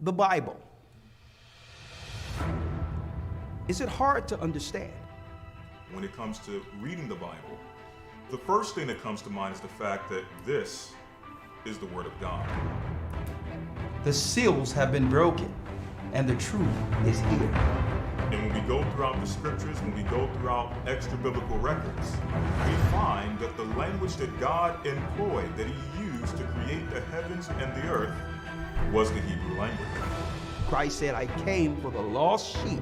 the Bible. Is it hard to understand? When it comes to reading the Bible, the first thing that comes to mind is the fact that this is the Word of God. The seals have been broken, and the truth is here. And when we go throughout the scriptures, when we go throughout extra biblical records, we find that the language that God employed, that He used to create the heavens and the earth, was the Hebrew language. Christ said, I came for the lost sheep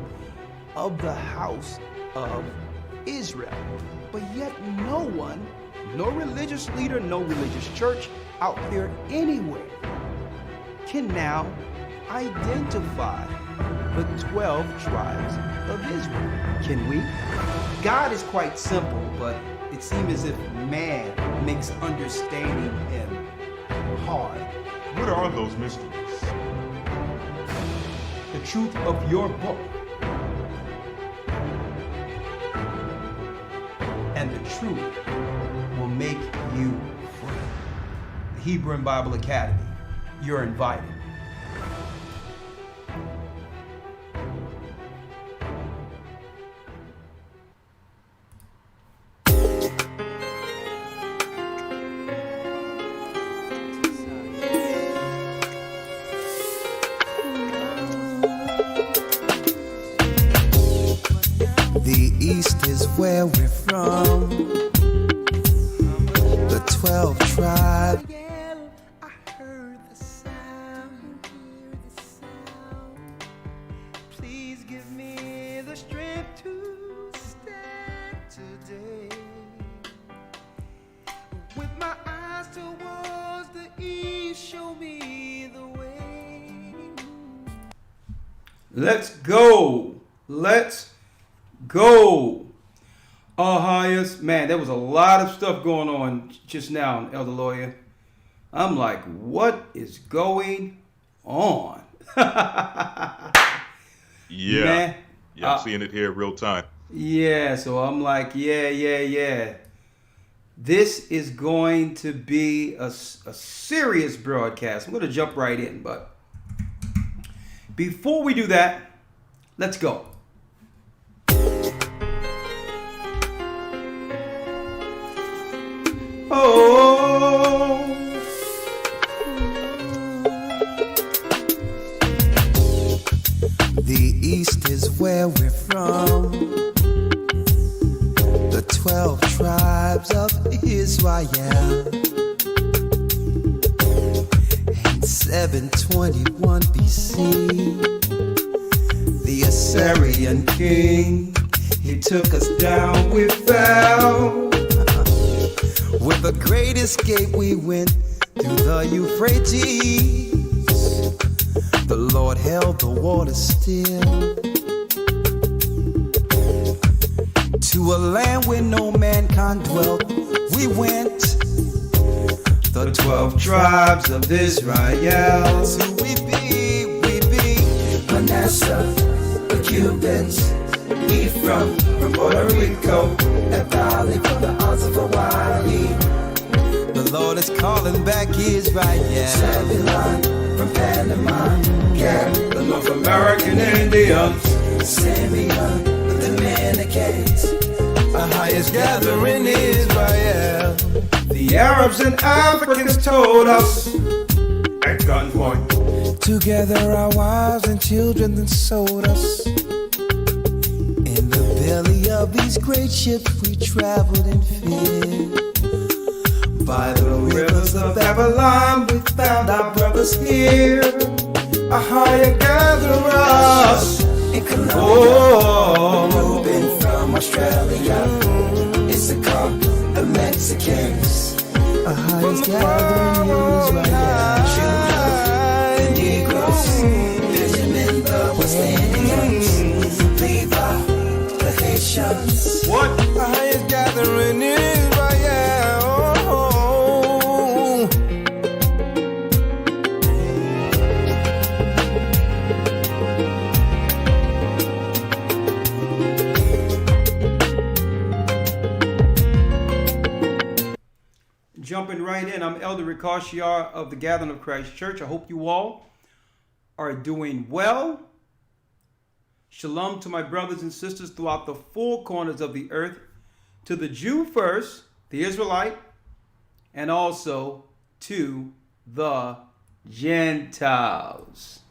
of the house of Israel. But yet no one, no religious leader, no religious church out there anywhere can now identify the 12 tribes of Israel. Can we? God is quite simple, but it seems as if man makes understanding Him hard. What are those mysteries? The truth of your book and the truth will make you free. The Hebrew and Bible Academy, you're invited. The East is where we're from. The 12 tribes. I heard the sound, hear the sound. Please give me the strength to stand today. With my eyes towards the east, show me the way. Let's go. Let's go. Highest. Man, there was a lot of stuff going on just now, Elder Lawya. I'm like, what is going on? Yeah. Man, I'm seeing it here real time. Yeah, so I'm like, yeah. This is going to be a serious broadcast. I'm going to jump right in, but before we do that, let's go. Oh, the East is where we're from. The 12 tribes of Israel. In 721 BC, the Assyrian king, he took us down, we fell. With a great escape we went through the Euphrates. The Lord held the water still. To a land where no mankind dwelt, we went. The 12 tribes of Israel. So we be Manasseh, the Cubans, Ephraim from Puerto Rico, and Valley from the Isles of Hawaii. The Lord is calling back Israel. Zebulon from Panama, Gad, the North American Indians, Simeon, the Dominicans, the highest gathering Israel. The Arabs and Africans told us at gunpoint. Together our wives and children then sold us. In the belly of these great ships we traveled in fear. By the rivers of Babylon we found our brothers here. A higher gatherer us in Colombia. Reuben from Australia. Issachar, the Mexicans. A highest gathering Israel. Judah, the Negroes. Benjamin, the West Indians. Levi, the Haitians. What? A highest gathering Israel. Jumping right in, I'm Elder Rawchaa of the Gathering of Christ Church. I hope you all are doing well. Shalom to my brothers and sisters throughout the four corners of the earth, to the Jew first, the Israelite, and also to the Gentiles.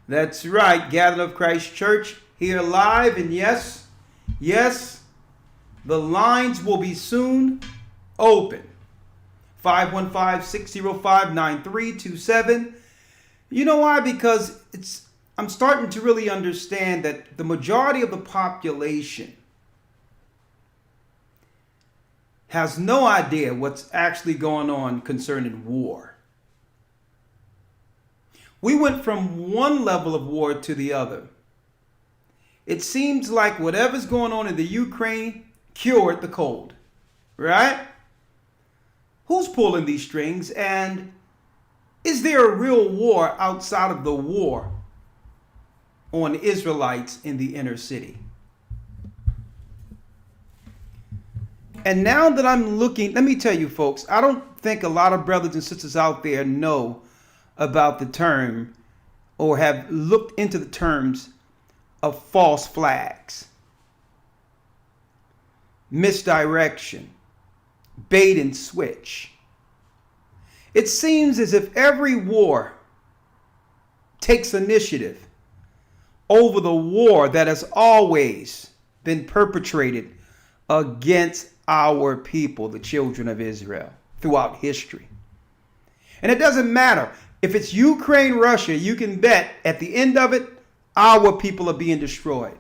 That's right, Gathering of Christ Church here live, and yes, the lines will be soon open. 515-605-9327. You know why? Because I'm starting to really understand that the majority of the population has no idea what's actually going on concerning war. We went from one level of war to the other. It seems like whatever's going on in the Ukraine cured the cold, right? Who's pulling these strings, and is there a real war outside of the war on Israelites in the inner city? And now that I'm looking, let me tell you folks, I don't think a lot of brothers and sisters out there know about the term or have looked into the terms of false flags, misdirection, bait and switch. It seems as if every war takes initiative over the war that has always been perpetrated against our people, the children of Israel, throughout history. And it doesn't matter if it's Ukraine, Russia, you can bet at the end of it, our people are being destroyed.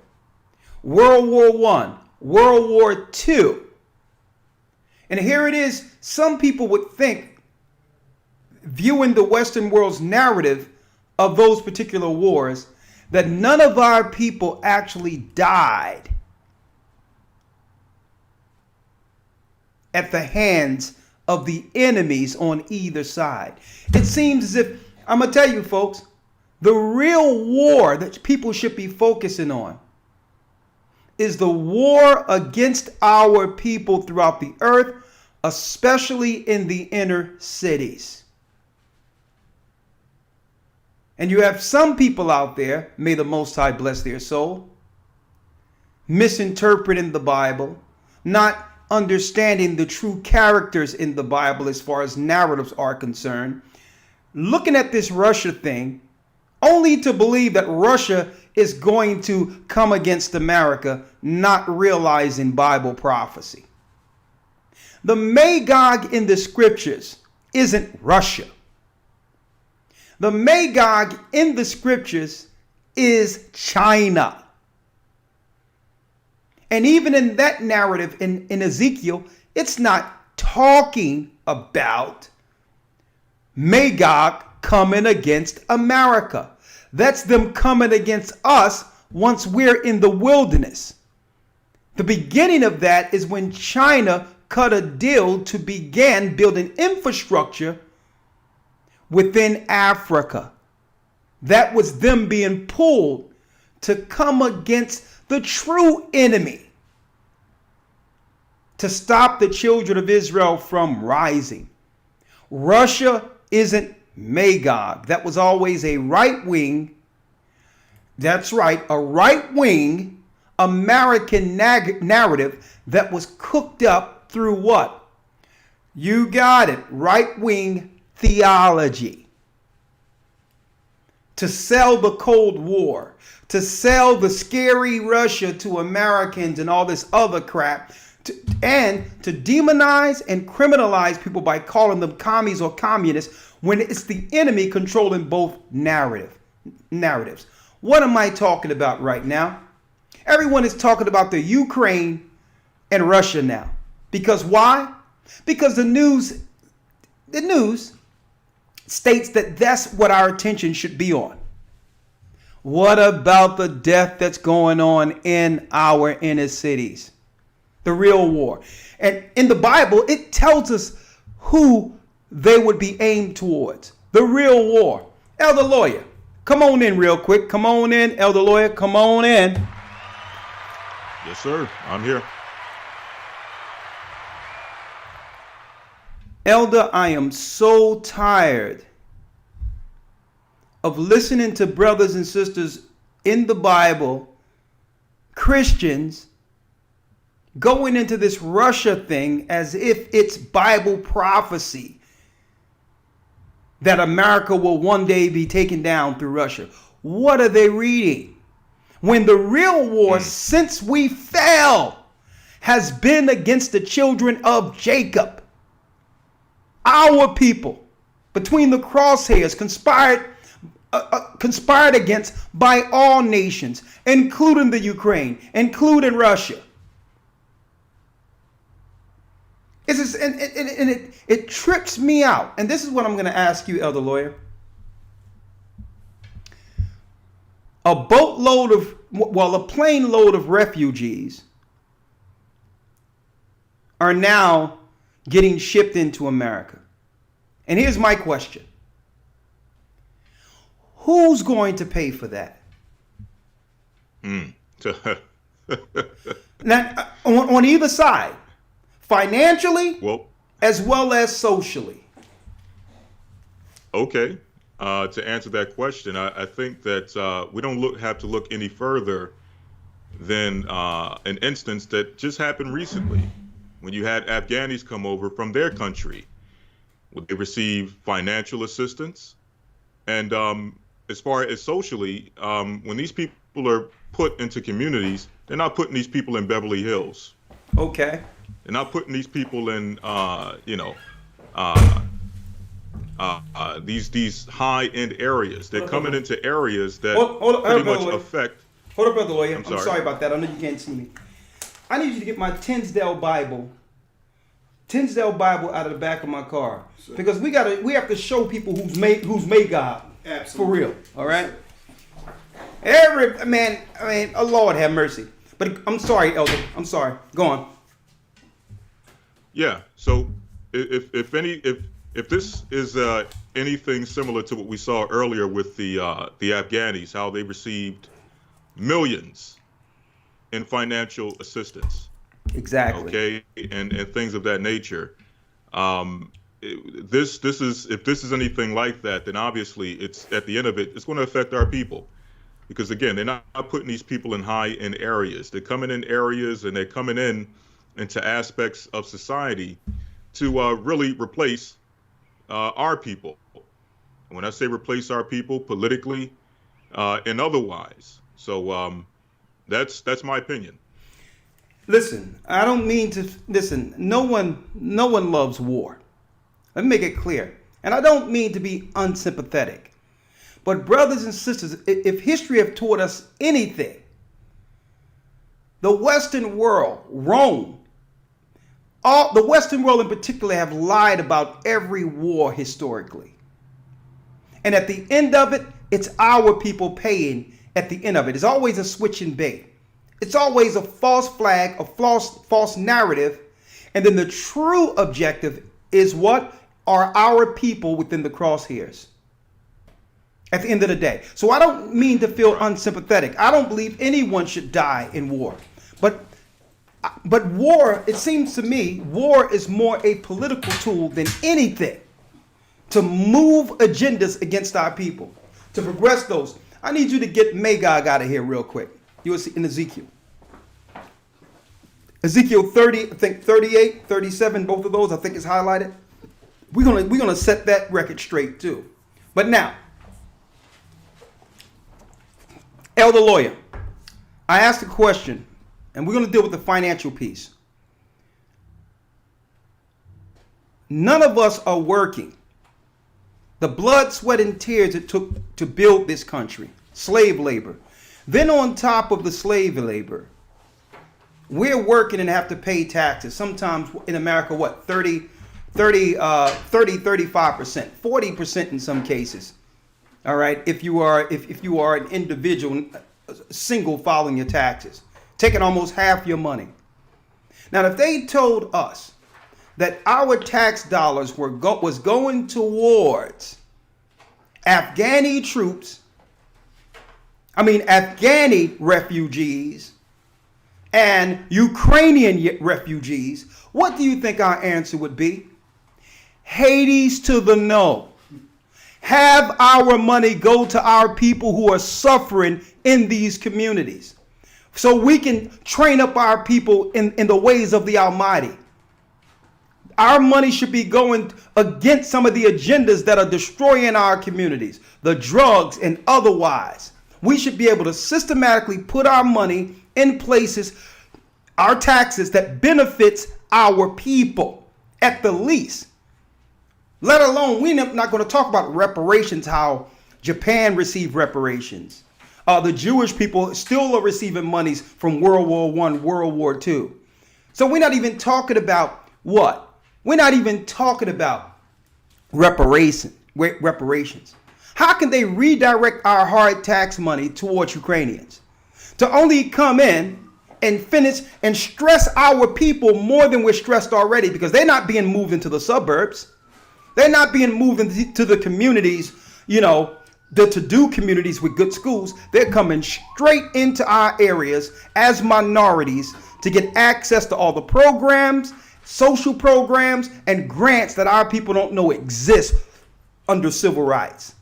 World War I, World War II. And here it is, some people would think, viewing the Western world's narrative of those particular wars, that none of our people actually died at the hands of the enemies on either side. It seems as if, I'm going to tell you folks, the real war that people should be focusing on is the war against our people throughout the earth, especially in the inner cities. And you have some people out there, may the Most High bless their soul, misinterpreting the Bible, not understanding the true characters in the Bible as far as narratives are concerned, looking at this Russia thing, only to believe that Russia is going to come against America, not realizing Bible prophecy. The Magog in the scriptures isn't Russia. The Magog in the scriptures is China. And even in that narrative in Ezekiel, it's not talking about Magog coming against America. That's them coming against us once we're in the wilderness. The beginning of that is when China cut a deal to begin building infrastructure within Africa. That was them being pulled to come against the true enemy, to stop the children of Israel from rising. Russia isn't Magog. That was always a right wing. That's right, a right wing American narrative that was cooked up through what? You got it, right wing theology. To sell the Cold War, to sell the scary Russia to Americans and all this other crap, and to demonize and criminalize people by calling them commies or communists when it's the enemy controlling both narratives. What am I talking about right now? Everyone is talking about the Ukraine and Russia now. Because why? Because the news states that that's what our attention should be on. What about the death that's going on in our inner cities? The real war. And in the Bible, it tells us who they would be aimed towards. The real war. Elder Lawya, come on in real quick. Come on in, Elder Lawya, come on in. Yes, sir. I'm here. Elder, I am so tired of listening to brothers and sisters in the Bible, Christians, going into this Russia thing as if it's Bible prophecy that America will one day be taken down through Russia. What are they reading? When the real war since we fell has been against the children of Jacob. Our people, between the crosshairs, conspired against by all nations, including the Ukraine, including Russia. It trips me out. And this is what I'm going to ask you, Elder Lawya. A plane load of refugees are now getting shipped into America. And here's my question. Who's going to pay for that? Now, on either side, financially, as well as socially. Okay. To answer that question, I think that we don't have to look any further than an instance that just happened recently when you had Afghanis come over from their country. They received financial assistance. And as far as socially, when these people are put into communities, they're not putting these people in Beverly Hills. Okay. They're not putting these people in, these high-end areas. They're coming into areas that pretty much affect. Hold up, Brother Lawya. I'm sorry about that. I know you can't see me. I need you to get my Tinsdale Bible out of the back of my car, because we have to show people who's made God. Absolutely. For real. All right. Oh Lord have mercy. But I'm sorry, Elder. I'm sorry. Go on. Yeah. So if this is anything similar to what we saw earlier with the Afghanis, how they received millions in financial assistance. Exactly. Okay, and things of that nature. If this is anything like that, then obviously it's at the end of it, it's going to affect our people, because again, they're not putting these people in high-end areas. They're coming in areas and they're coming into aspects of society to really replace our people. And when I say replace our people, politically and otherwise. So that's my opinion. Listen, I don't mean to listen. No one loves war. Let me make it clear. And I don't mean to be unsympathetic. But brothers and sisters, if history have taught us anything, the Western world, Rome, the Western world in particular, have lied about every war historically. And at the end of it, it's our people paying at the end of it. It's always a switch and bait. It's always a false flag, a false narrative. And then the true objective is what are our people within the crosshairs at the end of the day. So I don't mean to feel unsympathetic. I don't believe anyone should die in war. But war, it seems to me, war is more a political tool than anything to move agendas against our people, to progress those. I need you to get Magog out of here real quick. You will see in Ezekiel. Ezekiel 30, I think 38, 37, both of those I think is highlighted. We're gonna set that record straight too. But now, Elder Lawya, I asked a question, and we're gonna deal with the financial piece. None of us are working. The blood, sweat, and tears it took to build this country, slave labor. Then on top of the slave labor, we're working and have to pay taxes. Sometimes in America, 35%, 40% in some cases. All right, if you are an individual, single, filing your taxes, taking almost half your money. Now, if they told us that our tax dollars was going towards Afghani troops, Afghani refugees and Ukrainian refugees, what do you think our answer would be? Hades to the no. Have our money go to our people who are suffering in these communities, so we can train up our people in the ways of the Almighty. Our money should be going against some of the agendas that are destroying our communities, the drugs and otherwise. We should be able to systematically put our money in places, our taxes, that benefits our people at the least. Let alone, we're not going to talk about reparations, how Japan received reparations. The Jewish people still are receiving monies from World War I, World War II. So we're not even talking about what? We're not even talking about reparations. How can they redirect our hard tax money towards Ukrainians to only come in and finish and stress our people more than we're stressed already, because they're not being moved into the suburbs. They're not being moved into the communities, the to-do communities with good schools. They're coming straight into our areas as minorities to get access to all the programs, social programs, and grants that our people don't know exist under civil rights.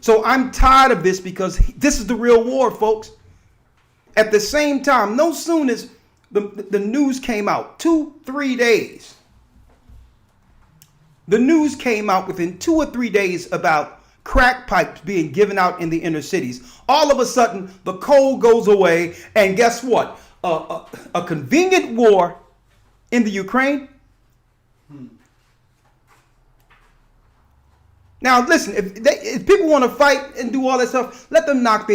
So I'm tired of this, because this is the real war, folks. At the same time, no sooner as the news came out, 2-3 days, the news came out within 2 or 3 days about crack pipes being given out in the inner cities. All of a sudden, the cold goes away, and guess what? A convenient war in the Ukraine. Now, listen, if people want to fight and do all that stuff, let them knock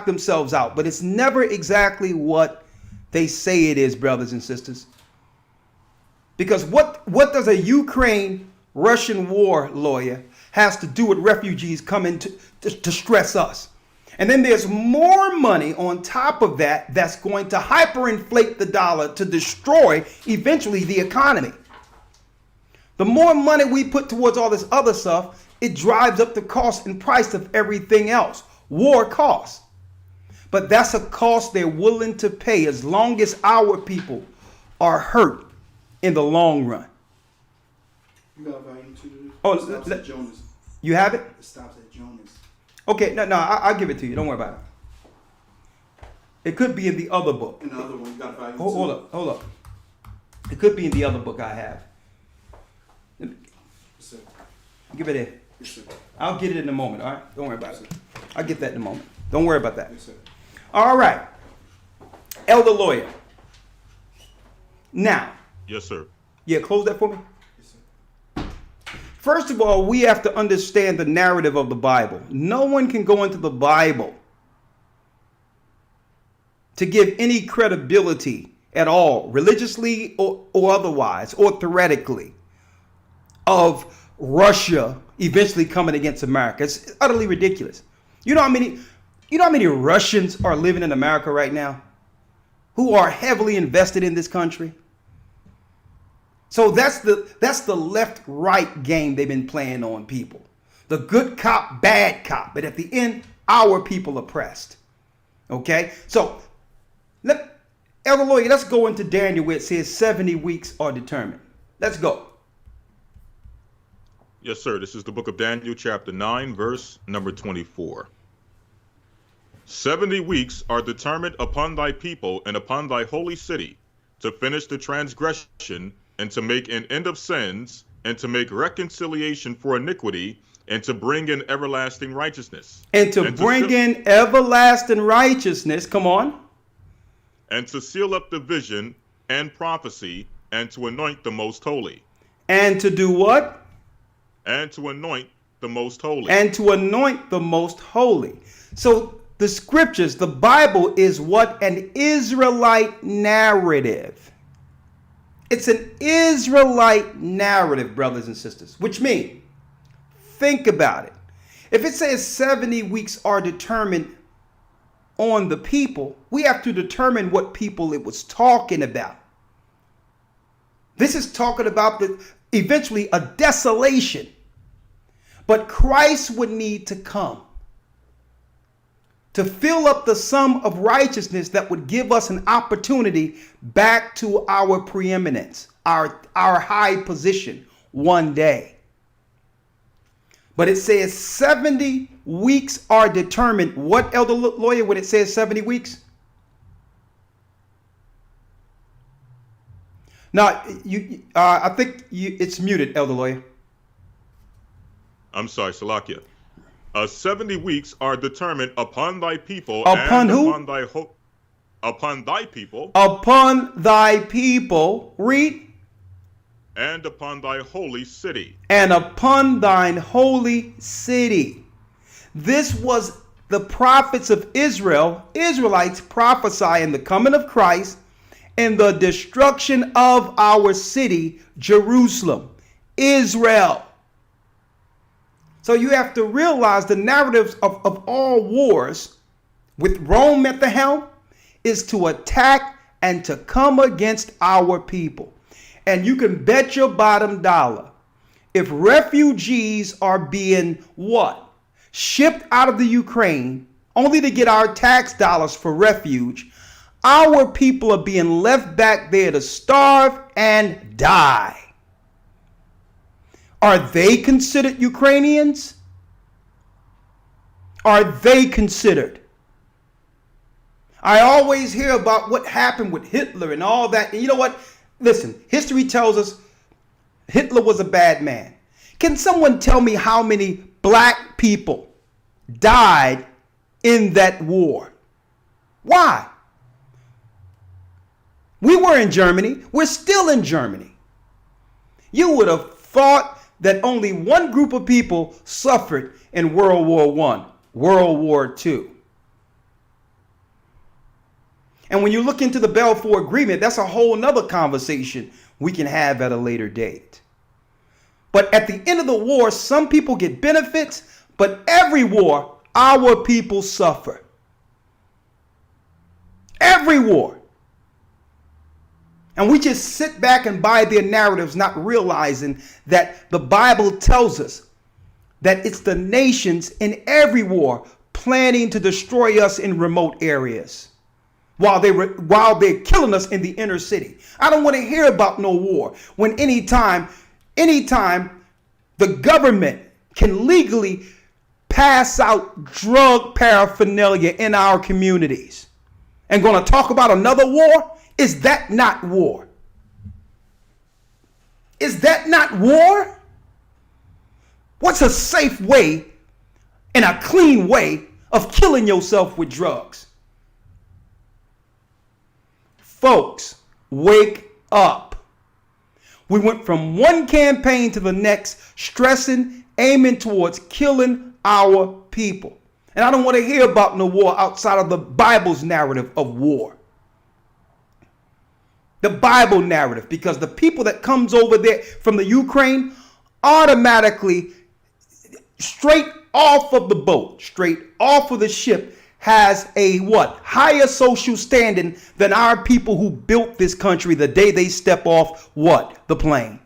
themselves out. But it's never exactly what they say it is, brothers and sisters. Because what does a Ukraine-Russian war, Lawya, has to do with refugees coming to stress us? And then there's more money on top of that that's going to hyperinflate the dollar to destroy eventually the economy. The more money we put towards all this other stuff, it drives up the cost and price of everything else. War costs. But that's a cost they're willing to pay as long as our people are hurt in the long run. You got volume 2? Oh, it stops at Jonas. You have it? It stops at Jonas. Okay, no, I'll give it to you. Don't worry about it. It could be in the other book. In the other one, you got volume 2. Hold up. It could be in the other book I have. Yes, sir. Give it in. Yes, sir. I'll get it in a moment, all right? Don't worry about it. I'll get that in a moment. Don't worry about that. Yes, sir. All right. Elder Lawya. Now. Yes, sir. Yeah, close that for me. Yes, sir. First of all, we have to understand the narrative of the Bible. No one can go into the Bible to give any credibility at all, religiously or otherwise, or theoretically, of Russia eventually coming against America. It's utterly ridiculous. You know how many Russians are living in America right now who are heavily invested in this country? So that's the left-right game they've been playing on people. The good cop, bad cop. But at the end, our people oppressed. Okay? So, Elder Lawya, let's go into Daniel where it says 70 weeks are determined. Let's go. Yes, sir. This is the book of Daniel, chapter 9, verse number 24. 70 weeks are determined upon thy people and upon thy holy city to finish the transgression and to make an end of sins and to make reconciliation for iniquity and to bring in everlasting righteousness. And to bring in everlasting righteousness. Come on. And to seal up the vision and prophecy and to anoint the most holy. And to do what? And to anoint the most holy. And to anoint the most holy. So the scriptures, the Bible is what? An Israelite narrative. It's an Israelite narrative, brothers and sisters, which means, think about it. If it says 70 weeks are determined on the people, we have to determine what people it was talking about. This is talking about eventually a desolation. But Christ would need to come to fill up the sum of righteousness that would give us an opportunity back to our preeminence, our high position one day. But it says 70 weeks are determined. What, Elder Lawyer, when it says 70 weeks? Now, I think it's muted, Elder Lawyer. I'm sorry, Lawya. 70 weeks are determined upon thy people. Upon and who? Upon thy people. Upon thy people. Read. And upon thy holy city. And upon thine holy city. This was the prophets of Israel, Israelites prophesying the coming of Christ and the destruction of our city, Jerusalem, Israel. So you have to realize the narratives of all wars with Rome at the helm is to attack and to come against our people. And you can bet your bottom dollar, if refugees are being what? Shipped out of the Ukraine only to get our tax dollars for refuge, our people are being left back there to starve and die. Are they considered Ukrainians? Are they considered? I always hear about what happened with Hitler and all that. And you know what? Listen, history tells us Hitler was a bad man. Can someone tell me how many black people died in that war? Why? We were in Germany. We're still in Germany. You would have thought that only one group of people suffered in World War I, World War II. And when you look into the Balfour Agreement, that's a whole nother conversation we can have at a later date. But at the end of the war, some people get benefits, but every war, our people suffer. Every war. And we just sit back and buy their narratives, not realizing that the Bible tells us that it's the nations in every war planning to destroy us in remote areas while they're killing us in the inner city. I don't want to hear about no war when anytime the government can legally pass out drug paraphernalia in our communities and going to talk about another war. Is that not war? Is that not war? What's a safe way and a clean way of killing yourself with drugs? Folks, wake up. We went from one campaign to the next, stressing, aiming towards killing our people. And I don't want to hear about no war outside of the Bible's narrative of war. The Bible narrative, because the people that comes over there from the Ukraine automatically straight off of the boat, straight off of the ship, has a what? Higher social standing than our people who built this country the day they step off what? The plane.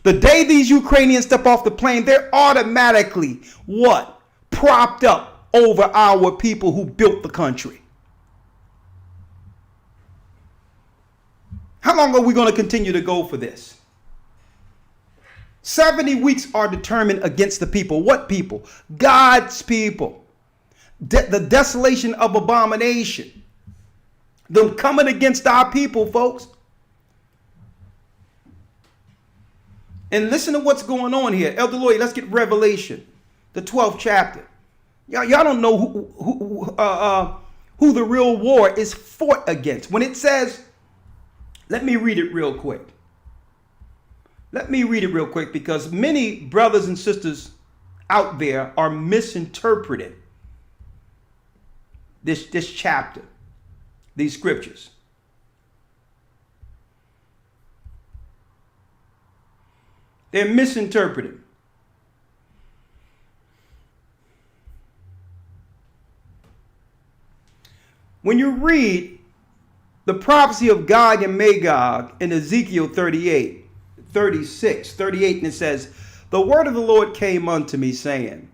The day these Ukrainians step off the plane, they're automatically what? Propped up over our people who built the country. How long are we going to continue to go for this? 70 weeks are determined against the people. What people? God's people. The desolation of abomination. Them coming against our people, folks. And listen to what's going on here. Elder Lawya, let's get Revelation, the 12th chapter. Y'all don't know who the real war is fought against. When it says, let me read it real quick. Let me read it real quick, because many brothers and sisters out there are misinterpreting this chapter, these scriptures. They're misinterpreted. When you read the prophecy of Gog and Magog in Ezekiel 38, 36, 38, and it says, the word of the Lord came unto me, saying,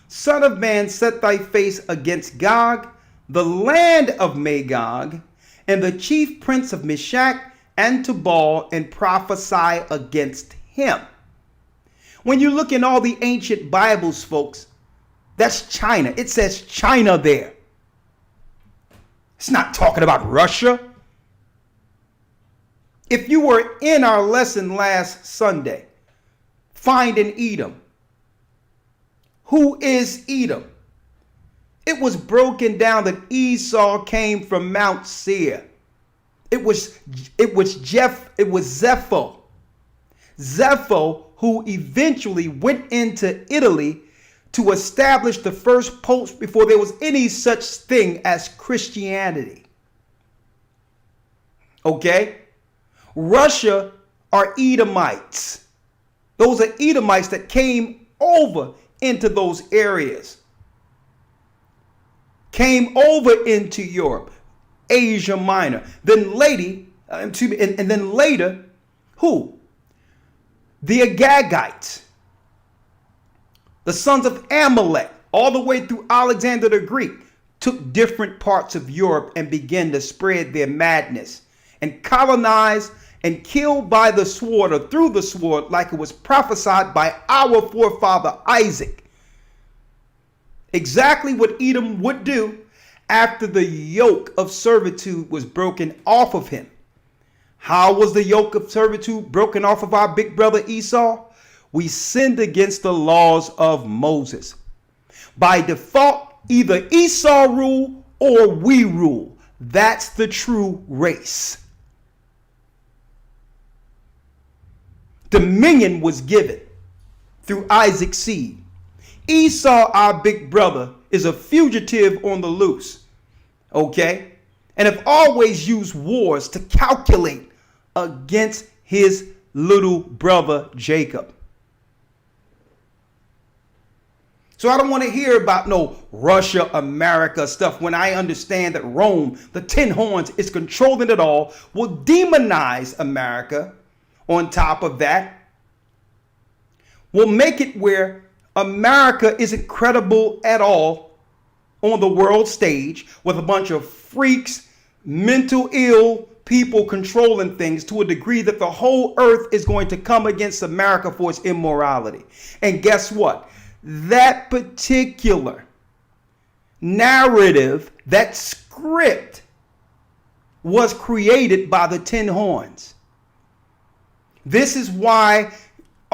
Son of man, set thy face against Gog, the land of Magog, and the chief prince of Meshach and Tubal, and prophesy against him. When you look in all the ancient Bibles, folks, that's China. It says China there. It's not talking about Russia. If you were in our lesson last Sunday, finding Edom. Who is Edom? It was broken down that Esau came from Mount Seir. It was Zepho. Zepho, who eventually went into Italy to establish the first post before there was any such thing as Christianity. Okay? Russia are Edomites. Those are Edomites that came over into those areas. Came over into Europe, Asia Minor. Then later, and then later, who? The Agagites, the sons of Amalek, all the way through Alexander the Greek, took different parts of Europe and began to spread their madness and colonize and kill by the sword or through the sword, like it was prophesied by our forefather Isaac. Exactly what Edom would do after the yoke of servitude was broken off of him. How was the yoke of servitude broken off of our big brother Esau? We sinned against the laws of Moses. By default, either Esau rule or we rule. That's the true race. Dominion was given through Isaac's seed. Esau, our big brother, is a fugitive on the loose. Okay? And have always used wars to calculate against his little brother Jacob. So I don't want to hear about no Russia, America stuff when I understand that Rome, the 10 horns, is controlling it all, will demonize America. On top of that, will make it where America isn't credible at all on the world stage with a bunch of freaks, mental ill people controlling things to a degree that the whole earth is going to come against America for its immorality. And guess what? That particular narrative, that script, was created by the 10 horns. This is why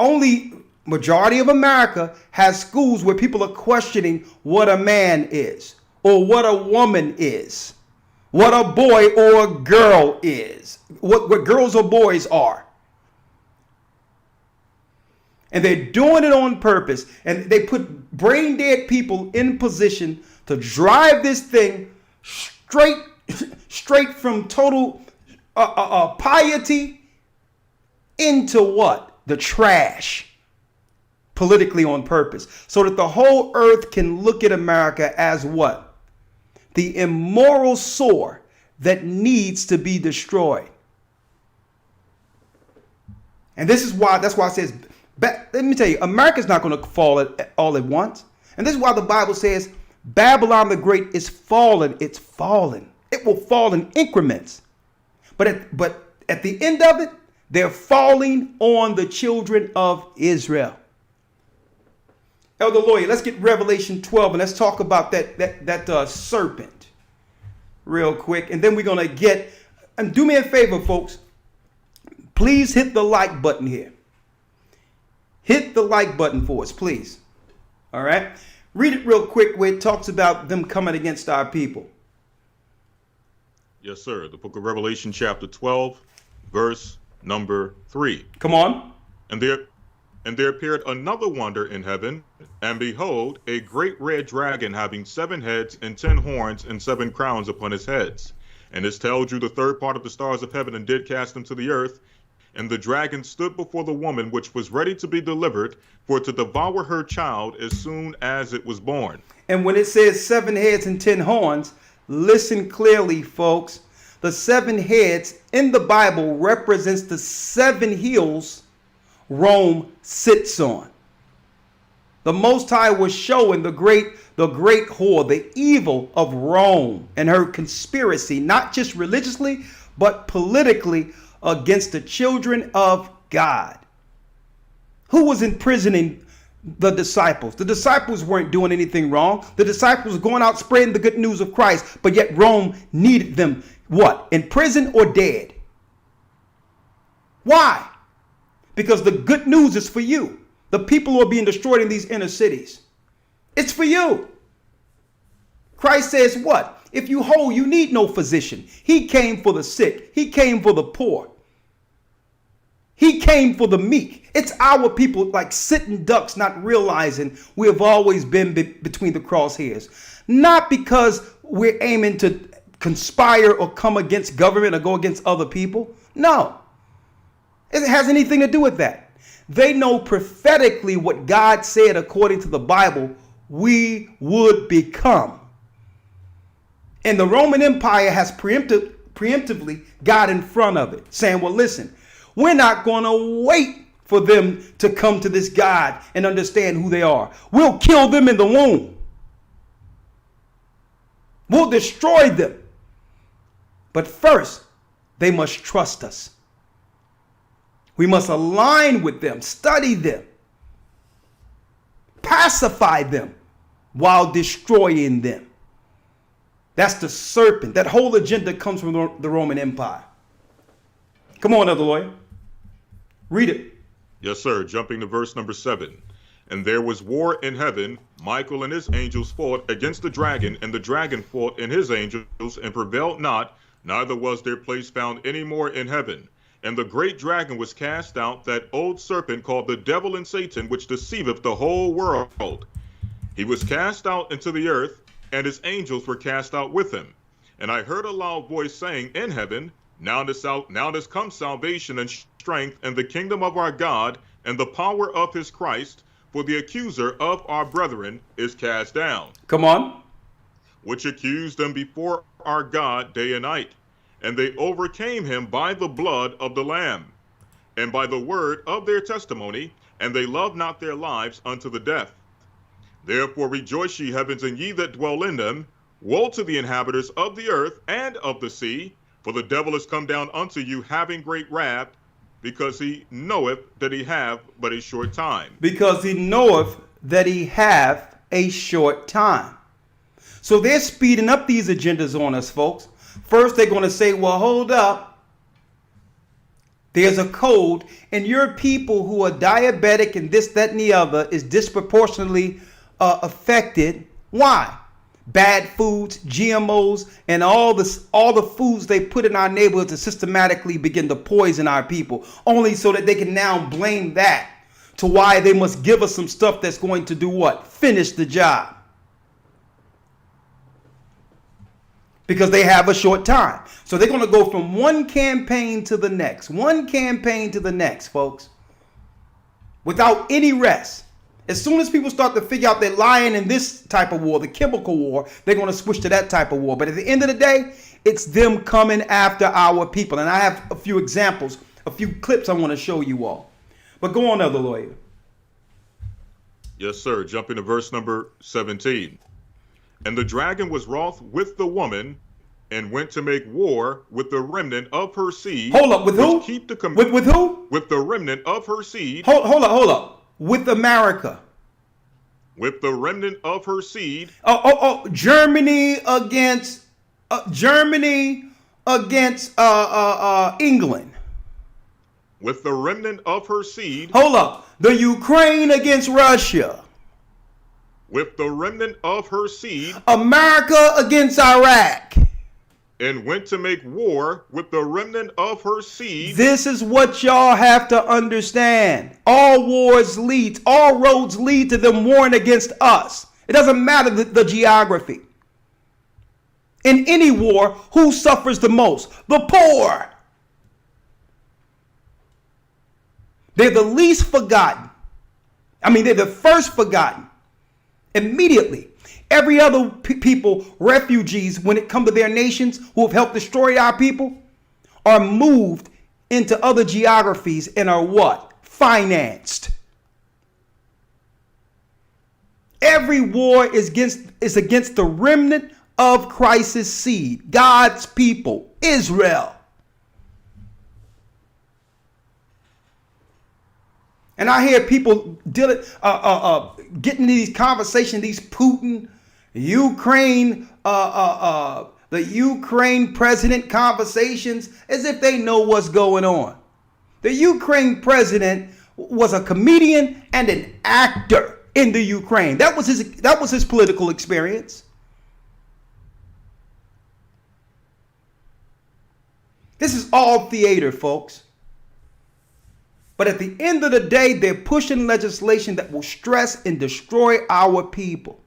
only majority of America has schools where people are questioning what a man is or what a woman is, what a boy or a girl is, what girls or boys are. And they're doing it on purpose. And they put brain dead people in position to drive this thing straight from total piety into what? The trash. Politically on purpose. So that the whole earth can look at America as what? The immoral sore that needs to be destroyed. And this is why, that's why it says, let me tell you, America's not going to fall all at once. And this is why the Bible says Babylon the Great is fallen. It's fallen. It will fall in increments. But at the end of it, they're falling on the children of Israel. Elder Lawya, let's get Revelation 12 and let's talk about that serpent real quick. And then we're going to get, and do me a favor, folks. Please hit the like button here. Hit the like button for us, please. All right. Read it real quick where it talks about them coming against our people. Yes, sir. The book of Revelation, chapter 12, verse number 3. Come on. And there appeared another wonder in heaven, and behold, a great red dragon having 7 heads and 10 horns and 7 crowns upon his heads. And his tail drew the third part of the stars of heaven and did cast them to the earth. And the dragon stood before the woman which was ready to be delivered, for to devour her child as soon as it was born. And when it says 7 heads and 10 horns, listen clearly, folks. The 7 heads in the Bible represents the 7 hills Rome sits on. The Most High was showing the great whore, the evil of Rome and her conspiracy, not just religiously, but politically against the children of God. Who was imprisoning the disciples? The disciples weren't doing anything wrong. The disciples were going out spreading the good news of Christ, but yet Rome needed them, what? In prison or dead? Why? Because the good news is for you. The people who are being destroyed in these inner cities. It's for you. Christ says what? If you whole, you need no physician. He came for the sick. He came for the poor. He came for the meek. It's our people like sitting ducks, not realizing we have always been between the crosshairs. Not because we're aiming to conspire or come against government or go against other people. No. It has anything to do with that. They know prophetically what God said according to the Bible we would become. And the Roman Empire has preemptively got in front of it, saying, well, listen, we're not going to wait for them to come to this God and understand who they are. We'll kill them in the womb. We'll destroy them. But first, they must trust us. We must align with them, study them, pacify them while destroying them. That's the serpent. That whole agenda comes from the Roman Empire. Come on, Elder Lawya. Read it. Yes, sir. Jumping to verse number 7. And there was war in heaven. Michael and his angels fought against the dragon, and the dragon fought and his angels, and prevailed not, neither was their place found any more in heaven. And the great dragon was cast out, that old serpent called the devil and Satan, which deceiveth the whole world. He was cast out into the earth, and his angels were cast out with him. And I heard a loud voice saying in heaven, Now does come salvation and strength, and the kingdom of our God, and the power of his Christ, for the accuser of our brethren is cast down. Come on. Which accused them before our God day and night. And they overcame him by the blood of the Lamb, and by the word of their testimony, and they loved not their lives unto the death. Therefore rejoice, ye heavens, and ye that dwell in them. Woe to the inhabitants of the earth and of the sea, for the devil is come down unto you, having great wrath, because he knoweth that he have but a short time. Because he knoweth that he have a short time. So they're speeding up these agendas on us, folks. First, they're going to say, well, hold up. There's a code, and your people who are diabetic and this, that, and the other is disproportionately affected. Why? Bad foods, GMOs, and all the foods they put in our neighborhoods to systematically begin to poison our people, only so that they can now blame that to why they must give us some stuff that's going to do what? Finish the job. Because they have a short time. So they're going to go from one campaign to the next, folks, without any rest. As soon as people start to figure out they're lying in this type of war, the chemical war, they're going to switch to that type of war. But at the end of the day, it's them coming after our people. And I have a few examples, a few clips I want to show you all. But go on, Elder Lawya. Yes, sir. Jumping to verse number 17. And the dragon was wroth with the woman, and went to make war with the remnant of her seed. Hold up, with who? With who? With the remnant of her seed. Hold up. With America. With the remnant of her seed. Germany against England. With the remnant of her seed. Hold up. The Ukraine against Russia. With the remnant of her seed. America against Iraq. And went to make war with the remnant of her seed. This is what y'all have to understand. All roads lead to them warring against us. It doesn't matter the geography. In any war, who suffers the most? The poor. They're the least forgotten. They're the first forgotten. Immediately, every other people, refugees, when it comes to their nations who have helped destroy our people, are moved into other geographies and are what? Financed. Every war is against the remnant of Christ's seed, God's people, Israel. And I hear people getting into these conversations, these Putin, Ukraine, the Ukraine president conversations, as if they know what's going on. The Ukraine president was a comedian and an actor in the Ukraine. That was his political experience. This is all theater, folks. But at the end of the day, they're pushing legislation that will stress and destroy our people.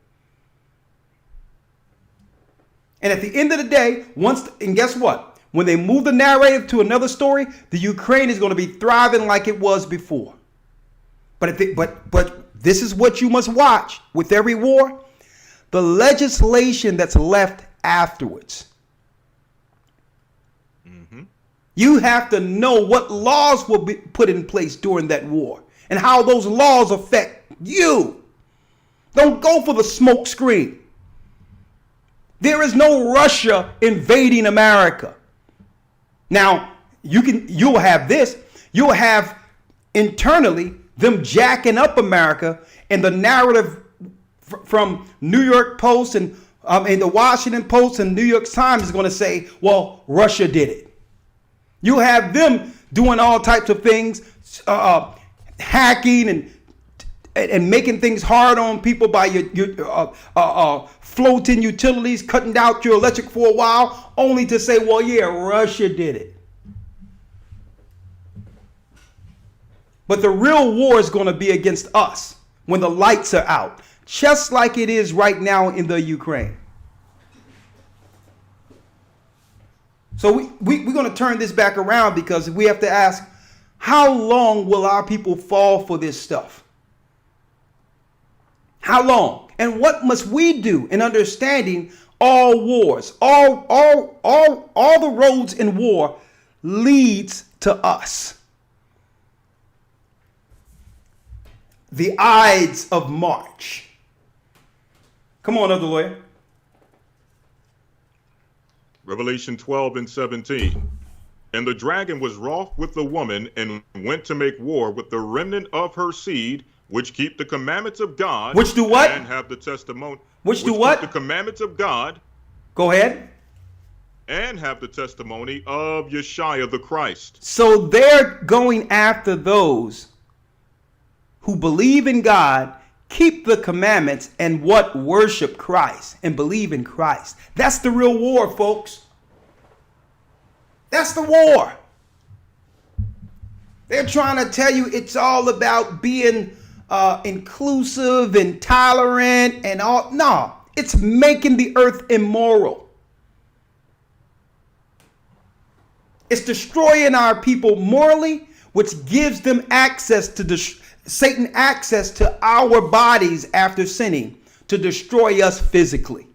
And at the end of the day, and guess what? When they move the narrative to another story, the Ukraine is going to be thriving like it was before. But this is what you must watch with every war. The legislation that's left afterwards. You have to know what laws will be put in place during that war and how those laws affect you. Don't go for the smoke screen. There is no Russia invading America. Now, you'll have this. You'll have internally them jacking up America, and the narrative from New York Post and the Washington Post and New York Times is going to say, well, Russia did it. You have them doing all types of things, hacking and making things hard on people by your floating utilities, cutting out your electric for a while, only to say, well, yeah, Russia did it. But the real war is going to be against us when the lights are out, just like it is right now in the Ukraine. So we're going to turn this back around, because we have to ask, how long will our people fall for this stuff? How long? And what must we do in understanding all wars? All the roads in war leads to us. The Ides of March. Come on, Elder Lawya. Revelation 12 and 17. And the dragon was wroth with the woman, and went to make war with the remnant of her seed, which keep the commandments of God. Which do what? And have the testimony. Which do what? Keep the commandments of God. Go ahead. And have the testimony of Yeshua the Christ. So they're going after those who believe in God, keep the commandments, and what? Worship Christ and believe in Christ. That's the real war, folks. That's the war. They're trying to tell you it's all about being inclusive and tolerant and all. No, it's making the earth immoral. It's destroying our people morally, which gives them access to Satan access to our bodies after sinning to destroy us physically.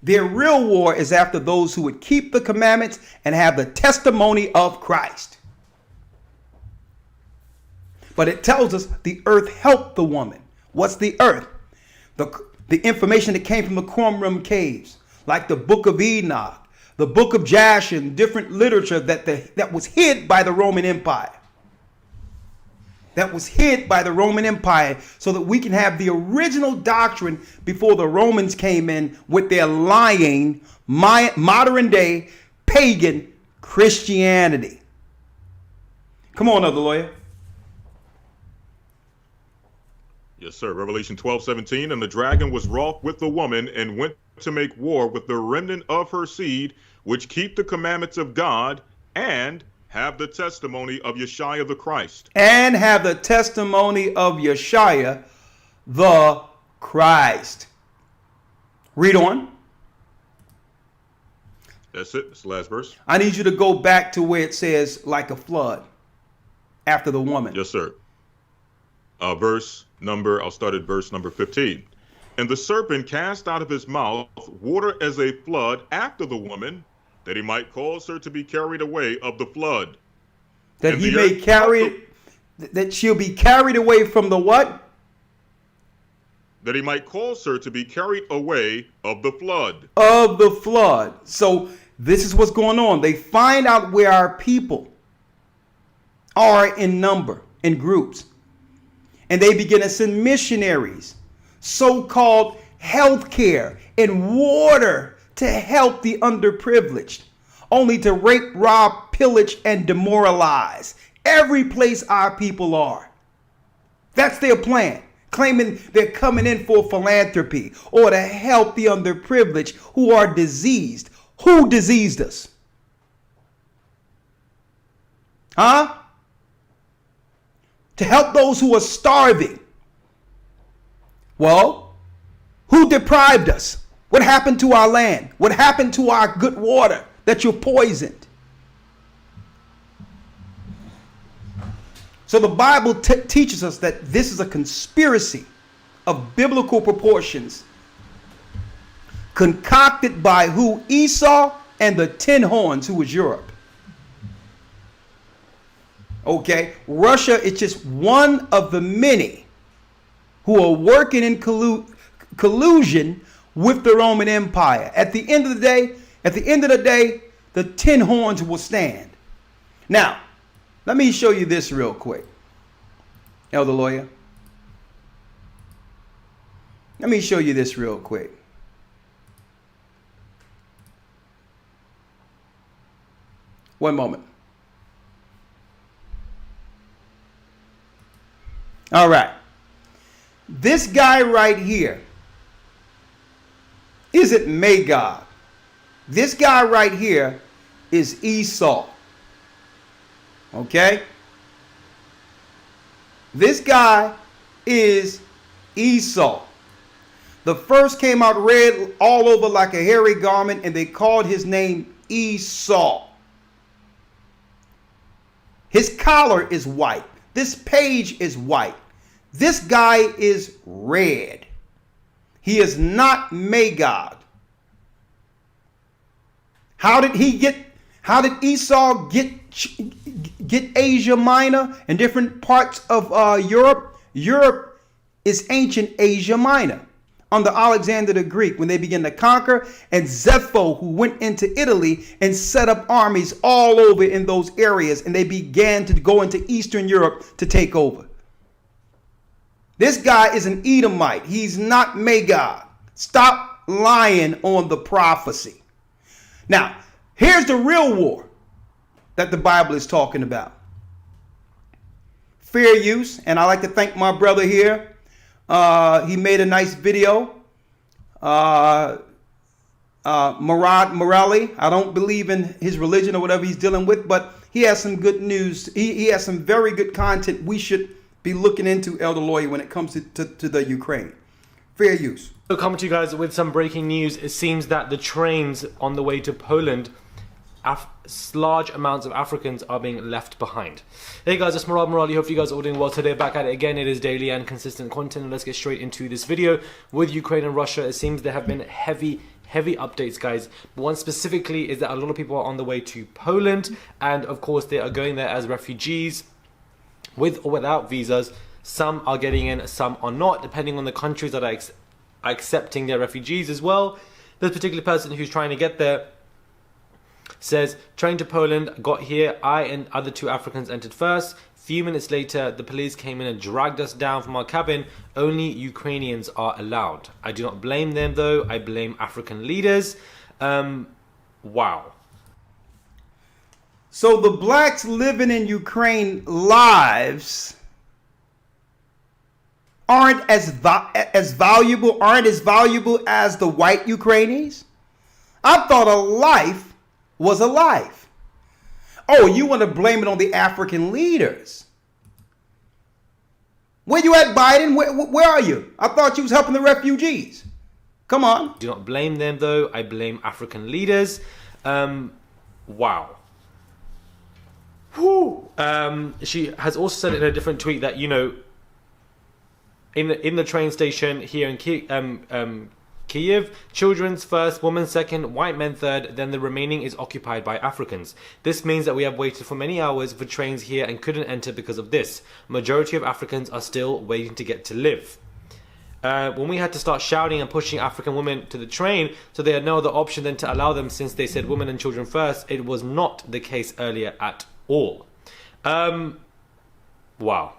Their real war is after those who would keep the commandments and have the testimony of Christ. But it tells us the earth helped the woman. What's the earth? The information that came from the Qumran caves, like the Book of Enoch, the Book of Jasher, different literature that was hid by the Roman Empire. That was hid by the Roman Empire so that we can have the original doctrine before the Romans came in with their lying, modern day pagan Christianity. Come on, Elder Lawya. Yes, sir. Revelation 12:17. And the dragon was wroth with the woman, and went to make war with the remnant of her seed, which keep the commandments of God, and have the testimony of Yeshua the Christ. And have the testimony of Yeshua the Christ. Read on. That's it. That's the last verse. I need you to go back to where it says like a flood after the woman. Yes, sir. I'll start at verse number 15. And the serpent cast out of his mouth water as a flood after the woman, that he might cause her to be carried away of the flood. That he may carry, that she'll be carried away from the what? That he might cause her to be carried away of the flood. Of the flood. So this is what's going on. They find out where our people are in number, in groups. And they begin to send missionaries, so-called healthcare and water to help the underprivileged, only to rape, rob, pillage, and demoralize every place our people are. That's their plan, claiming they're coming in for philanthropy or to help the underprivileged who are diseased. Who diseased us? Huh? To help those who are starving. Well, who deprived us? What happened to our land? What happened to our good water that you poisoned? So the Bible teaches us that this is a conspiracy of biblical proportions, concocted by who? Esau and the 10 horns, who was Europe. Okay, Russia is just one of the many who are working in collusion with the Roman Empire. At the end of the day, the 10 horns will stand. Now, let me show you this real quick, Elder Lawya. Let me show you this real quick. One moment. All right. This guy right here isn't Magog. This guy right here is Esau. Okay? This guy is Esau. The first came out red all over like a hairy garment, and they called his name Esau. His collar is white. This page is white. This guy is red. He is not Magog. How did Esau get Asia Minor and different parts of Europe? Europe is ancient Asia Minor under Alexander the Greek when they began to conquer, and Zepho, who went into Italy and set up armies all over in those areas, and they began to go into Eastern Europe to take over. This guy is an Edomite. He's not Magog. Stop lying on the prophecy. Now, here's the real war that the Bible is talking about. Fair use, and I like to thank my brother here. He made a nice video. Murad Morali. I don't believe in his religion or whatever he's dealing with, but he has some good news. He has some very good content we should be looking into, Elder Lawya, when it comes to the Ukraine. Fair use. So coming to you guys with some breaking news. It seems that the trains on the way to Poland, large amounts of Africans are being left behind. Hey guys, it's Murad Morali. Hope you guys are all doing well today. Back at it again. It is daily and consistent content. And let's get straight into this video with Ukraine and Russia. It seems there have been heavy updates, guys. One specifically is that a lot of people are on the way to Poland, and of course they are going there as refugees, with or without visas. Some are getting in, some are not, depending on the countries that are accepting their refugees as well. This particular person who's trying to get there says, train to Poland, got here, I and other 2 Africans entered first. Few minutes later, the police came in and dragged us down from our cabin. Only Ukrainians are allowed. I do not blame them though, I blame African leaders. Wow. So the blacks living in Ukraine lives aren't as valuable as the white Ukrainians? I thought a life was a life. Oh, you want to blame it on the African leaders? Where you at, Biden? Where are you? I thought you was helping the refugees. Come on. Do not blame them though, I blame African leaders. Wow. Whew. She has also said in a different tweet that, you know, in the train station here in Kyiv, children's first, women second, white men third, then the remaining is occupied by Africans. This means that we have waited for many hours for trains here and couldn't enter because of this. Majority of Africans are still waiting to get to live. When we had to start shouting and pushing African women to the train, so they had no other option than to allow them, since they said women and children first, it was not the case earlier at all. Wow.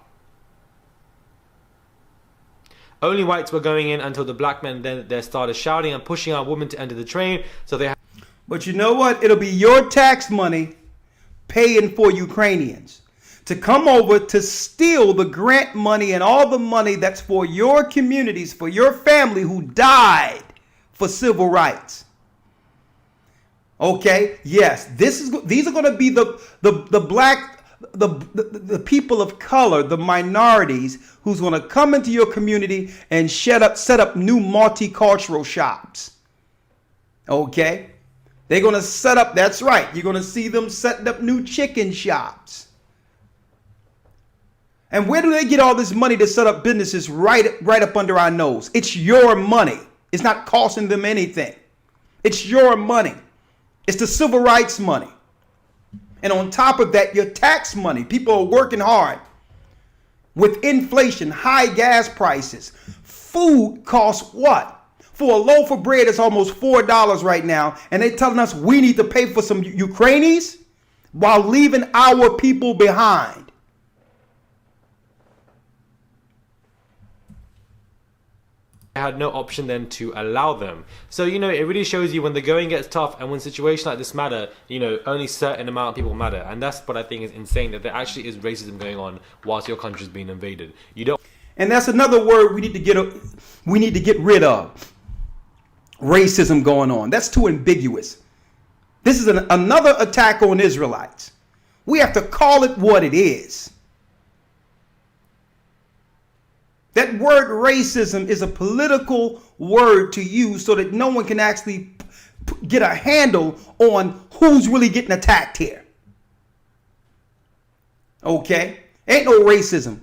Only whites were going in until the black men then they started shouting and pushing our women to enter the train. So they. But you know what? It'll be your tax money paying for Ukrainians to come over to steal the grant money and all the money that's for your communities, for your family who died for civil rights. Okay, yes, these are going to be the black, the people of color, the minorities who's going to come into your community and set up new multicultural shops. Okay, they're going to set up. That's right. You're going to see them setting up new chicken shops. And where do they get all this money to set up businesses right up under our nose? It's your money. It's not costing them anything. It's your money. It's the civil rights money. And on top of that, your tax money. People are working hard. With inflation, high gas prices, food costs what? For a loaf of bread, it's almost $4 right now. And they're telling us we need to pay for some Ukrainians while leaving our people behind. Had no option then to allow them. So, you know, it really shows you when the going gets tough and when situations like this matter, you know, only certain amount of people matter. And that's what I think is insane, that there actually is racism going on whilst your country is being invaded. You don't. And that's another word we need to get rid of. Racism going on. That's too ambiguous. This is another attack on Israelites. We have to call it what it is. That word racism is a political word to use so that no one can actually get a handle on who's really getting attacked here. Okay? Ain't no racism.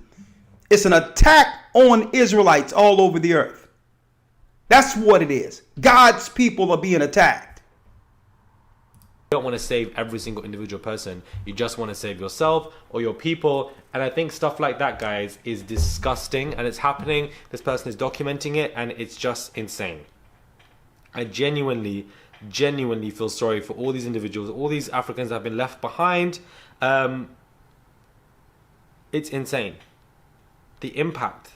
It's an attack on Israelites all over the earth. That's what it is. God's people are being attacked. You don't want to save every single individual person. You just want to save yourself or your people. And I think stuff like that, guys, is disgusting. And it's happening. This person is documenting it. And it's just insane. I genuinely feel sorry for all these individuals, all these Africans that have been left behind. It's insane. The impact.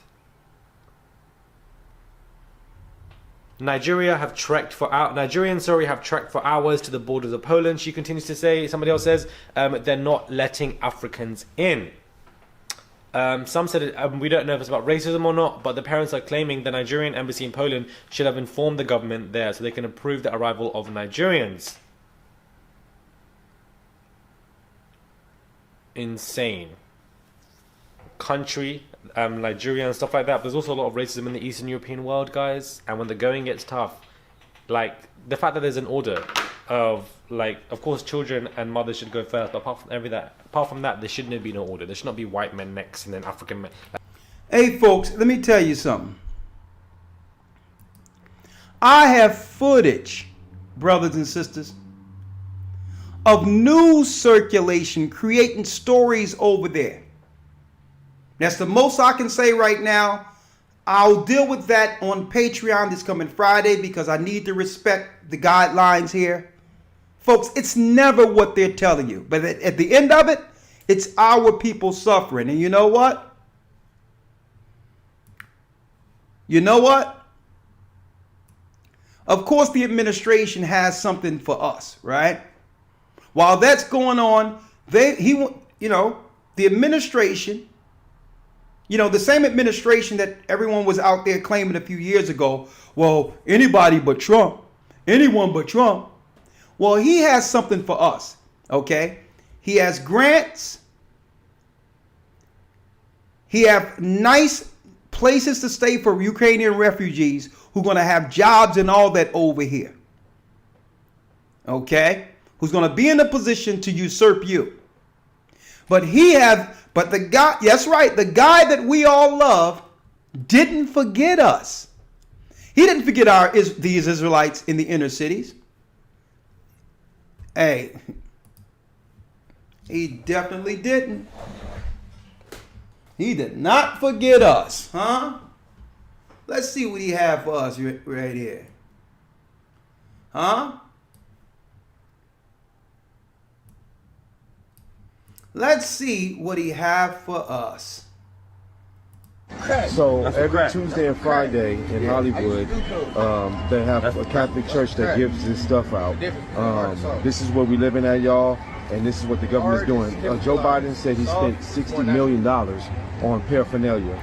Nigerians have trekked for hours to the borders of Poland. She continues to say, somebody else says, they're not letting Africans in. Some said we don't know if it's about racism or not, but the parents are claiming the Nigerian embassy in Poland should have informed the government there so they can approve the arrival of Nigerians. Insane. Country, Nigeria and stuff like that. But there's also a lot of racism in the Eastern European world, guys. And when the going gets tough, like the fact that there's an order of, like, of course children and mothers should go first, but apart from that, there shouldn't be no order. There should not be white men next and then African men. Hey folks, let me tell you something. I have footage, brothers and sisters, of news circulation creating stories over there. That's the most I can say right now. I'll deal with that on Patreon this coming Friday because I need to respect the guidelines here. Folks, it's never what they're telling you. But at the end of it, it's our people suffering. And you know what? You know what? Of course, the administration has something for us, right? While that's going on, the administration, the same administration that everyone was out there claiming a few years ago, well, anybody but Trump, anyone but Trump. Well, he has something for us, okay? He has grants. He have nice places to stay for Ukrainian refugees who are going to have jobs and all that over here, okay? Who's going to be in a position to usurp you. But the guy, that's right, the guy that we all love didn't forget us. He didn't forget these Israelites in the inner cities. Hey, he definitely didn't. He did not forget us, huh? Let's see what he had for us right here. Huh? Let's see what he have for us. So every Tuesday and Friday in Hollywood, they have a Catholic church that gives this stuff out. This is where we living at, y'all, and this is what the government's doing. Joe Biden said he spent $60 million on paraphernalia.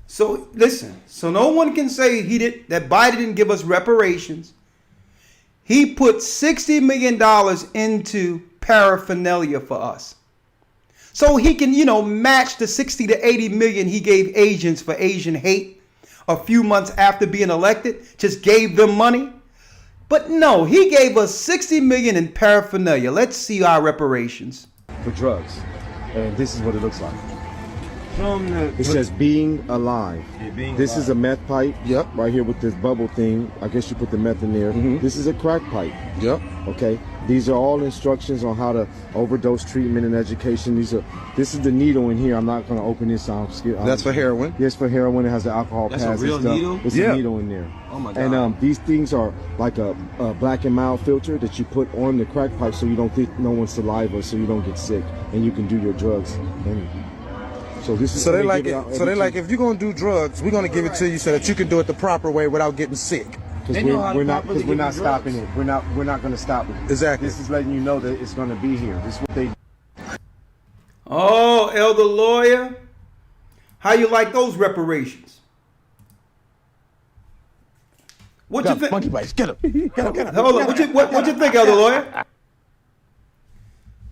So listen, so no one can say that Biden didn't give us reparations. He put $60 million into paraphernalia for us. So he can, match the 60 to 80 million he gave Asians for Asian hate a few months after being elected, just gave them money. But no, he gave us 60 million in paraphernalia. Let's see our reparations. For drugs. And this is what it looks like. It says being alive. This is a meth pipe. Yep. Right here with this bubble thing. I guess you put the meth in there. This is a crack pipe. Yep. Okay. These are all instructions on how to overdose treatment and education. This is the needle in here. I'm not going to open this. That's for heroin? Yes, for heroin. It has the alcohol pads. That's a real and stuff. needle? It's a needle in there. Oh my God. And these things are like a black and mild filter that you put on the crack pipe so you don't think no one's saliva, so you don't get sick, and you can do your drugs. And so this is they're like, if you're gonna do drugs, we're gonna give it to you so that you can do it the proper way without getting sick. Because we're not stopping it. We're not going to stop it. Exactly. This is letting you know that it's going to be here. This is what they. Oh, Elder Lawya, how you like those reparations? What you think? Monkey bites. Get him. Get him. Hold on. What you think, Elder Lawya?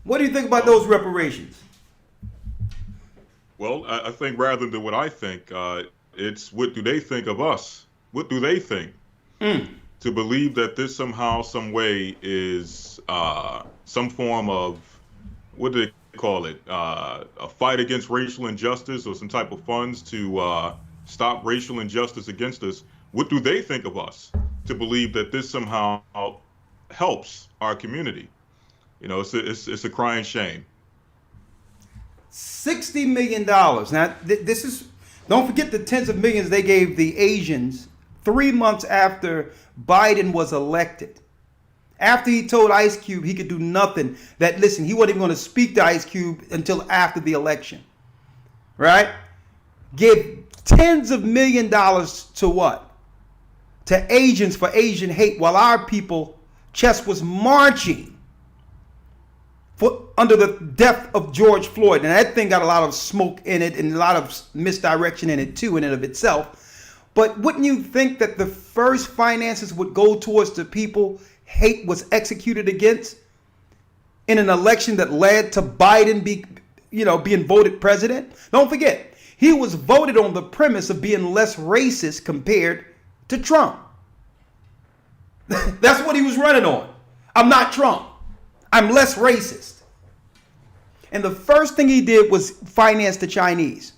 What do you think about those reparations? Well, I think rather than what I think, it's what do they think of us? What do they think? To believe that this somehow, some way is some form of, what do they call it? A fight against racial injustice or some type of funds to stop racial injustice against us. What do they think of us to believe that this somehow helps our community? It's a crying shame. $60 million. Now, this is, don't forget the tens of millions they gave the Asians 3 months after Biden was elected. After he told Ice Cube he could do nothing, he wasn't even going to speak to Ice Cube until after the election. Right? Give tens of million dollars to what? To Asians for Asian hate, while our people chest was marching under the death of George Floyd. And that thing got a lot of smoke in it and a lot of misdirection in it too, in and of itself. But wouldn't you think that the first finances would go towards the people hate was executed against in an election that led to Biden being voted president? Don't forget, he was voted on the premise of being less racist compared to Trump. That's what he was running on. I'm not Trump. I'm less racist. And the first thing he did was finance the Chinese.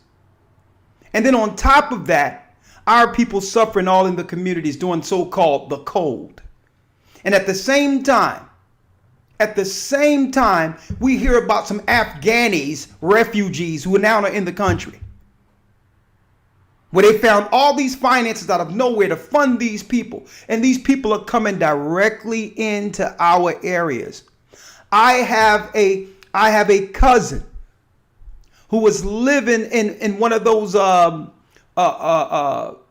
And then on top of that, our people suffering all in the communities doing so-called the cold. And at the same time, we hear about some Afghanis, refugees who now are in the country, where they found all these finances out of nowhere to fund these people. And these people are coming directly into our areas. I have a cousin who was living in one of those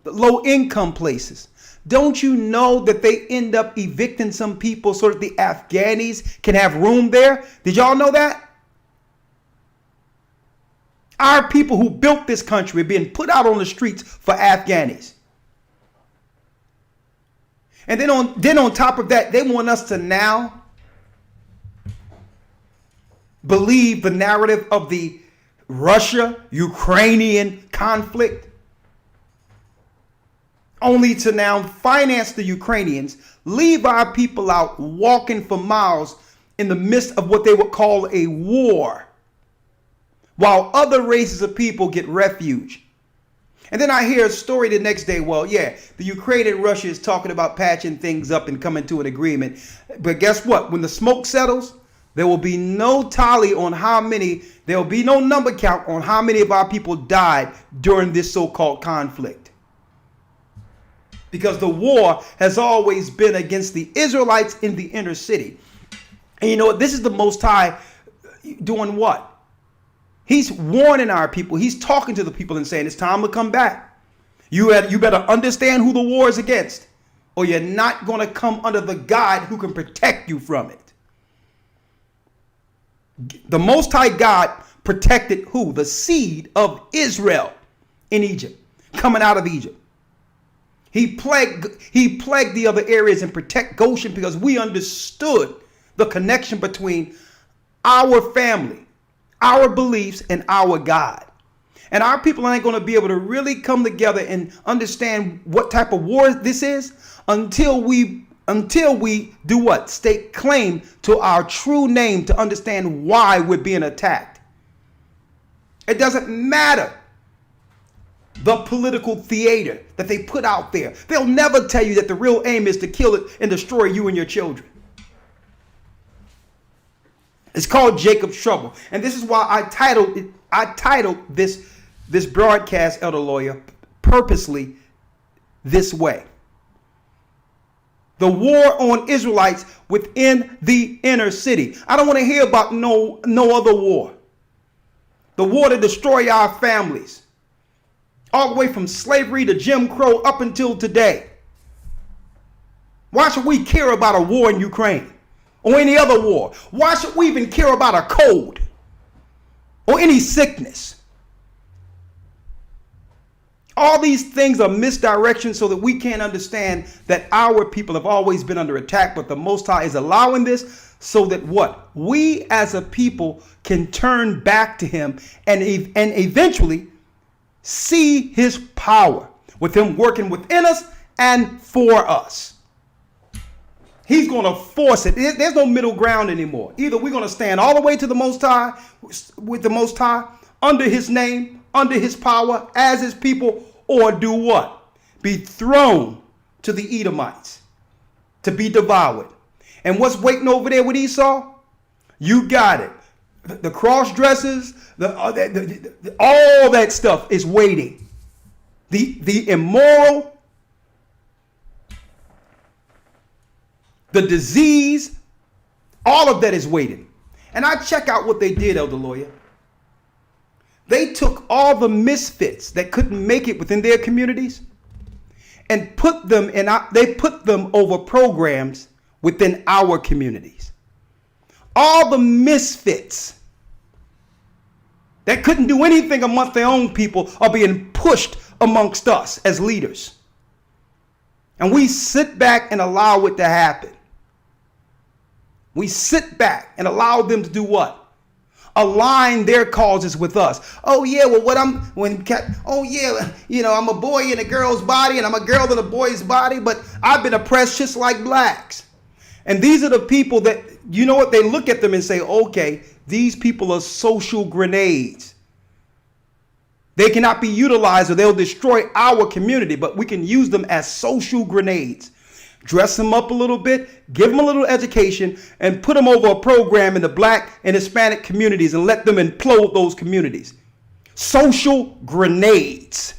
low income places. Don't you know that they end up evicting some people so that the Afghanis can have room there? Did y'all know that? Our people who built this country are being put out on the streets for Afghanis. And then on top of that, they want us to now believe the narrative of the Russia-Ukrainian conflict, only to now finance the Ukrainians, leave our people out walking for miles in the midst of what they would call a war, while other races of people get refuge. And then I hear a story the next day, the Ukraine and Russia is talking about patching things up and coming to an agreement. But guess what? When the smoke settles, there will be no tally on there will be no number count on how many of our people died during this so-called conflict. Because the war has always been against the Israelites in the inner city. And you know what? This is the Most High doing what? He's warning our people. He's talking to the people and saying, it's time to come back. You better understand who the war is against, or you're not going to come under the God who can protect you from it. The Most High God protected who? The seed of Israel in Egypt, coming out of Egypt. He plagued the other areas and protect Goshen because we understood the connection between our family, our beliefs, and our God. And our people ain't going to be able to really come together and understand what type of war this is until we do what? Stake claim to our true name to understand why we're being attacked. It doesn't matter the political theater that they put out there. They'll never tell you that the real aim is to kill it and destroy you and your children. It's called Jacob's Trouble. And this is why I titled this broadcast, Elder Lawya, purposely this way. The war on Israelites within the inner city. I don't want to hear about no other war. The war to destroy our families. All the way from slavery to Jim Crow up until today. Why should we care about a war in Ukraine or any other war? Why should we even care about a cold or any sickness? All these things are misdirection so that we can't understand that our people have always been under attack, but the Most High is allowing this so that what? We as a people can turn back to him and eventually see his power with him working within us and for us. He's going to force it. There's no middle ground anymore. Either we're going to stand all the way to the Most High, with the Most High, under his name, under his power, as his people, or do what? Be thrown to the Edomites to be devoured. And what's waiting over there with Esau? You got it. The cross dressers, all that stuff is waiting. The immoral, the disease, all of that is waiting. And I check out what they did, Elder Lawya. They took all the misfits that couldn't make it within their communities and put them over programs within our communities. All the misfits that couldn't do anything amongst their own people are being pushed amongst us as leaders. And we sit back and allow it to happen. We sit back and allow them to do what? Align their causes with us. Oh yeah, well I'm a boy in a girl's body and I'm a girl in a boy's body, but I've been oppressed just like blacks. And these are the people that, you know what, they look at them and say, okay, these people are social grenades. They cannot be utilized or they'll destroy our community, but we can use them as social grenades. Dress them up a little bit, give them a little education, and put them over a program in the black and Hispanic communities and let them implode those communities. Social grenades.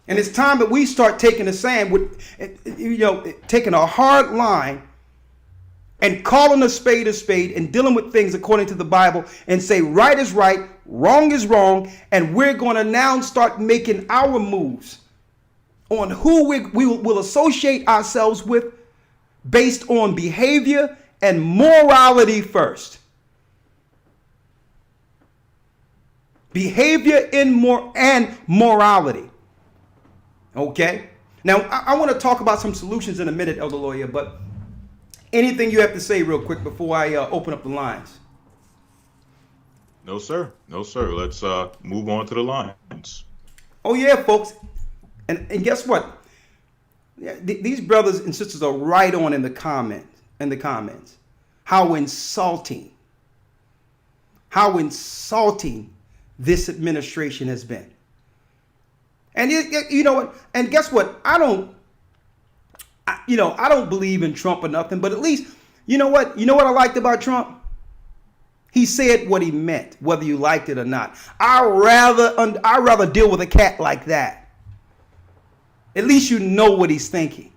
And it's time that we start taking a stand with, taking a hard line and calling a spade and dealing with things according to the Bible and say right is right, wrong is wrong, and we're going to now start making our moves on who we will associate ourselves with based on behavior and morality first. Behavior and morality. Okay? Now, I want to talk about some solutions in a minute, Elder Lawya, but anything you have to say real quick before I open up the lines? No, sir. No, sir. Let's move on to the lines. Oh, yeah, folks. And guess what? These brothers and sisters are right on in the comments. How insulting this administration has been. And you know what? And guess what? I don't believe in Trump or nothing, but at least, you know what? You know what I liked about Trump? He said what he meant, whether you liked it or not. I'd rather deal with a cat like that. At least you know what he's thinking.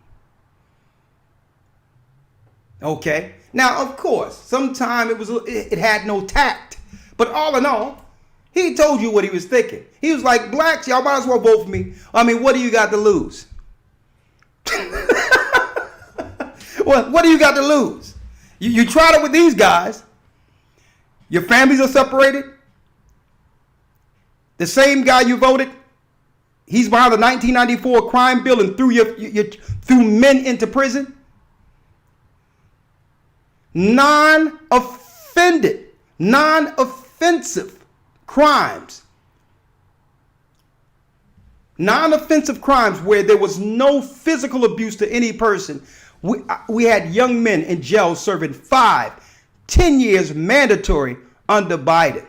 Okay? Now, of course, sometimes it had no tact. But all in all, he told you what he was thinking. He was like, blacks, y'all might as well vote for me. I mean, what do you got to lose? What do you got to lose? You tried it with these guys. Your families are separated. The same guy you voted, he's behind the 1994 crime bill and threw men into prison. Non-offensive crimes. Non-offensive crimes where there was no physical abuse to any person. We had young men in jail serving 5, 10 years mandatory under Biden.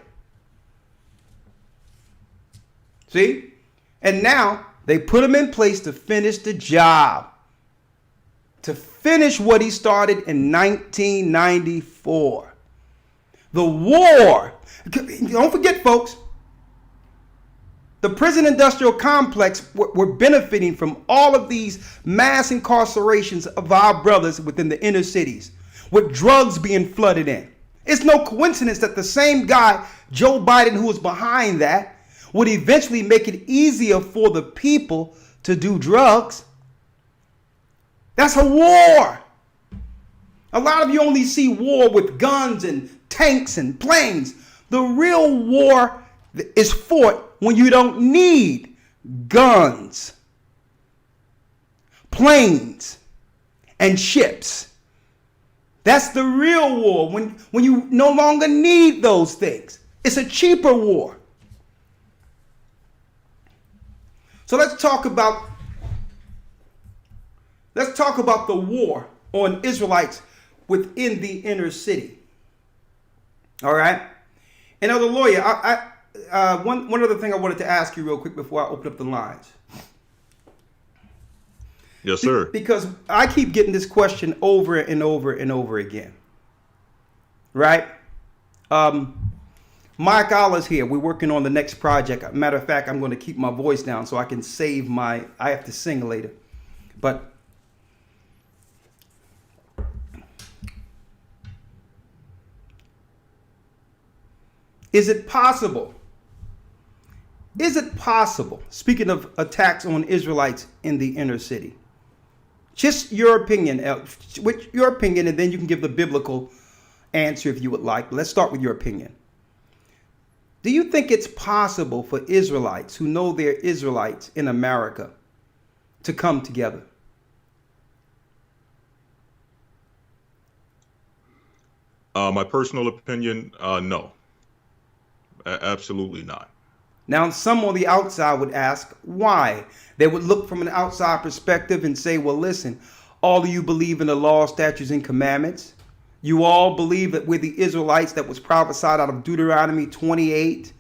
See? And now they put him in place to finish the job. To finish what he started in 1994. The war. Don't forget, folks. The prison industrial complex were benefiting from all of these mass incarcerations of our brothers within the inner cities, with drugs being flooded in. It's no coincidence that the same guy, Joe Biden, who was behind that, would eventually make it easier for the people to do drugs. That's a war. A lot of you only see war with guns and tanks and planes. The real war is fought when you don't need guns, planes, and ships. That's the real war, when you no longer need those things. It's a cheaper war. So let's talk about the war on Israelites within the inner city. All right? And Elder Lawya, one other thing I wanted to ask you real quick before I open up the lines. Yes, sir. Because I keep getting this question over and over and over again. Right? Mike Allah's here. We're working on the next project. Matter of fact, I'm going to keep my voice down so I can save I have to sing later. But is it possible, speaking of attacks on Israelites in the inner city, just your opinion, and then you can give the biblical answer if you would like. Let's start with your opinion. Do you think it's possible for Israelites who know they're Israelites in America to come together? My personal opinion, no. Absolutely not. Now, some on the outside would ask why. They would look from an outside perspective and say, well, listen, all of you believe in the law, statutes, and commandments. You all believe that we're the Israelites that was prophesied out of Deuteronomy 28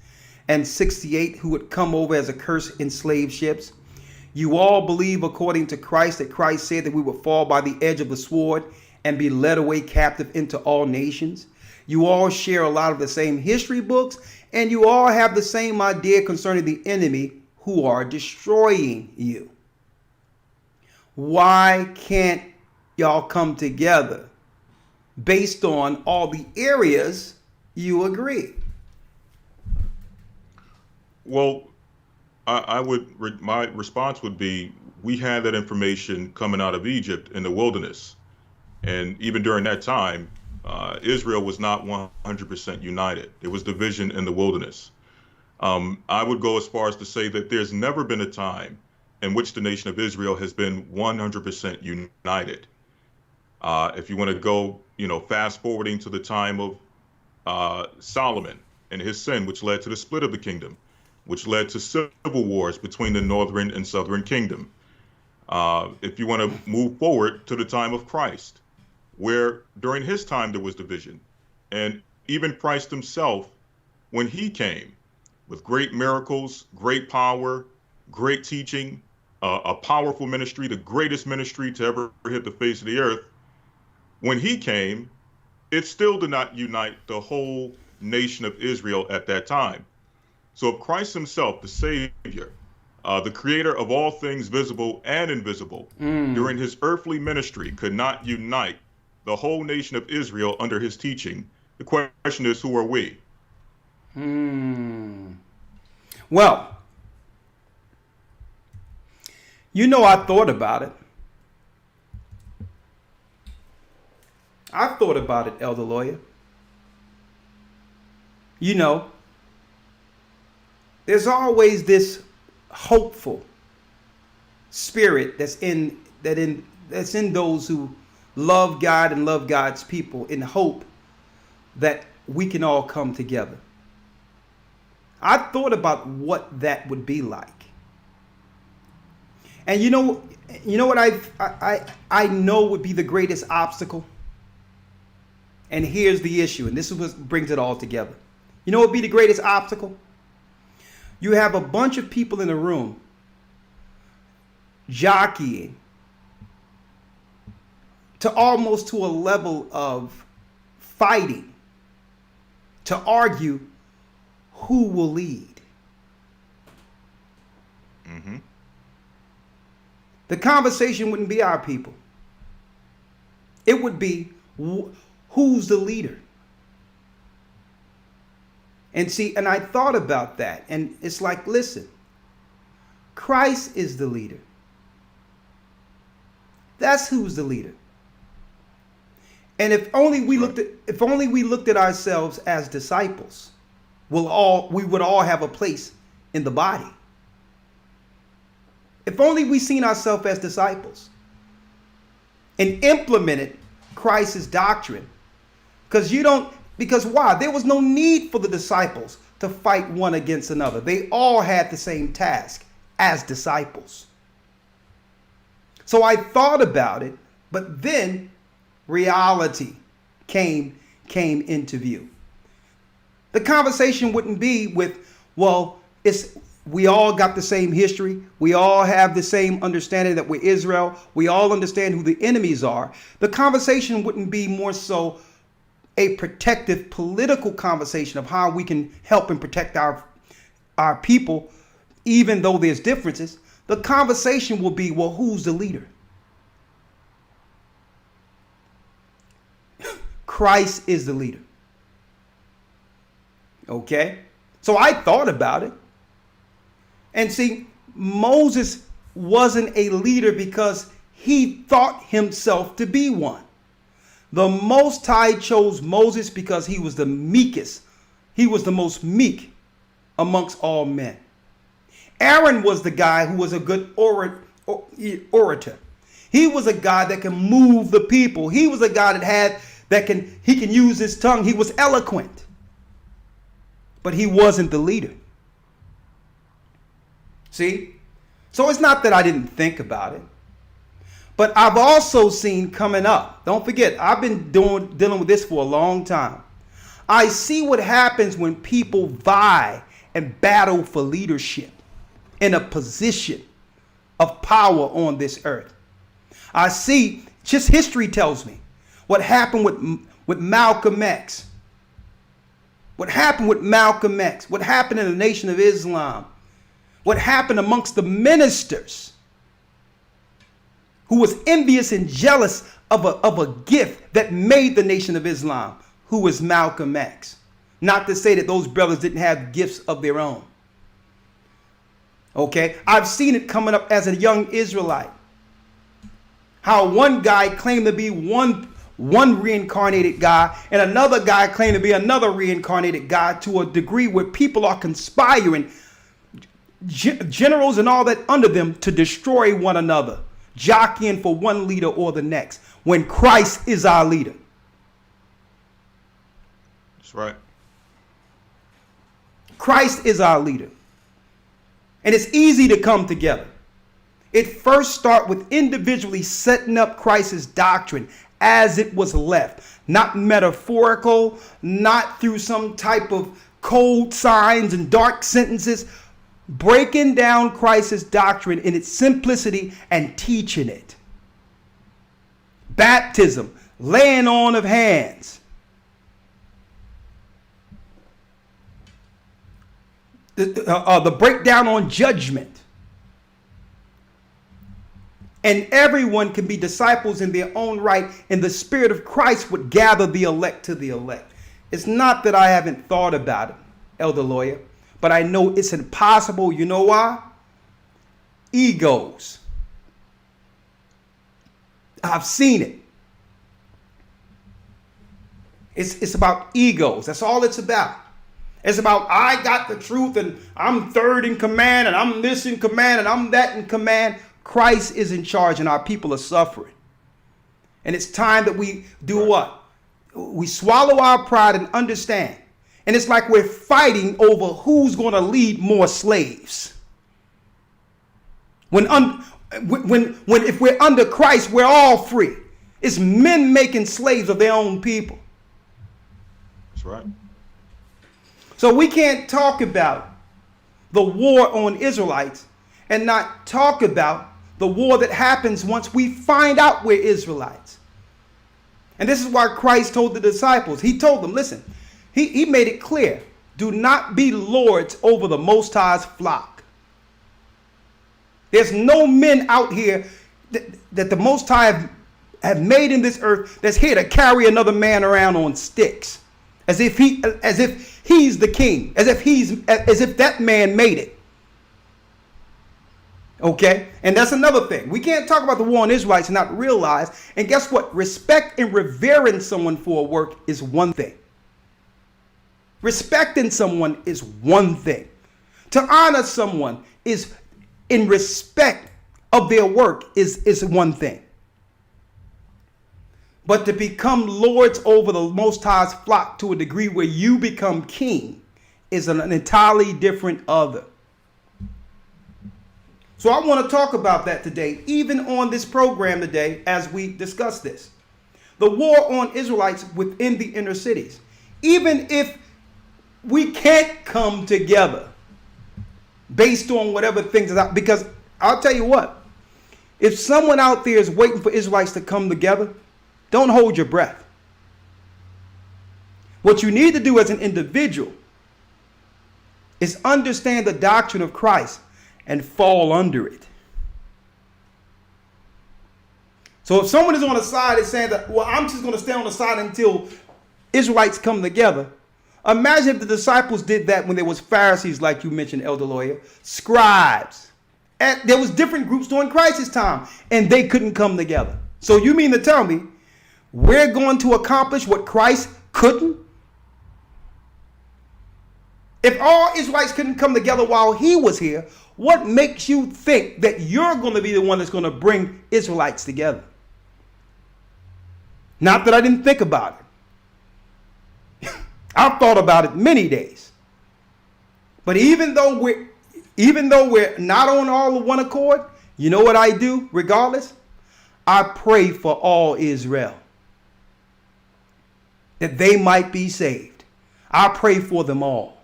and 68 who would come over as a curse in slave ships. You all believe, according to Christ, that Christ said that we would fall by the edge of the sword and be led away captive into all nations. You all share a lot of the same history books, and you all have the same idea concerning the enemy who are destroying you. Why can't y'all come together based on all the areas you agree? Well, my response would be, we had that information coming out of Egypt in the wilderness. And even during that time, Israel was not 100% united. There was division in the wilderness. I would go as far as to say that there's never been a time in which the nation of Israel has been 100% united. If you want to go, fast forwarding to the time of Solomon and his sin, which led to the split of the kingdom, which led to civil wars between the northern and southern kingdom. If you want to move forward to the time of Christ, where during his time there was division, and even Christ himself, when he came with great miracles, great power, great teaching, a powerful ministry, the greatest ministry to ever hit the face of the earth, when he came, it still did not unite the whole nation of Israel at that time. So if Christ himself, the Savior, the creator of all things visible and invisible, during his earthly ministry could not unite the whole nation of Israel under his teaching. The question is, who are we? Well, I thought about it. I've thought about it, Elder Lawya. There's always this hopeful spirit that's in those who love God and love God's people, in hope that we can all come together. I thought about what that would be like. And you know what I know would be the greatest obstacle? And here's the issue, and this is what brings it all together. You know what would be the greatest obstacle? You have a bunch of people in a room jockeying to almost to a level of fighting to argue who will lead. Mm-hmm. The conversation wouldn't be our people. It would be who's the leader. And see, and I thought about that, and it's like, listen, Christ is the leader. That's who's the leader. And if only we looked at ourselves as disciples, we would all have a place in the body. If only we seen ourselves as disciples and implemented Christ's doctrine. Because why? There was no need for the disciples to fight one against another. They all had the same task as disciples. So I thought about it, but then reality came into view. The conversation wouldn't be with, we all got the same history. We all have the same understanding that we're Israel. We all understand who the enemies are. The conversation wouldn't be more so a protective political conversation of how we can help and protect our people, even though there's differences. The conversation will be, who's the leader? Christ is the leader. Okay? So I thought about it. And see, Moses wasn't a leader because he thought himself to be one. The Most High chose Moses because he was the meekest. He was the most meek amongst all men. Aaron was the guy who was a good orator. He was a guy that can move the people. He was a guy he can use his tongue. He was eloquent. But he wasn't the leader. See? So it's not that I didn't think about it. But I've also seen coming up, don't forget, I've been dealing with this for a long time. I see what happens when people vie and battle for leadership in a position of power on this earth. I see, just history tells me, what happened with Malcolm X. What happened with Malcolm X? What happened in the Nation of Islam? What happened amongst the ministers who was envious and jealous of a gift that made the Nation of Islam, who was Malcolm X. Not to say that those brothers didn't have gifts of their own. Okay, I've seen it coming up as a young Israelite. How one guy claimed to be one reincarnated guy and another guy claimed to be another reincarnated guy, to a degree where people are conspiring, generals and all that under them, to destroy one another, jockeying for one leader or the next, when Christ is our leader. That's right. Christ is our leader. And it's easy to come together. It first starts with individually setting up Christ's doctrine as it was left. Not metaphorical, not through some type of cold signs and dark sentences. Breaking down Christ's doctrine in its simplicity and teaching it. Baptism, laying on of hands. The breakdown on judgment. and everyone can be disciples in their own right, and the Spirit of Christ would gather the elect to the elect. It's not that I haven't thought about it, Elder Lawya, but I know it's impossible. You know why? Egos. I've seen it. It's about egos. That's all it's about. It's about, I got the truth and I'm third in command and I'm this in command and I'm that in command. Christ is in charge and our people are suffering. And it's time that we do what? We swallow our pride and understand. And it's like we're fighting over who's going to lead more slaves. If we're under Christ, we're all free. It's men making slaves of their own people. That's right. So we can't talk about the war on Israelites and not talk about the war that happens once we find out we're Israelites. And this is why Christ told the disciples, he told them, listen, he made it clear, do not be lords over the Most High's flock. There's no men out here that the Most High have made in this earth that's here to carry another man around on sticks. As if he's the king, as if that man made it. Okay? And that's another thing. We can't talk about the war on Israelites and not realize, and guess what? Respect and revering someone for a work is one thing. Respecting someone is one thing. To honor someone is in respect of their work is one thing. But to become lords over the Most High's flock to a degree where you become king is an entirely different other. So I want to talk about that today, even on this program today, as we discuss this. The war on Israelites within the inner cities. Even if we can't come together based on whatever things are, because I'll tell you what, if someone out there is waiting for Israelites to come together, don't hold your breath. What you need to do as an individual is understand the doctrine of Christ and fall under it. So if someone is on the side and saying that, well, I'm just going to stay on the side until Israelites come together. Imagine if the disciples did that when there was Pharisees, like you mentioned, Elder Lawya, scribes. And there was different groups during Christ's time, and they couldn't come together. So you mean to tell me we're going to accomplish what Christ couldn't? If all Israelites couldn't come together while he was here, what makes you think that you're going to be the one that's going to bring Israelites together? Not that I didn't think about it. I've thought about it many days. But even though we're not on all of one accord, you know what I do regardless? I pray for all Israel, that they might be saved. I pray for them all.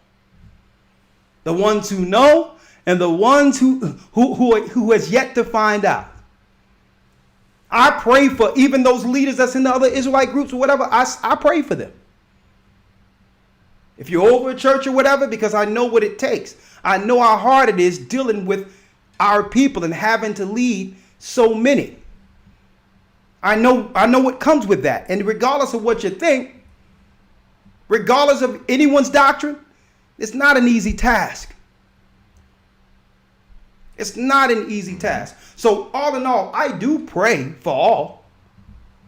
The ones who know and the ones who has yet to find out. I pray for even those leaders that's in the other Israelite groups or whatever. I pray for them. If you're over a church or whatever, because I know what it takes. I know how hard it is dealing with our people and having to lead so many. I know what comes with that. And regardless of what you think, regardless of anyone's doctrine, it's not an easy task. It's not an easy task. So all in all, I do pray for all.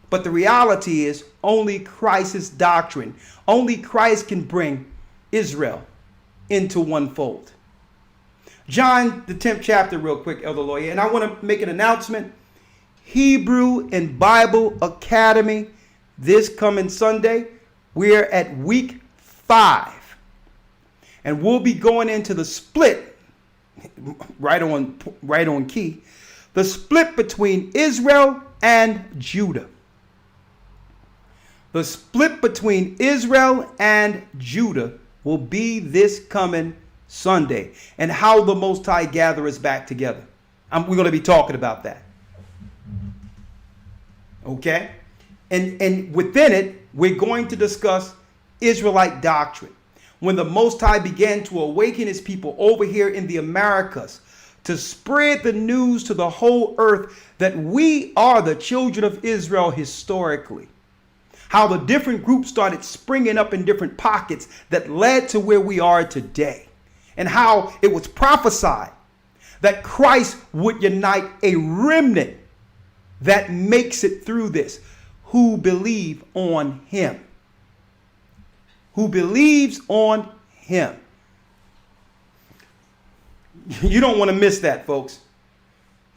But the reality is only Christ's doctrine, only Christ can bring Israel into one fold. John, the 10th chapter, real quick, Elder Lawya, and I want to make an announcement. Hebrew and Bible Academy, this coming Sunday, we're at week 5. And we'll be going into the split, right on key, the split between Israel and Judah. The split between Israel and Judah will be this coming Sunday, and how the Most High gather us back together. We're going to be talking about that. Okay? And within it, we're going to discuss Israelite doctrine. When the Most High began to awaken his people over here in the Americas to spread the news to the whole earth that we are the children of Israel historically. How the different groups started springing up in different pockets that led to where we are today. And how it was prophesied that Christ would unite a remnant that makes it through this, who believe on him. Who believes on him. You don't want to miss that, folks.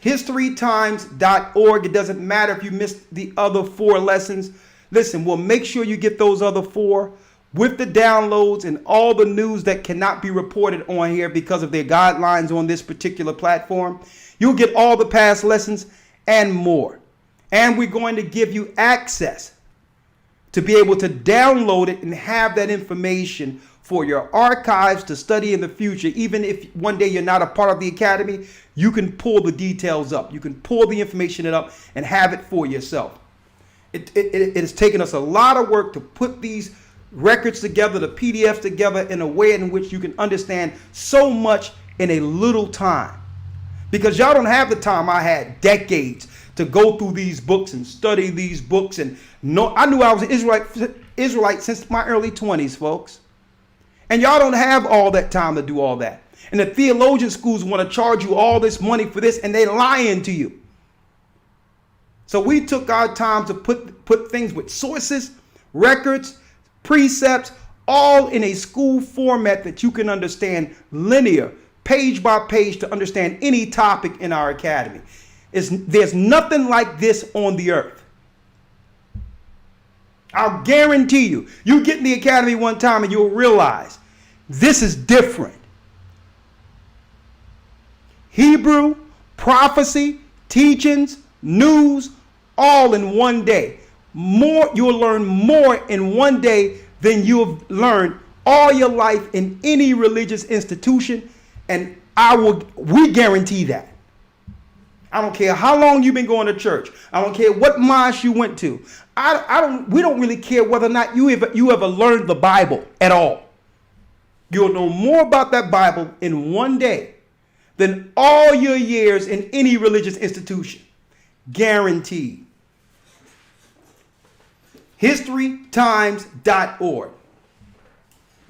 historytimes.org. It doesn't matter if you missed the other 4 lessons. Listen, we'll make sure you get those other 4 with the downloads and all the news that cannot be reported on here because of their guidelines on this particular platform. You'll get all the past lessons and more. And we're going to give you access to be able to download it and have that information for your archives to study in the future. Even if one day you're not a part of the academy, you can pull the details up. You can pull the information up and have it for yourself. It has taken us a lot of work to put these records together, the PDFs together in a way in which you can understand so much in a little time. Because y'all don't have the time I had, decades, to go through these books and study these books. And I knew I was an Israelite since my early 20s, folks. And y'all don't have all that time to do all that. And the theologian schools want to charge you all this money for this, and they're lying to you. So we took our time to put things with sources, records, precepts, all in a school format that you can understand linear, page by page, to understand any topic in our academy. There's nothing like this on the earth. I'll guarantee you, you get in the academy one time and you'll realize this is different. Hebrew, prophecy, teachings, news, all in one day. You'll learn more in one day than you've learned all your life in any religious institution. And we guarantee that. I don't care how long you've been going to church. I don't care what mosque you went to. We don't really care whether or not you ever learned the Bible at all. You'll know more about that Bible in one day than all your years in any religious institution. Guaranteed. historytimes.org.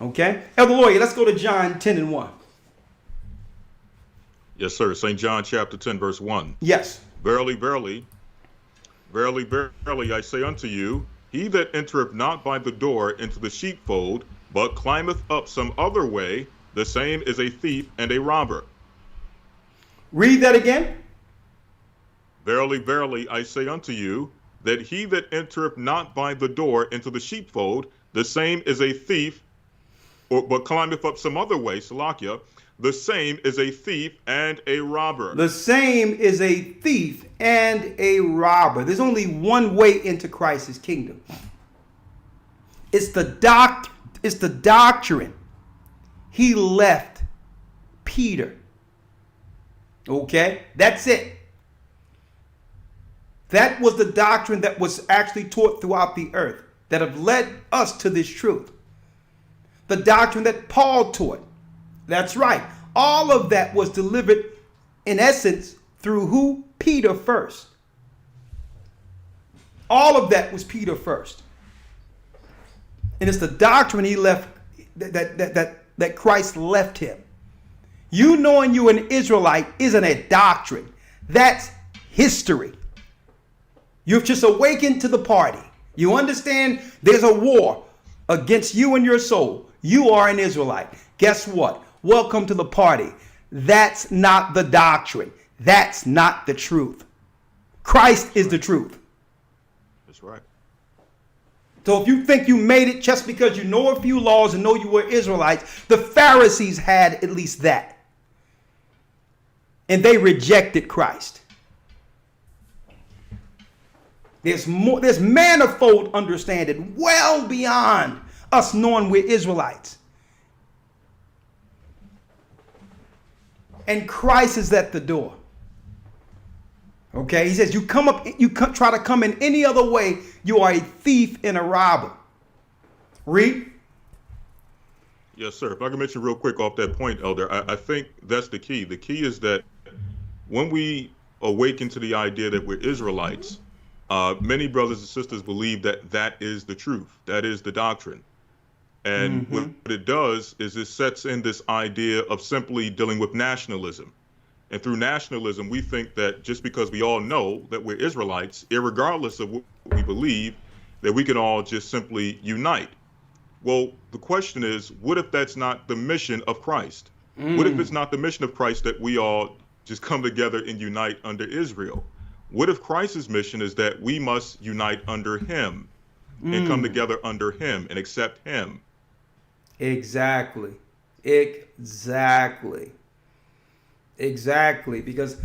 Okay? Elder Lawya, let's go to John 10:1. Yes, sir. St. John chapter 10, verse 1. Yes. Verily, verily, verily, verily, I say unto you, he that entereth not by the door into the sheepfold, but climbeth up some other way, the same is a thief and a robber. Read that again. Verily, verily, I say unto you, that he that entereth not by the door into the sheepfold, the same is a thief, but climbeth up some other way, Lawya, the same is a thief and a robber. The same is a thief and a robber. There's only one way into Christ's kingdom. It's the doctrine he left Peter. Okay? That's it. That was the doctrine that was actually taught throughout the earth that have led us to this truth. The doctrine that Paul taught. That's right. All of that was delivered in essence through who? Peter first. All of that was Peter first. And it's the doctrine he left that Christ left him. You knowing you're an Israelite isn't a doctrine. That's history. You've just awakened to the party. You understand there's a war against you and your soul. You are an Israelite. Guess what? Welcome to the party. That's not the doctrine. That's not the truth. Christ is the truth. That's right. So if you think you made it just because you know a few laws and know you were Israelites, the Pharisees had at least that. And they rejected Christ. There's manifold understanding well beyond us knowing we're Israelites. And Christ is at the door. Okay, he says you try to come in any other way, you are a thief and a robber. Read. Yes, sir. If I can mention real quick off that point, Elder, I think that's the key. The key is that when we awaken to the idea that we're Israelites, many brothers and sisters believe that that is the truth. That is the doctrine. And what it does is it sets in this idea of simply dealing with nationalism. And through nationalism, we think that just because we all know that we're Israelites, irregardless of what we believe, that we can all just simply unite. Well, the question is, what if that's not the mission of Christ? What if it's not the mission of Christ that we all just come together and unite under Israel? What if Christ's mission is that we must unite under him and come together under him and accept him? Exactly. Because,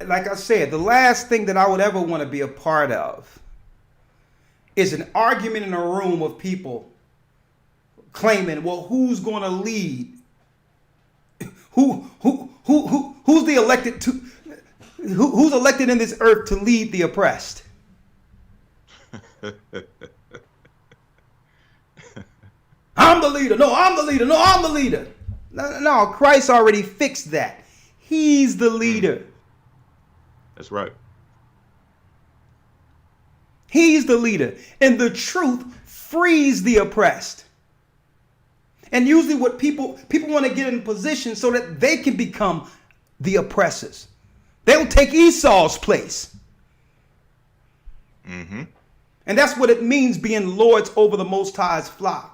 like I said, the last thing that I would ever want to be a part of is an argument in a room of people claiming, well, who's going to lead? Who's the elected to? Who's elected in this earth to lead the oppressed? I'm the leader. No, I'm the leader. No, I'm the leader. No, Christ already fixed that. He's the leader. That's right. He's the leader. And the truth frees the oppressed. And usually what people want to get in position so that they can become the oppressors. They'll take Esau's place. And that's what it means being lords over the Most High's flock.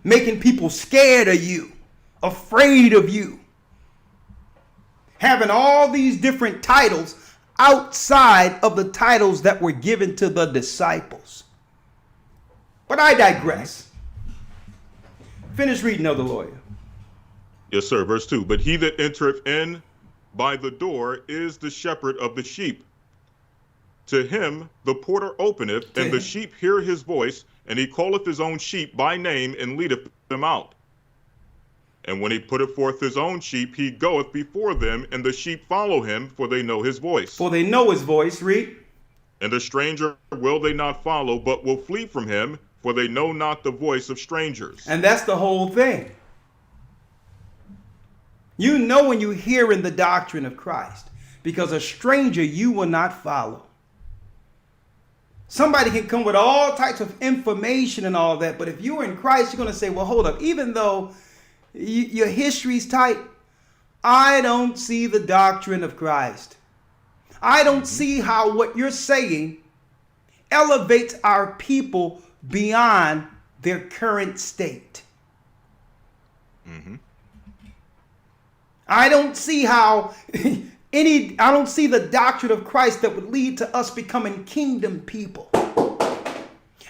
Making people scared of you, afraid of you. Having all these different titles outside of the titles that were given to the disciples. But I digress. Finish reading, Elder Lawya. Yes, sir. Verse 2. But he that entereth in by the door is the shepherd of the sheep. To him the porter openeth, and the sheep hear his voice, and he calleth his own sheep by name, and leadeth them out. And when he putteth forth his own sheep, he goeth before them, and the sheep follow him, for they know his voice. For they know his voice, read. And the stranger will they not follow, but will flee from him, for they know not the voice of strangers. And that's the whole thing. You know when you hear in the doctrine of Christ, because a stranger you will not follow. Somebody can come with all types of information and all that, but if you're in Christ, you're going to say, well, hold up, even though your history's tight, I don't see the doctrine of Christ. I don't see how what you're saying elevates our people beyond their current state. I don't see how I don't see the doctrine of Christ that would lead to us becoming kingdom people.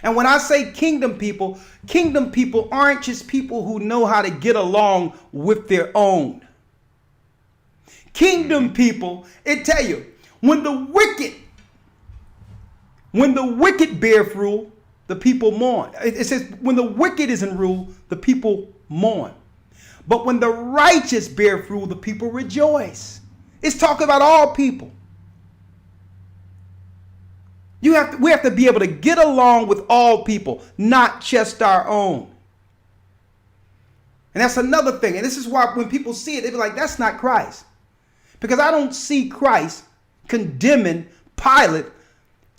And when I say kingdom people aren't just people who know how to get along with their own. Kingdom people, it tell you, when the wicked beareth rule, the people mourn. It says, when the wicked is in rule, the people mourn. But when the righteous beareth rule, the people rejoice. It's talking about all people. We have to be able to get along with all people, not just our own. And that's another thing. And this is why when people see it, they be like, that's not Christ. Because I don't see Christ condemning Pilate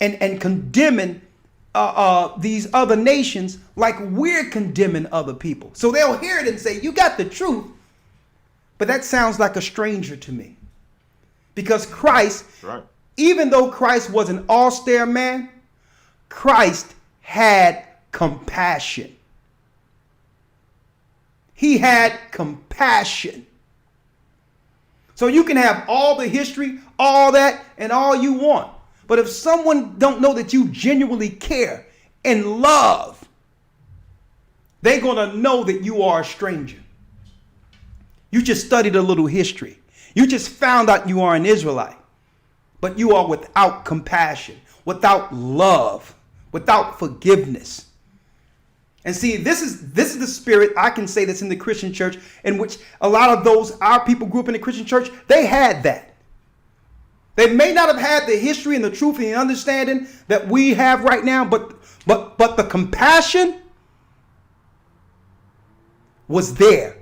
and condemning these other nations like we're condemning other people. So they'll hear it and say, you got the truth. But that sounds like a stranger to me. Because Christ, right, even though Christ was an austere man, Christ had compassion. He had compassion. So you can have all the history, all that, and all you want. But if someone don't know that you genuinely care and love, they're going to know that you are a stranger. You just studied a little history. You just found out you are an Israelite. But you are without compassion, without love, without forgiveness. And see, this is the spirit, I can say, that's in the Christian church, in which a lot of our people grew up in the Christian church, they had that. They may not have had the history and the truth and the understanding that we have right now, but the compassion was there.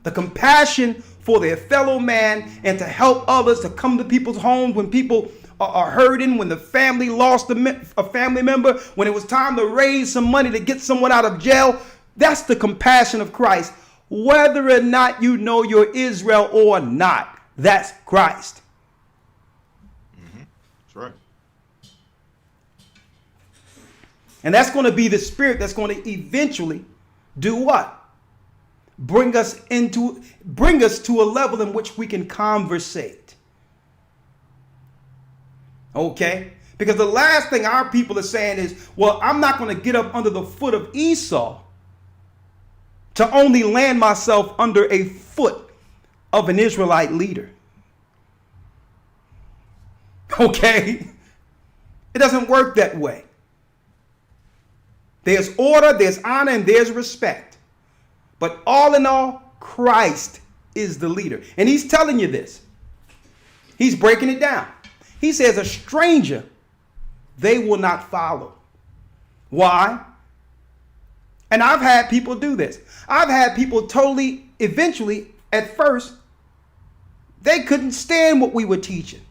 The compassion for their fellow man and to help others, to come to people's homes when people are hurting, when the family lost a family member, when it was time to raise some money to get someone out of jail. That's the compassion of Christ. Whether or not you know you're Israel or not, that's Christ. That's right. And that's going to be the spirit that's going to eventually do what? Bring us to a level in which we can conversate. Okay? Because the last thing our people are saying is, well, I'm not going to get up under the foot of Esau to only land myself under a foot of an Israelite leader. Okay? It doesn't work that way. There's order, there's honor, and there's respect. But all in all, Christ is the leader. And he's telling you this. He's breaking it down. He says, a stranger they will not follow. Why? And I've had people do this. I've had people eventually, at first, they couldn't stand what we were teaching.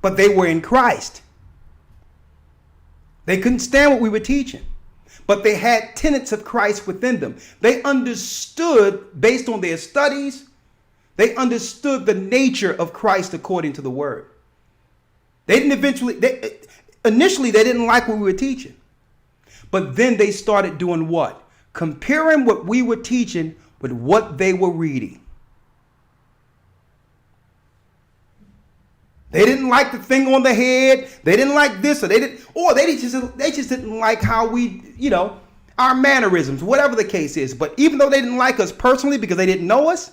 But they were in Christ. They couldn't stand what we were teaching. But they had tenets of Christ within them. They understood, based on their studies, they understood the nature of Christ according to the word. Initially, they didn't like what we were teaching. But then they started doing what? Comparing what we were teaching with what they were reading. They didn't like the thing on the head. They didn't like this, or they just didn't like how we, our mannerisms, whatever the case is. But even though they didn't like us personally because they didn't know us,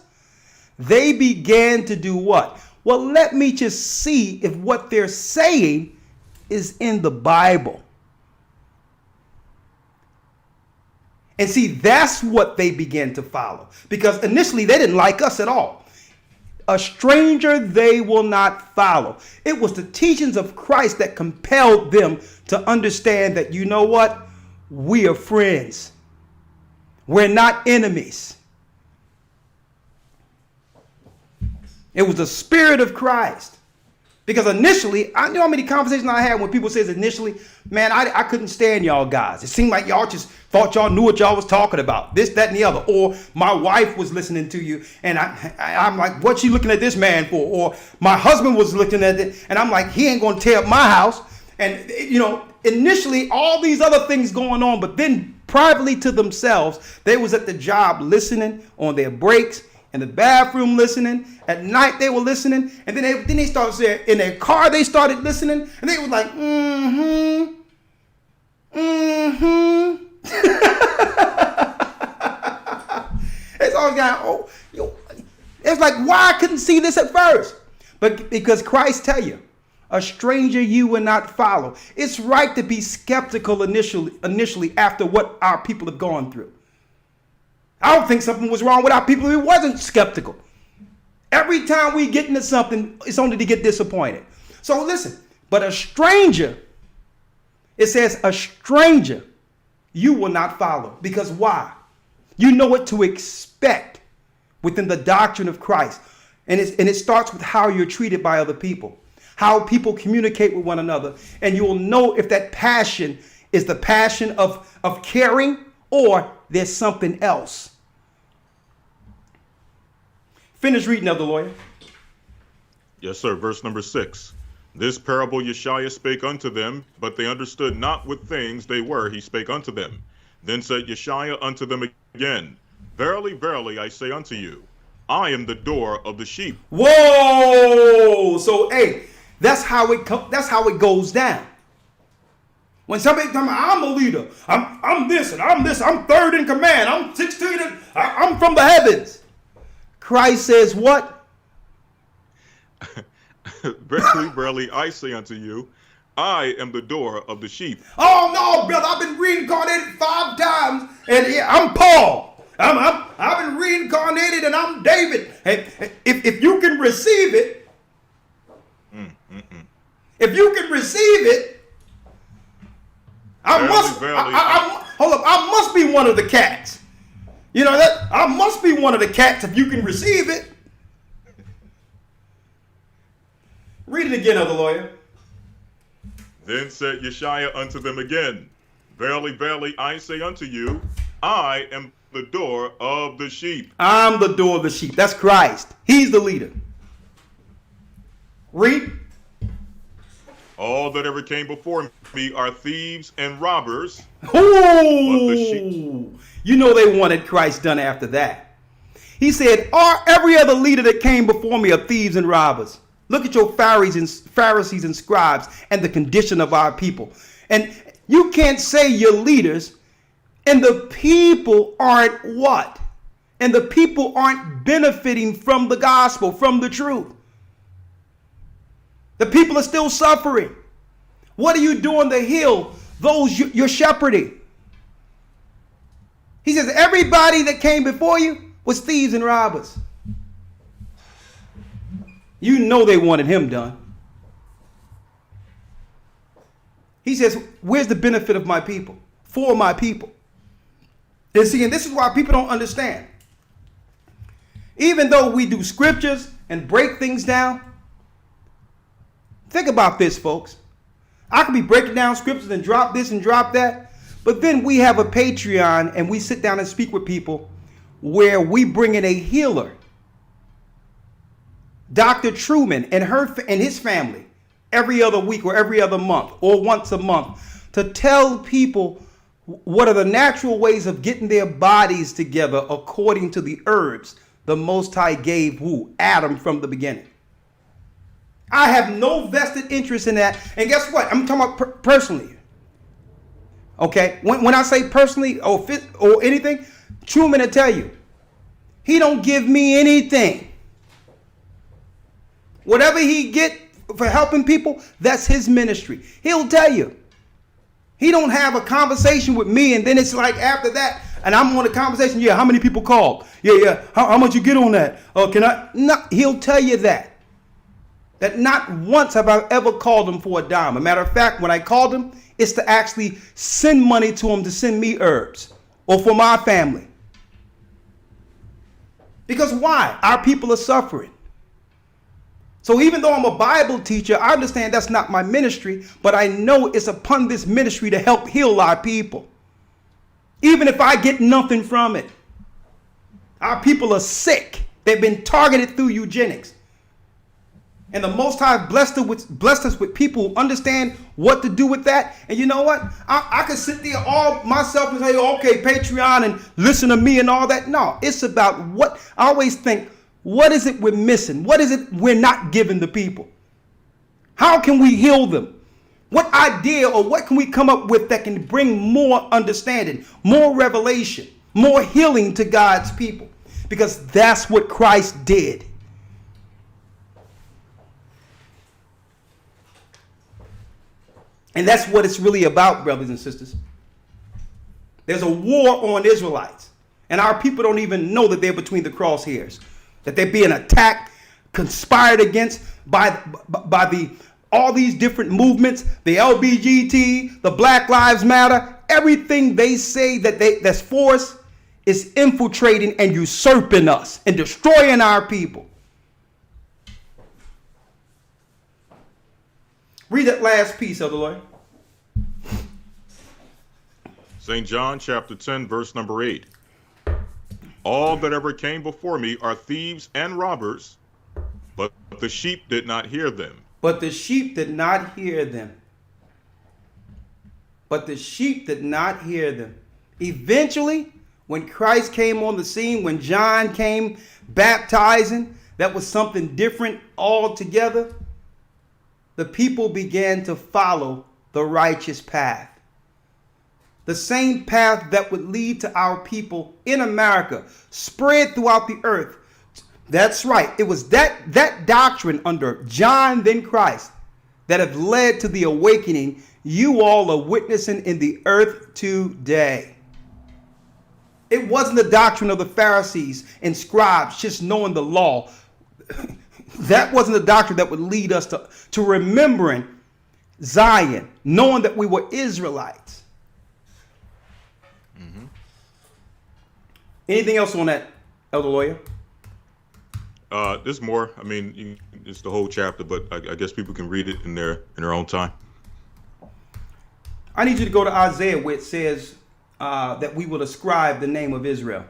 they began to do what? Well, let me just see if what they're saying is in the Bible. And see, that's what they began to follow. Because initially they didn't like us at all. A stranger they will not follow. It was the teachings of Christ that compelled them to understand that, you know what? We are friends. We're not enemies. It was the Spirit of Christ. Because initially, I know how many conversations I had when people says initially, man, I couldn't stand y'all guys. It seemed like y'all just thought y'all knew what y'all was talking about. This, that, and the other. Or my wife was listening to you, and I'm like, what's she looking at this man for? Or my husband was looking at it, and I'm like, he ain't going to tear up my house. And, initially, all these other things going on, but then privately to themselves, they was at the job listening on their breaks, in the bathroom listening, at night they were listening, and then they started saying, in their car they started listening, and they was like, It's all going, it's like, why I couldn't see this at first? But because Christ tell you, a stranger you will not follow. It's right to be skeptical initially after what our people have gone through. I don't think something was wrong with our people who wasn't skeptical. Every time we get into something, it's only to get disappointed. So listen, but a stranger, it says a stranger you will not follow. Because why? You know what to expect within the doctrine of Christ. And it starts with how you're treated by other people, how people communicate with one another. And you will know if that passion is the passion of caring, or there's something else. Finish reading, Elder Lawya. Yes, sir. Verse number 6. This parable Yeshua spake unto them, but they understood not what things they were he spake unto them. Then said Yeshua unto them again, Verily, verily, I say unto you, I am the door of the sheep. Whoa! So, hey, that's how it goes down. When somebody comes, I'm a leader. I'm this and I'm this. I'm third in command. I'm 16. I'm from the heavens. Christ says what? Verily, verily, I say unto you, I am the door of the sheep. Oh no, brother! I've been reincarnated 5 times, and I'm Paul. I've been reincarnated, and I'm David. Hey, if you can receive it, if you can receive it, I must be one of the cats. You know, that I must be one of the cats if you can receive it. Read it again, Elder Lawya. Then said Yeshua unto them again, Verily, verily, I say unto you, I am the door of the sheep. I'm the door of the sheep. That's Christ. He's the leader. Read. All that ever came before me are thieves and robbers. Ooh, you know they wanted Christ done after that. He said, every other leader that came before me are thieves and robbers. Look at your Pharisees and scribes and the condition of our people. And you can't say you're leaders and the people aren't what? And the people aren't benefiting from the gospel, from the truth. The people are still suffering. What are you doing to heal those you're shepherding? He says, everybody that came before you was thieves and robbers. You know they wanted him done. He says, where's the benefit of my people? For my people. And see, and this is why people don't understand. Even though we do scriptures and break things down, think about this, folks. I could be breaking down scriptures and drop this and drop that, but then we have a Patreon and we sit down and speak with people where we bring in a healer, Dr. Truman and his family, every other week or every other month or once a month, to tell people what are the natural ways of getting their bodies together according to the herbs the Most High gave who? Adam from the beginning. I have no vested interest in that. And guess what? I'm talking about personally. Okay? When I say personally or anything, Truman will tell you, he don't give me anything. Whatever he get for helping people, that's his ministry. He'll tell you. He don't have a conversation with me and then it's like after that, and I'm on a conversation, yeah, how many people called? Yeah, how much you get on that? Oh, can I? No, he'll tell you that. That not once have I ever called him for a dime. A matter of fact, when I called him, it's to actually send money to him to send me herbs or for my family. Because why? Our people are suffering. So even though I'm a Bible teacher, I understand that's not my ministry, but I know it's upon this ministry to help heal our people. Even if I get nothing from it. Our people are sick. They've been targeted through eugenics. And the Most High blessed us with people who understand what to do with that. And you know what? I could sit there all myself and say, okay, Patreon and listen to me and all that. No, it's about what I always think. What is it we're missing? What is it we're not giving the people? How can we heal them? What idea or what can we come up with that can bring more understanding, more revelation, more healing to God's people? Because that's what Christ did. And that's what it's really about, brothers and sisters. There's a war on Israelites. And our people don't even know that they're between the crosshairs. That they're being attacked, conspired against by all these different movements, the LGBT, the Black Lives Matter, everything they say that's for us is infiltrating and usurping us and destroying our people. Read that last piece, Elder Lawya. St. John chapter 10, verse number 8. All that ever came before me are thieves and robbers, but the sheep did not hear them. But the sheep did not hear them. But the sheep did not hear them. Eventually, when Christ came on the scene, when John came baptizing, that was something different altogether. The people began to follow the righteous path. The same path that would lead to our people in America, spread throughout the earth. That's right. It was that doctrine under John, then Christ, that have led to the awakening you all are witnessing in the earth today. It wasn't the doctrine of the Pharisees and scribes just knowing the law. That wasn't the doctrine that would lead us to remembering Zion, knowing that we were Israelites. Anything else on that, Elder Lawya? There's more. I mean, it's the whole chapter, but I guess people can read it in their own time. I need you to go to Isaiah where it says that we will ascribe the name of Israel.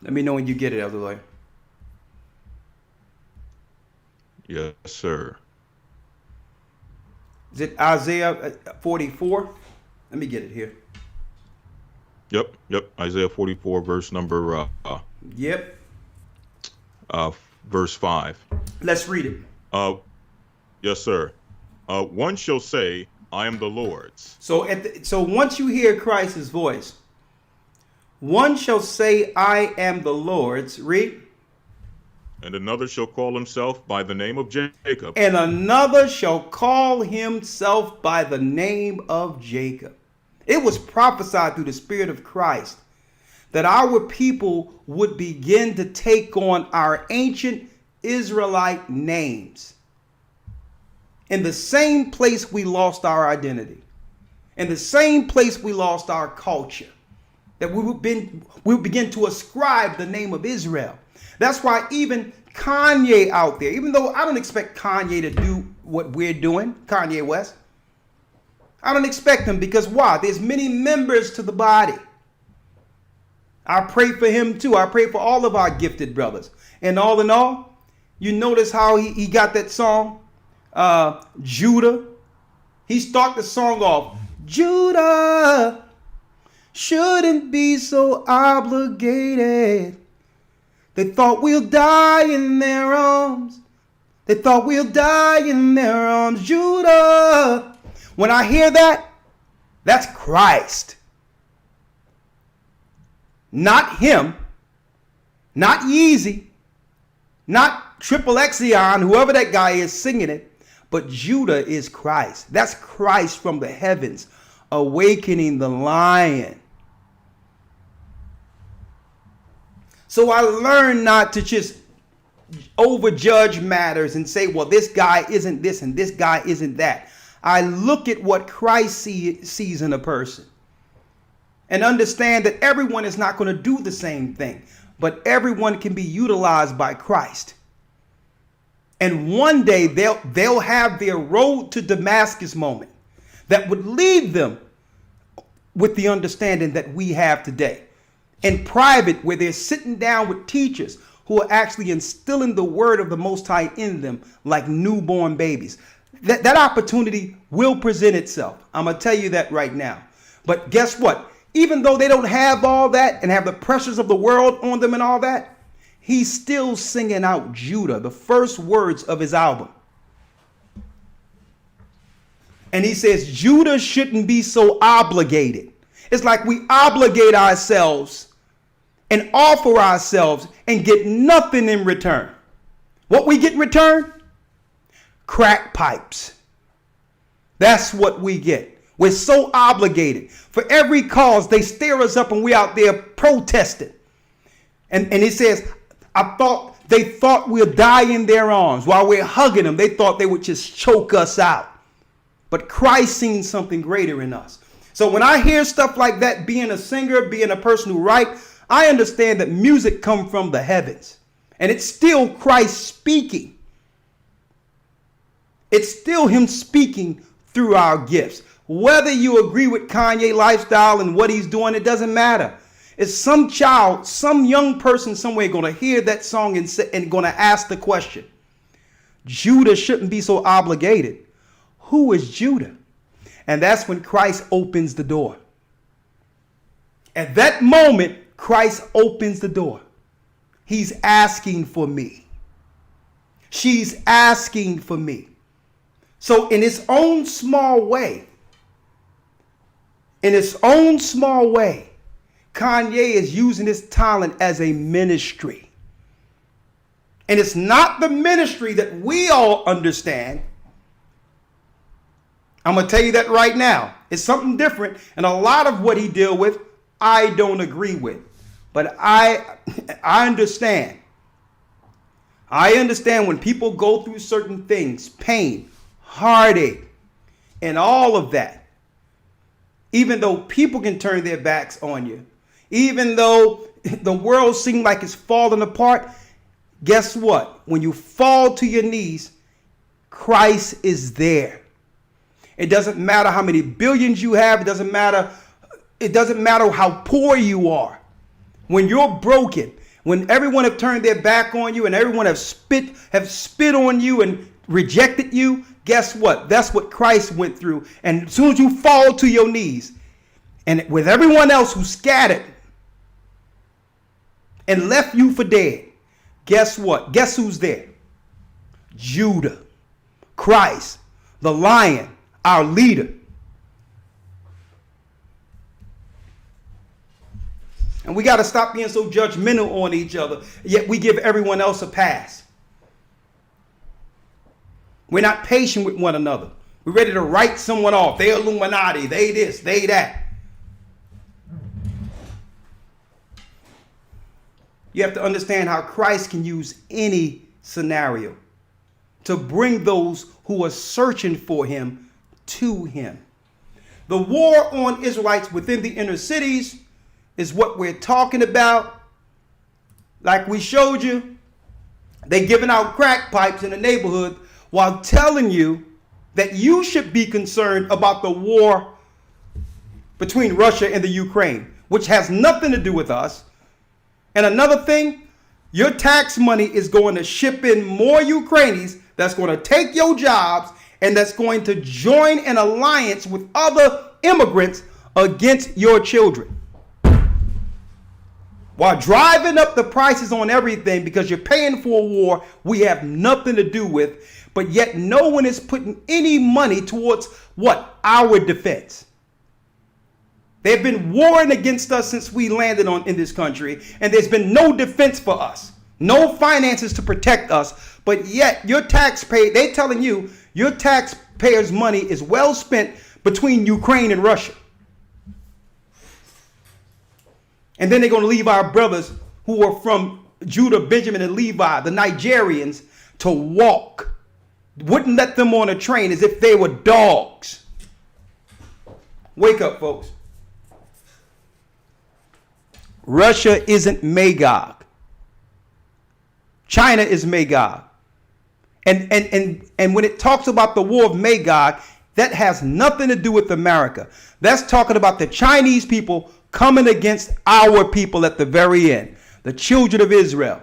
Let me know when you get it, Elder Lawya. Yes, sir. Is it Isaiah 44? Let me get it here. Yep. Isaiah 44, verse number Yep. Verse 5. Let's read it. Yes, sir. One shall say, I am the Lord's. So once you hear Christ's voice, one shall say, I am the Lord's. Read. And another shall call himself by the name of Jacob. And another shall call himself by the name of Jacob. It was prophesied through the Spirit of Christ that our people would begin to take on our ancient Israelite names. In the same place we lost our identity. In the same place we lost our culture. That we would begin to ascribe the name of Israel. That's why even Kanye out there, even though I don't expect Kanye to do what we're doing, Kanye West, I don't expect him because why? There's many members to the body. I pray for him too. I pray for all of our gifted brothers. And all in all, you notice how he got that song, Judah. He started the song off, Judah shouldn't be so obligated. They thought we'll die in their arms. They thought we'll die in their arms. Judah. When I hear that, that's Christ. Not him. Not Yeezy. Not Triple Xeon, whoever that guy is singing it. But Judah is Christ. That's Christ from the heavens, awakening the lion. So I learned not to just overjudge matters and say, well, this guy isn't this and this guy isn't that. I look at what Christ sees in a person and understand that everyone is not going to do the same thing, but everyone can be utilized by Christ. And one day they'll have their road to Damascus moment that would lead them with the understanding that we have today. In private, where they're sitting down with teachers who are actually instilling the word of the Most High in them like newborn babies. That opportunity will present itself. I'm going to tell you that right now. But guess what? Even though they don't have all that and have the pressures of the world on them and all that, he's still singing out Judah, the first words of his album. And he says, Judah shouldn't be so obligated. It's like we obligate ourselves and offer ourselves and get nothing in return. What we get in return? Crack pipes. That's what we get. We're so obligated. For every cause, they stir us up and we out there protesting. And he says, they thought we'll die in their arms. While we're hugging them, they thought they would just choke us out. But Christ seen something greater in us. So when I hear stuff like that, being a singer, being a person who writes, I understand that music comes from the heavens. And it's still Christ speaking. It's still him speaking through our gifts. Whether you agree with Kanye lifestyle and what he's doing, it doesn't matter. It's some child, some young person somewhere going to hear that song and going to ask the question, Judah shouldn't be so obligated. Who is Judah? And that's when Christ opens the door. At that moment, Christ opens the door. He's asking for me. She's asking for me. So in its own small way, Kanye is using his talent as a ministry. And it's not the ministry that we all understand. I'm going to tell you that right now. It's something different. And a lot of what he deals with, I don't agree with. But I understand. I understand when people go through certain things, pain, heartache, and all of that. Even though people can turn their backs on you, even though the world seems like it's falling apart, guess what? When you fall to your knees, Christ is there. It doesn't matter how many billions you have. It doesn't matter how poor you are. When you're broken, when everyone have turned their back on you and everyone have spit on you and rejected you, guess what? That's what Christ went through. And as soon as you fall to your knees, and with everyone else who scattered and left you for dead, guess what? Guess who's there? Judah, Christ, the Lion, our leader. And we got to stop being so judgmental on each other, yet we give everyone else a pass. We're not patient with one another. We're ready to write someone off. They Illuminati, they this, they that. You have to understand how Christ can use any scenario to bring those who are searching for him to him. The war on Israelites within the inner cities is what we're talking about. Like we showed you, they giving out crack pipes in the neighborhood while telling you that you should be concerned about the war between Russia and the Ukraine, which has nothing to do with us. And another thing, your tax money is going to ship in more Ukrainians that's going to take your jobs and that's going to join an alliance with other immigrants against your children. While driving up the prices on everything because you're paying for a war we have nothing to do with, but yet no one is putting any money towards what? Our defense. They've been warring against us since we landed in this country, and there's been no defense for us, no finances to protect us, but yet your taxpayer, they're telling you your taxpayers' money is well spent between Ukraine and Russia. And then they're going to leave our brothers who are from Judah, Benjamin, and Levi, the Nigerians, to walk. Wouldn't let them on a train as if they were dogs. Wake up, folks. Russia isn't Magog. China is Magog. And when it talks about the war of Magog, that has nothing to do with America. That's talking about the Chinese people coming against our people at the very end, the children of Israel.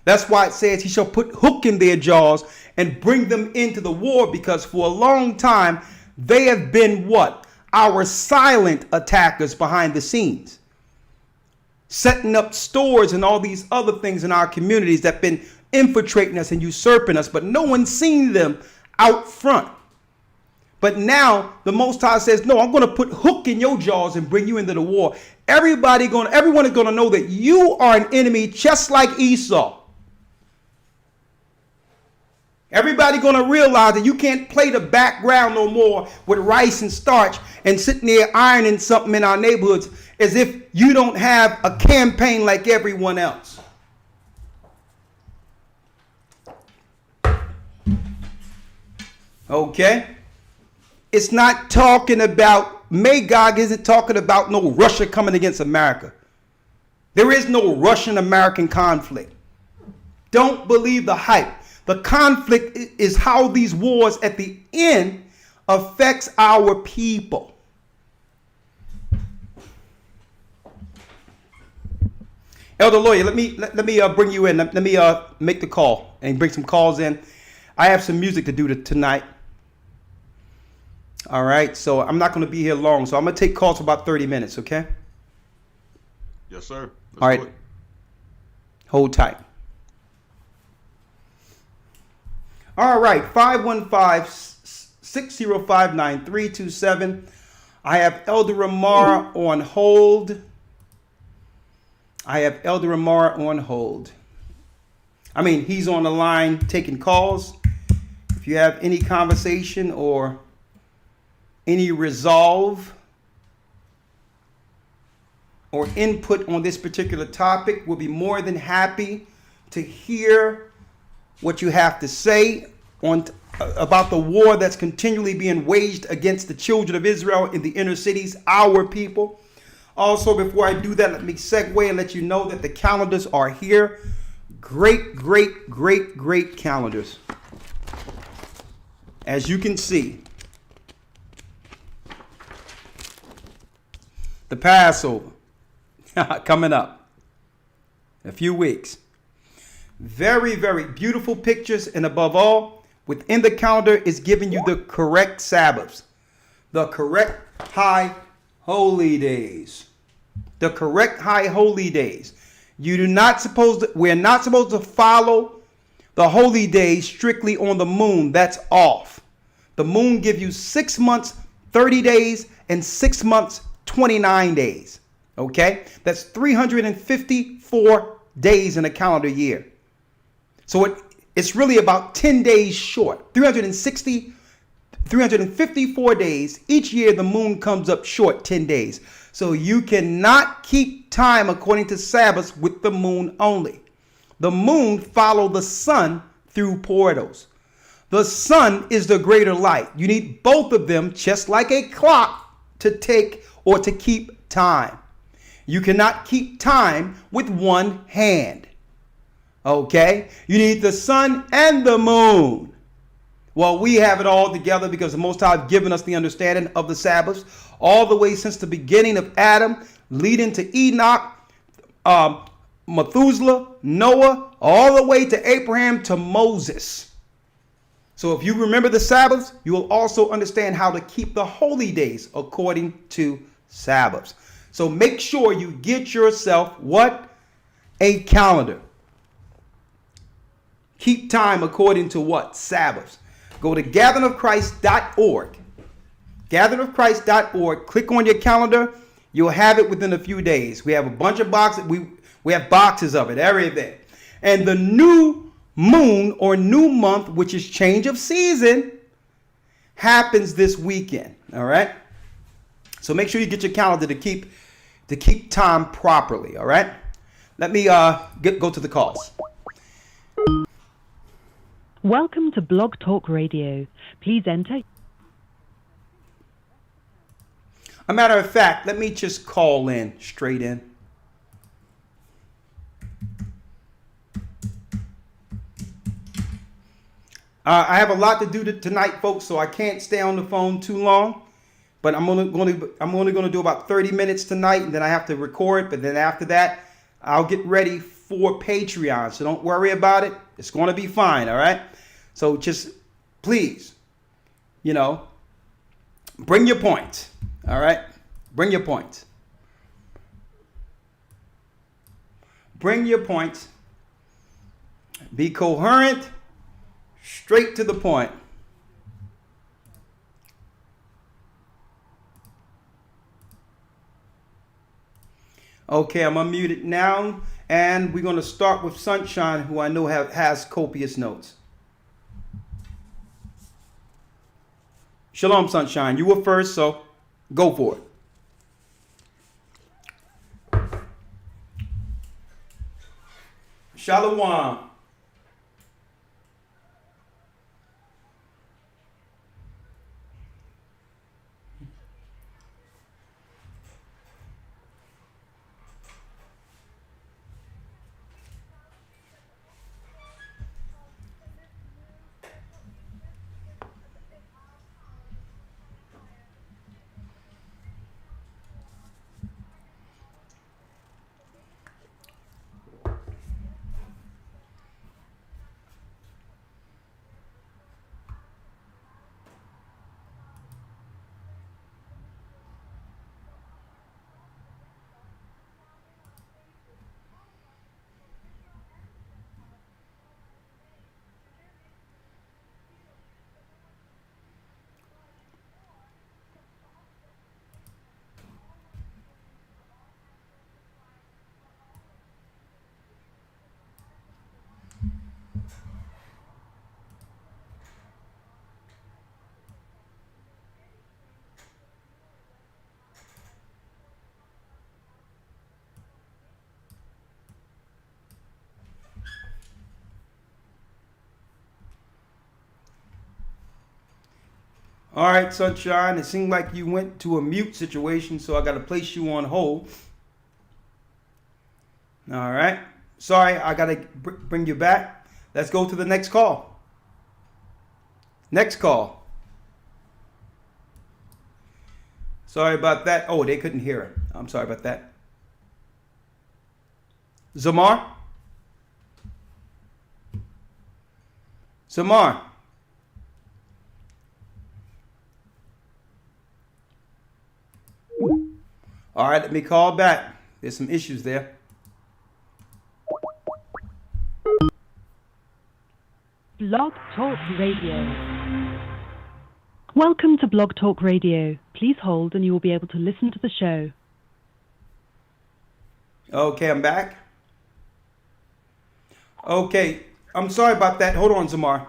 That's why it says he shall put hook in their jaws and bring them into the war, because for a long time they have been what? Our silent attackers behind the scenes, setting up stores and all these other things in our communities that have been infiltrating us and usurping us, but no one's seen them out front. But now the Most High says, no, I'm going to put hook in your jaws and bring you into the war. Everyone is going to know that you are an enemy just like Esau. Everybody going to realize that you can't play the background no more with rice and starch and sitting there ironing something in our neighborhoods as if you don't have a campaign like everyone else. Okay? It's not talking about, Magog isn't talking about no Russia coming against America. There is no Russian-American conflict. Don't believe the hype. The conflict is how these wars at the end affects our people. Elder Lawya, let me bring you in. Let me make the call and bring some calls in. I have some music to do tonight. All right, so I'm not going to be here long, so I'm going to take calls for about 30 minutes, okay? Yes, sir. All right. Hold tight. All right, 515-605-9327. I have Elder Rawchaa on hold. He's on the line taking calls. If you have any conversation or any resolve or input on this particular topic. We'll be more than happy to hear what you have to say on about the war that's continually being waged against the children of Israel in the inner cities, our people. Also, before I do that, let me segue and let you know that the calendars are here. Great, great, great, great calendars. As you can see, the Passover coming up in a few weeks. Very, very beautiful pictures, and above all, within the calendar is giving you the correct Sabbaths, the correct high holy days, the correct high holy days. We're not supposed to follow the holy days strictly on the moon. That's off. The moon gives you 6 months, 30 days, and 6 months, 29 days. Okay? That's 354 days in a calendar year. So it's really about 10 days short. 354 days. Each year the moon comes up short 10 days. So you cannot keep time according to Sabbaths with the moon only. The moon follows the sun through portals. The sun is the greater light. You need both of them, just like a clock, to take or to keep time. You cannot keep time with one hand. Okay? You need the sun and the moon. Well, we have it all together because the Most High has given us the understanding of the Sabbaths all the way since the beginning of Adam, leading to Enoch, Methuselah, Noah, all the way to Abraham to Moses. So if you remember the Sabbaths, you will also understand how to keep the holy days according to Sabbaths. So make sure you get yourself what? A calendar. Keep time according to what? Sabbaths. Go to gatheringofchrist.org. Gatheringofchrist.org. Click on your calendar. You'll have it within a few days. We have a bunch of boxes. We have boxes of it, everything. And the new moon or new month, which is change of season, happens this weekend. All right. So make sure you get your calendar to keep time properly. All right. Let me go to the calls. Welcome to Blog Talk Radio. Please enter. A matter of fact, let me just call in straight in. I have a lot to do tonight, folks, so I can't stay on the phone too long. But I'm only going to do about 30 minutes tonight, and then I have to record. But then after that, I'll get ready for Patreon. So don't worry about it. It's going to be fine, all right? So just please, bring your points, all right? Bring your points. Bring your points. Be coherent. Straight to the point. Okay, I'm unmuted now, and we're going to start with Sunshine, who I know has copious notes. Shalom, Sunshine. You were first, so go for it. Shalom. All right, Sunshine. It seemed like you went to a mute situation, so I got to place you on hold. All right. Sorry, I got to bring you back. Let's go to the next call. Next call. Sorry about that. Oh, they couldn't hear it. I'm sorry about that. Zamar? Zamar? All right, let me call back. There's some issues there. Blog Talk Radio. Welcome to Blog Talk Radio. Please hold and you will be able to listen to the show. Okay, I'm back. Okay, I'm sorry about that. Hold on, Zamar.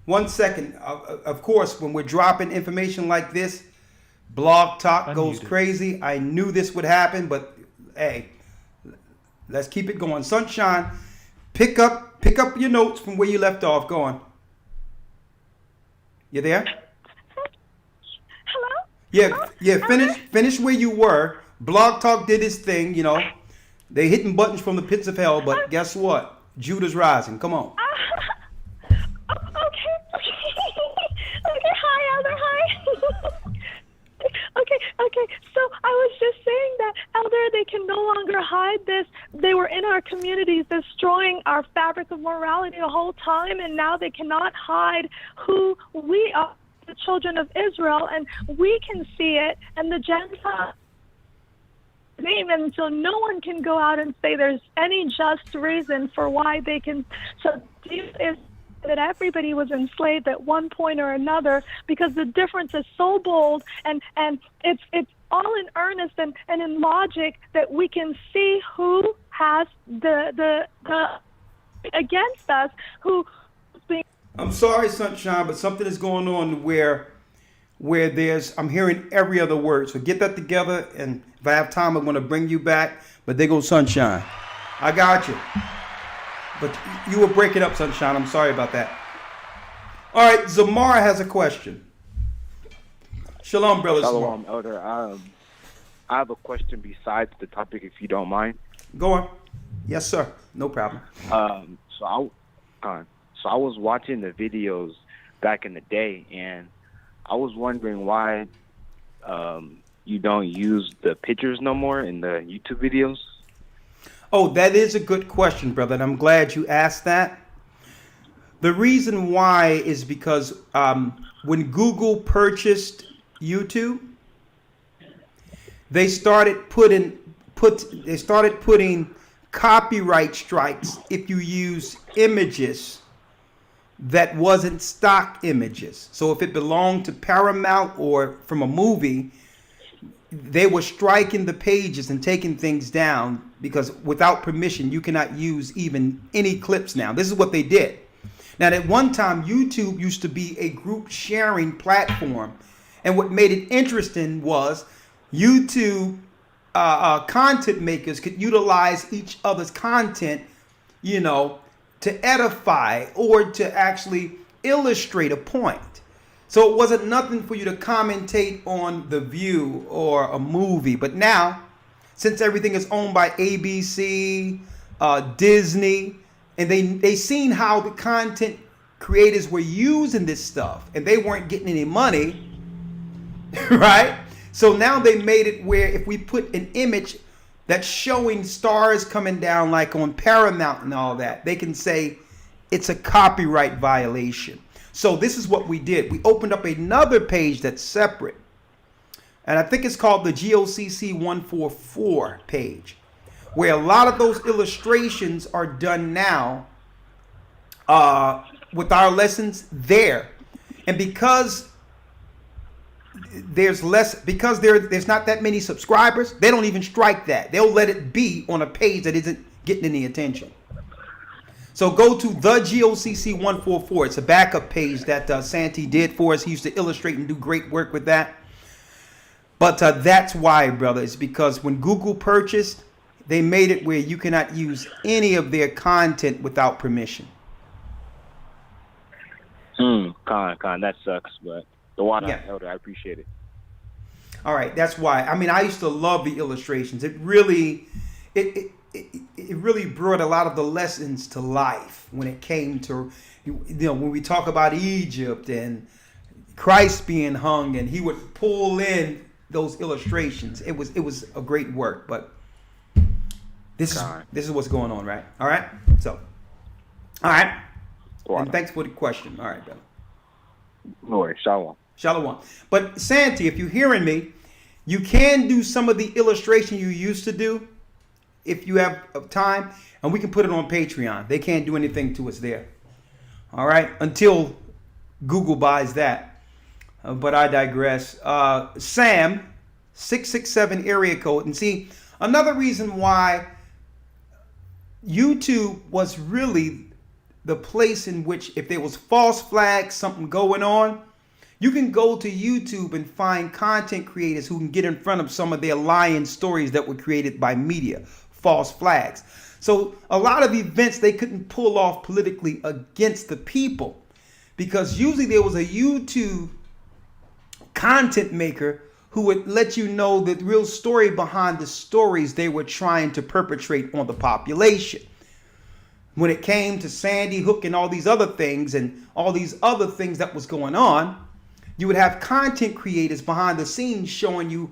1 second. Of course, when we're dropping information like this, Blog Talk goes crazy. I knew this would happen, but hey, let's keep it going. Sunshine, pick up your notes from where you left off. Go on. You there? Hello? Yeah. Finish where you were. Blog Talk did his thing, you know. They hitting buttons from the pits of hell, but guess what? Judah's rising. Come on. Okay, hi, Elder, hi. Okay, so I was just saying that, Elder, they can no longer hide this. They were in our communities destroying our fabric of morality the whole time, and now they cannot hide who we are, the children of Israel, and we can see it, and the Gentiles name, and so no one can go out and say there's any just reason for why they can. So is that everybody was enslaved at one point or another, because the difference is so bold, and it's all in earnest and in logic that we can see who has the against us, who's being. I'm sorry, Sunshine, but something is going on where I'm hearing every other word. So get that together, and if I have time, I'm going to bring you back. But there goes Sunshine. I got you. But you were breaking up, Sunshine. I'm sorry about that. All right, Zamar has a question. Shalom, brother. Shalom, Elder. I have a question besides the topic, if you don't mind. Go on. Yes, sir. No problem. So I was watching the videos back in the day, and I was wondering why you don't use the pictures no more in the YouTube videos. Oh, that is a good question, brother, and I'm glad you asked that. The reason why is because when Google purchased YouTube, they started putting copyright strikes if you use images that wasn't stock images. So if it belonged to Paramount or from a movie, they were striking the pages and taking things down, because without permission, you cannot use even any clips now. This is what they did. Now, at one time, YouTube used to be a group sharing platform. And what made it interesting was YouTube content makers could utilize each other's content, you know, to edify or to actually illustrate a point. So it wasn't nothing for you to commentate on The View or a movie. But now, since everything is owned by ABC, Disney, and they seen how the content creators were using this stuff, and they weren't getting any money, right? So now they made it where if we put an image that's showing stars coming down like on Paramount and all that, they can say it's a copyright violation. So this is what we did. We opened up another page that's separate. And I think it's called the GOCC 144 page, where a lot of those illustrations are done now with our lessons there. And because there's not that many subscribers, they don't even strike that. They'll let it be on a page that isn't getting any attention. So go to the GOCC 144. It's a backup page that Santee did for us. He used to illustrate and do great work with that. But that's why, brother. It's because when Google purchased, they made it where you cannot use any of their content without permission. That sucks, but the water, Yeah. Elder, I appreciate it. All right, that's why. I mean, I used to love the illustrations. It really brought a lot of the lessons to life when it came to, when we talk about Egypt and Christ being hung, and he would pull in those illustrations. It was a great work, but this is what's going on, right? All right. So, all right. And thanks for the question. All right, brother. No worries. Shalom. Shalom. But Santi, if you're hearing me, you can do some of the illustration you used to do if you have time, and we can put it on Patreon. They can't do anything to us there. All right, until Google buys that. But I digress. Sam, 667 area code. And see, another reason why YouTube was really the place in which, if there was false flags, something going on, you can go to YouTube and find content creators who can get in front of some of their lying stories that were created by media, false flags. So a lot of events they couldn't pull off politically against the people, because usually there was a YouTube content maker who would let you know the real story behind the stories they were trying to perpetrate on the population. When it came to Sandy Hook and all these other things that was going on, you would have content creators behind the scenes showing you,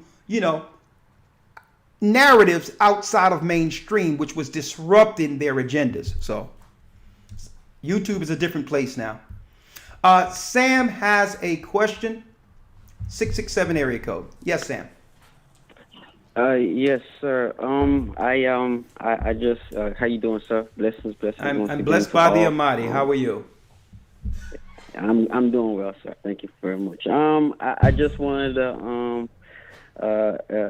narratives outside of mainstream, which was disrupting their agendas. So YouTube is a different place now. Sam has a question. 667 area code. Yes, Sam. Yes, sir. I just how you doing, sir? Blessings. I'm blessed by the Almighty. How are you? I'm doing well, sir. Thank you very much. I just wanted to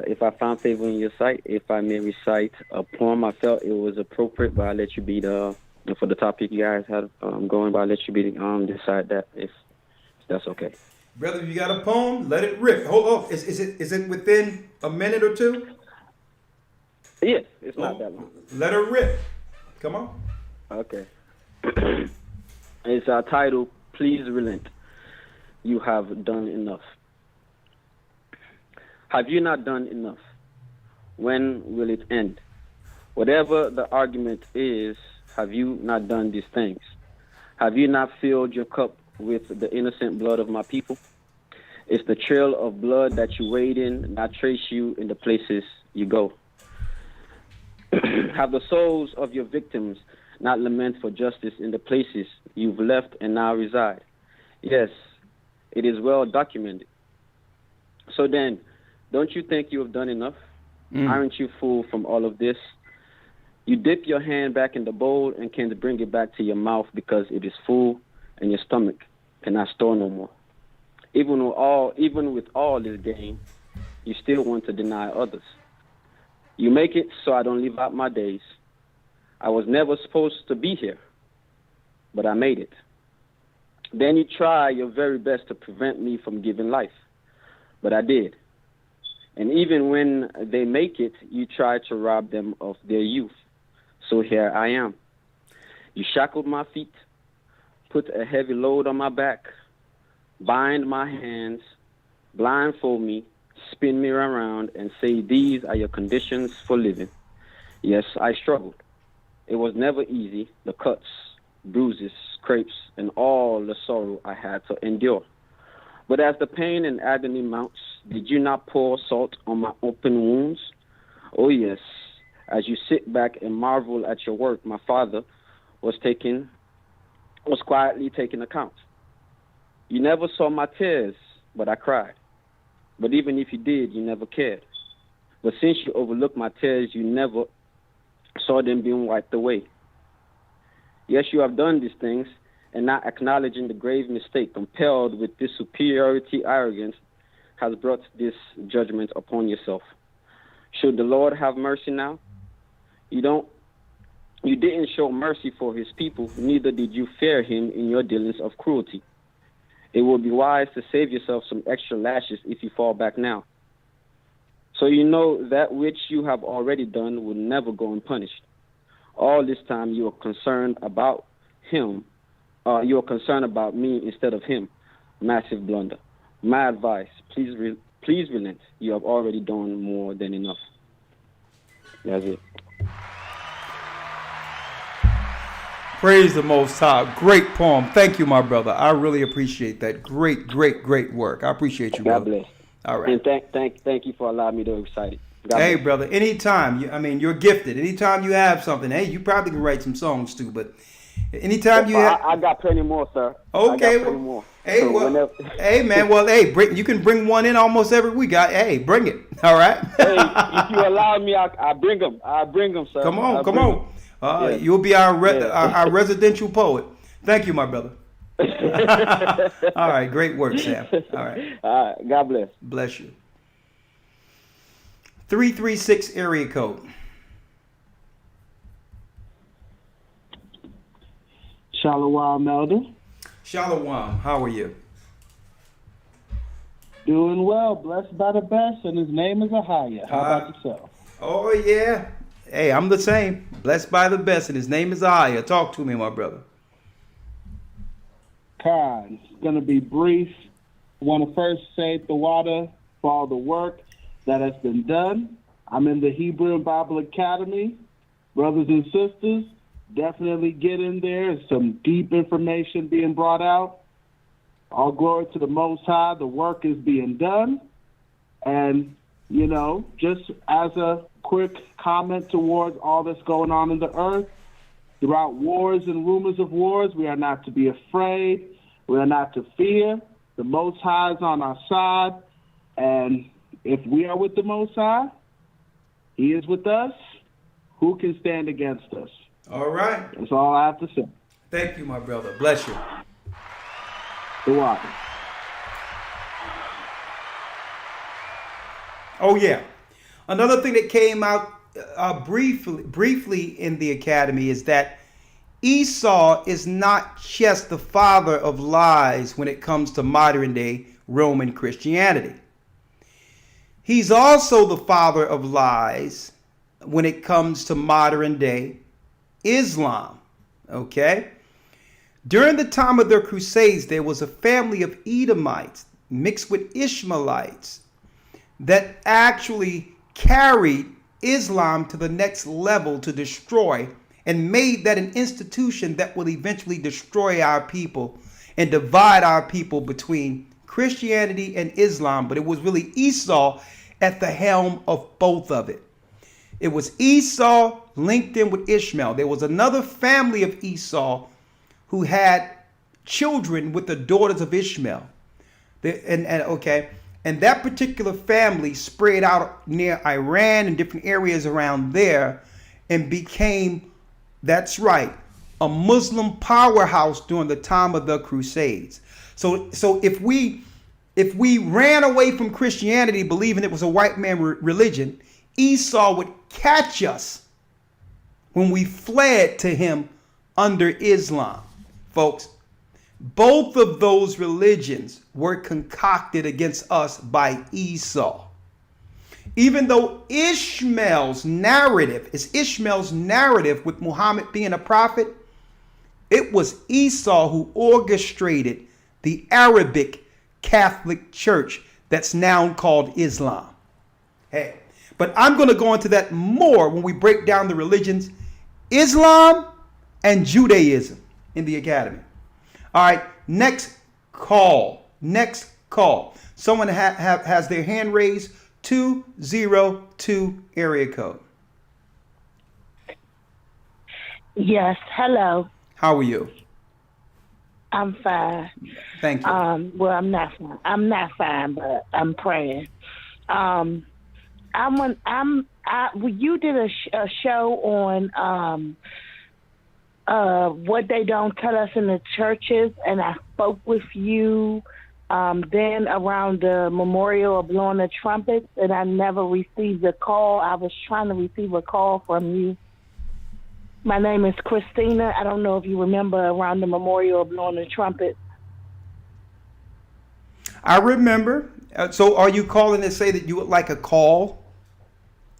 if I found favor in your sight, if I may recite a poem. I felt it was appropriate, but I'll let you be for the topic you guys had going. But I'll let you be decide that if that's okay. Brother, if you got a poem, let it rip. Hold on. Is it within a minute or two? Yes, it's not that long. Let her rip. Come on. Okay. It's titled, Please Relent. You have done enough. Have you not done enough? When will it end? Whatever the argument is, have you not done these things? Have you not filled your cup with the innocent blood of my people? It's the trail of blood that you wade in, not trace you in the places you go. Have the souls of your victims not lament for justice in the places you've left and now reside? Yes, it is well documented. So then, don't you think you have done enough? Aren't you full from all of this? You dip your hand back in the bowl and can't bring it back to your mouth because it is full and your stomach cannot store no more. Even with all this gain, you still want to deny others. You make it so I don't live out my days. I was never supposed to be here, but I made it. Then you try your very best to prevent me from giving life, but I did. And even when they make it, you try to rob them of their youth. So here I am. You shackled my feet, put a heavy load on my back, bind my hands, blindfold me, spin me around, and say these are your conditions for living. Yes, I struggled. It was never easy, the cuts, bruises, scrapes, and all the sorrow I had to endure. But as the pain and agony mounts, did you not pour salt on my open wounds? Oh yes, as you sit back and marvel at your work, my father was quietly taking account. You never saw my tears, but I cried. But even if you did, you never cared. But since you overlooked my tears, you never saw them being wiped away. Yes, you have done these things, and not acknowledging the grave mistake, compelled with this superiority arrogance, has brought this judgment upon yourself. Should the Lord have mercy now? You didn't show mercy for his people, neither did you fear him in your dealings of cruelty. It would be wise to save yourself some extra lashes if you fall back now. So you know that which you have already done will never go unpunished. All this time you are concerned about him you're concerned about me instead of him. Massive blunder. My advice, please relent. You have already done more than enough. That's it. Praise the Most High. Great poem. Thank you, my brother. I really appreciate that. Great, great, great work. I appreciate you, God brother. bless. All right. And thank you for allowing me to recite it. God Hey, bless. brother, anytime. You're gifted. Anytime you have something, hey, you probably can write some songs too, but anytime you have... I got plenty more, sir. Okay, I got plenty more. Hey, So well, whenever- hey, man, well, hey, you can bring one in almost every week. Hey, bring it, all right? Hey, if you allow me, I bring them. I bring them, sir. Come on, I come bring on. 'em. Yeah. You'll be our Yeah. residential poet. Thank you, my brother. All right, great work, Sam. All right. All right, God bless. Bless you. 336 area code. Shalom, Elder. Shalom, how are you? Doing well, blessed by the best, and his name is Ahaya. How about yourself? Oh, yeah. Hey, I'm the same. Blessed by the best, and his name is Aya. Talk to me, my brother. Khan, it's going to be brief. I want to first say the water for all the work that has been done. I'm in the Hebrew and Bible Academy. Brothers and sisters, definitely get in there. There's some deep information being brought out. All glory to the Most High. The work is being done. And, just as a quick comment towards all that's going on in the earth, throughout wars and rumors of wars, we are not to be afraid. We are not to fear. The Most High is on our side. And if we are with the Most High, He is with us. Who can stand against us? All right. That's all I have to say. Thank you, my brother. Bless you. The water. Oh, yeah. Another thing that came out briefly in the academy is that Esau is not just the father of lies when it comes to modern day Roman Christianity. He's also the father of lies when it comes to modern day Islam. Okay? During the time of their crusades, there was a family of Edomites mixed with Ishmaelites that actually carried Islam to the next level to destroy and made that an institution that will eventually destroy our people and divide our people between Christianity and Islam. But it was really Esau at the helm of both of it. It was Esau linked in with Ishmael. There was another family of Esau who had children with the daughters of Ishmael. And that particular family spread out near Iran and different areas around there and became, that's right, a Muslim powerhouse during the time of the Crusades. So if we ran away from Christianity believing it was a white man religion, Esau would catch us when we fled to him under Islam. Folks, both of those religions were concocted against us by Esau. Even though Ishmael's narrative with Muhammad being a prophet, it was Esau who orchestrated the Arabic Catholic Church that's now called Islam. Hey, but I'm going to go into that more when we break down the religions, Islam and Judaism in the academy. All right, next call. Someone has their hand raised, 202 area code. Yes, hello. How are you? I'm fine. Thank you. Well, I'm not fine. I'm not fine, but I'm praying. You did a show on what they don't tell us in the churches, and I spoke with you then around the memorial of blowing the trumpets, and I never received a call. I was trying to receive a call from you. My name is Christina. I don't know if you remember around the memorial of blowing the trumpet. I remember. So are you calling to say that you would like a call?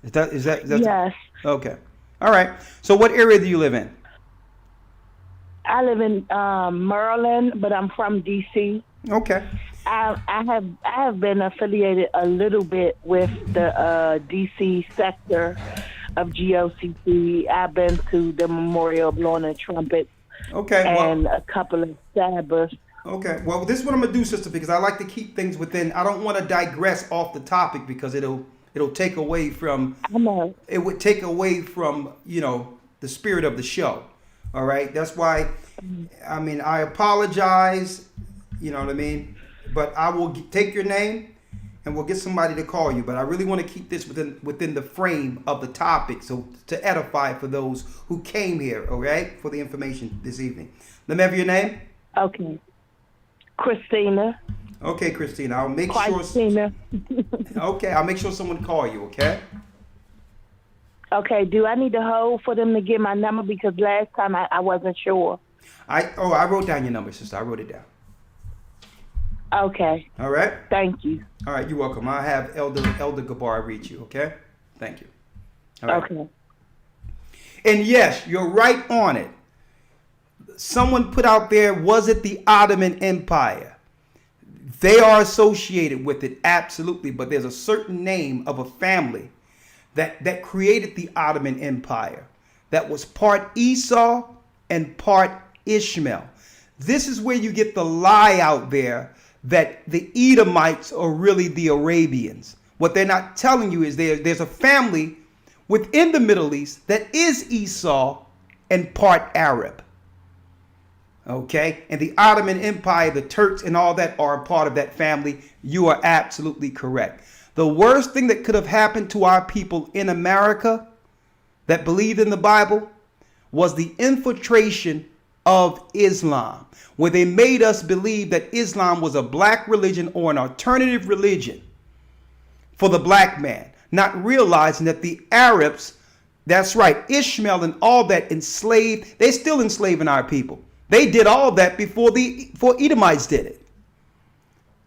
Is that Yes. Okay. All right. So what area do you live in? I live in Maryland, but I'm from D.C. Okay. I have been affiliated a little bit with the D.C. sector of GOCC. I've been to the memorial blowing the trumpets. Okay. And a couple of Sabbaths. Okay. Well, this is what I'm gonna do, sister, because I like to keep things within. I don't want to digress off the topic because it'll take away from. It would take away from the spirit of the show. All right. That's why. I mean, I apologize. You know what I mean. But I will take your name, and we'll get somebody to call you. But I really want to keep this within the frame of the topic, so to edify for those who came here. All right, for the information this evening. Let me have your name. Okay. Christina. Okay, Christina. I'll make Christina. sure. Okay, I'll make sure someone call you. Okay. Okay. Do I need to hold for them to get my number, because last time I wasn't sure. I wrote down your number, sister. I wrote it down. Okay. All right. Thank you. All right. You're welcome. I'll have Elder Gabar reach you. Okay. Thank you. All right. Okay. And yes, you're right on it. Someone put out there, was it the Ottoman Empire? They are associated with it, absolutely. But there's a certain name of a family that created the Ottoman Empire that was part Esau and part Ishmael. This is where you get the lie out there that the Edomites are really the Arabians. What they're not telling you is there's a family within the Middle East that is Esau and part Arab. Okay? And the Ottoman Empire, the Turks and all that are a part of that family. You are absolutely correct. The worst thing that could have happened to our people in America that believed in the Bible was the infiltration of Islam, where they made us believe that Islam was a black religion or an alternative religion for the black man, not realizing that the Arabs, that's right, Ishmael and all that enslaved, they still enslaving our people. They did all that before Edomites did it.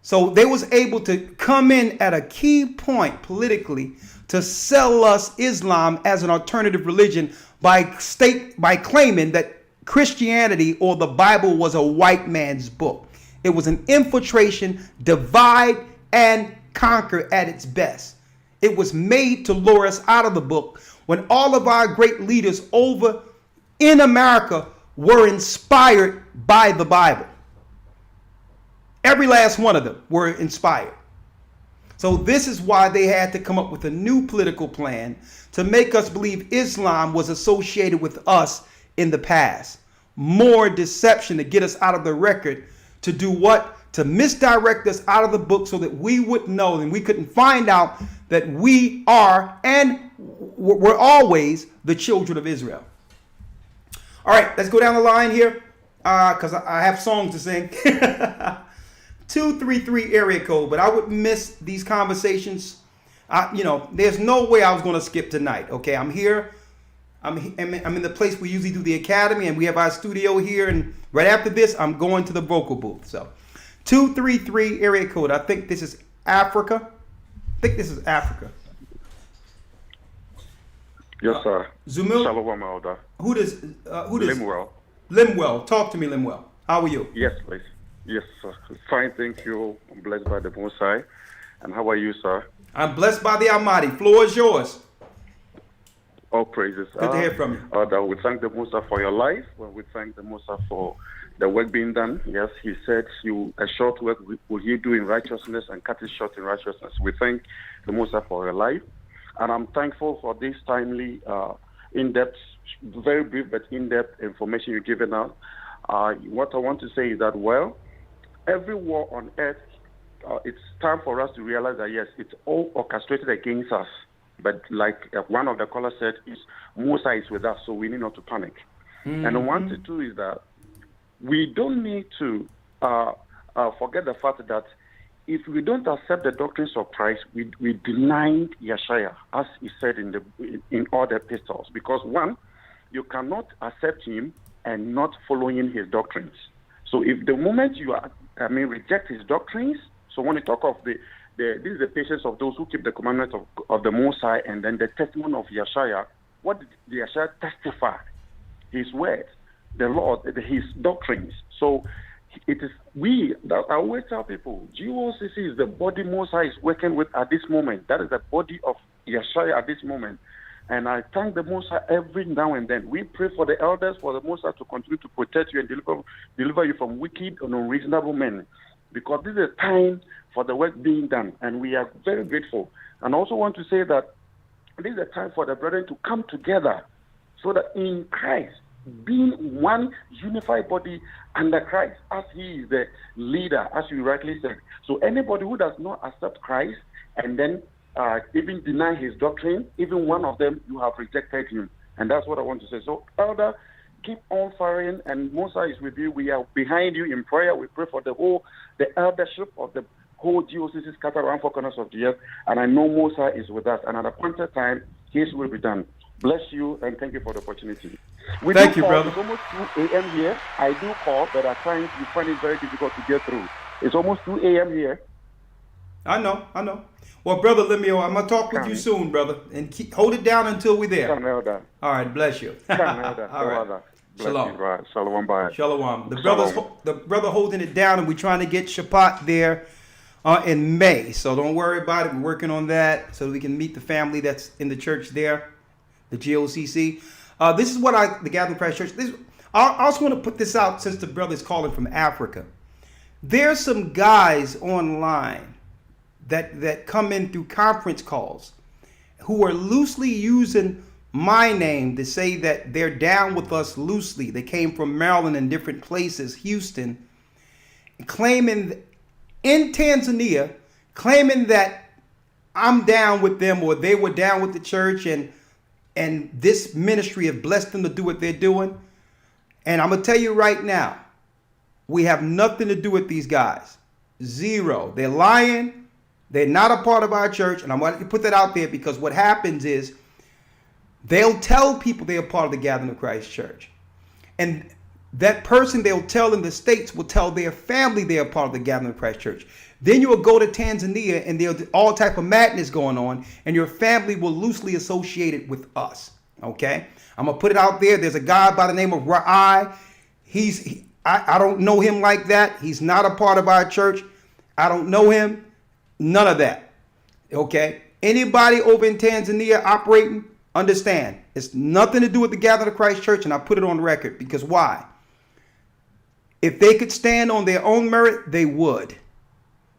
So they was able to come in at a key point politically to sell us Islam as an alternative religion by claiming that Christianity or the Bible was a white man's book. It was an infiltration, divide and conquer at its best. It was made to lure us out of the book when all of our great leaders over in America were inspired by the Bible. Every last one of them were inspired. So this is why they had to come up with a new political plan to make us believe Islam was associated with us in the past. More deception to get us out of the record. To do what? To misdirect us out of the book so that we wouldn't know and we couldn't find out that we are and we're always the children of Israel. All right, let's go down the line here because I have songs to sing. 233 area code, but I would miss these conversations. There's no way I was going to skip tonight. Okay, I'm here. I'm in the place we usually do the academy, and we have our studio here. And right after this, I'm going to the vocal booth. So, 233 area code. I think this is Africa. Yes, sir. Zumil. Shalom, Elder. Who does? Limwell. Limwell. Talk to me, Limwell. How are you? Yes, please. Yes, sir. Fine, thank you. I'm blessed by the Most High. And how are you, sir? I'm blessed by the Almighty. Floor is yours. All praises. Good to hear from you. We thank the Most High for your life. Well, we thank the Most High for the work being done. Yes, he said, a short work will you do in righteousness and cut it short in righteousness. We thank the Most High for your life. And I'm thankful for this timely, in-depth, very brief but in-depth information you've given out. What I want to say is that, every war on earth, it's time for us to realize that, yes, it's all orchestrated against us. But like one of the callers said, Musa is with us, so we need not to panic. Mm-hmm. And one to two is that we don't need to forget the fact that if we don't accept the doctrines of Christ, we deny Yeshua, as he said in all the epistles. Because one, you cannot accept him and not following his doctrines. So if the moment you reject his doctrines, so when you talk of this is the patience of those who keep the commandments of the Most High, and then the testimony of Yeshua, what did Yeshua testify? His words. the Lord, His doctrines. So it is I always tell people, GOCC is the body Most High is working with at this moment. That is the body of Yeshua at this moment. And I thank the Most High every now and then. We pray for the elders, for the Most High to continue to protect you and deliver you from wicked and unreasonable men. Because this is a time for the work being done, and we are very grateful. And I also want to say that this is a time for the brethren to come together so that in Christ, being one unified body under Christ, as He is the leader, as you rightly said. So anybody who does not accept Christ and then even deny His doctrine, even one of them, you have rejected Him. And that's what I want to say. So, Elder, keep on firing, and Musa is with you. We are behind you in prayer. We pray for the eldership of the whole GOCC scattered around 4 corners of the earth. And I know Musa is with us. And at a appointed time, His will be done. Bless you, and thank you for the opportunity. Thank you, brother. It's almost 2 a.m. here. I do call, but at times you find it very difficult to get through. It's almost 2 a.m. here. I know. Well, Brother Lemuel, I'm going to talk with you soon, brother. And hold it down until we're there. All right, bless you. All right. Shalom. Shalom. Bye. Shalom. The brother holding it down, and we're trying to get Shabbat there in May. So don't worry about it. We're working on that so we can meet the family that's in the church there, the GOCC. This is what the Gathering Christ Church. I also want to put this out since the brother's calling from Africa. There's some guys online that come in through conference calls who are loosely using my name to say that they're down with us loosely. They came from Maryland and different places, Houston, claiming in Tanzania, claiming that I'm down with them or they were down with the church and this ministry have blessed them to do what they're doing. And I'm going to tell you right now, we have nothing to do with these guys. Zero. They're lying. They're not a part of our church. And I want to put that out there because what happens is they'll tell people they're a part of the Gathering of Christ Church. And that person they'll tell in the States will tell their family they're a part of the Gathering of Christ Church. Then you'll go to Tanzania and there's all type of madness going on, and your family will loosely associate it with us. Okay? I'm going to put it out there. There's a guy by the name of Rawchaa. I don't know him like that. He's not a part of our church. I don't know him. None of that. Okay? Anybody over in Tanzania operating, understand, it's nothing to do with the Gathering of Christ Church, and I put it on record because why? If they could stand on their own merit, they would.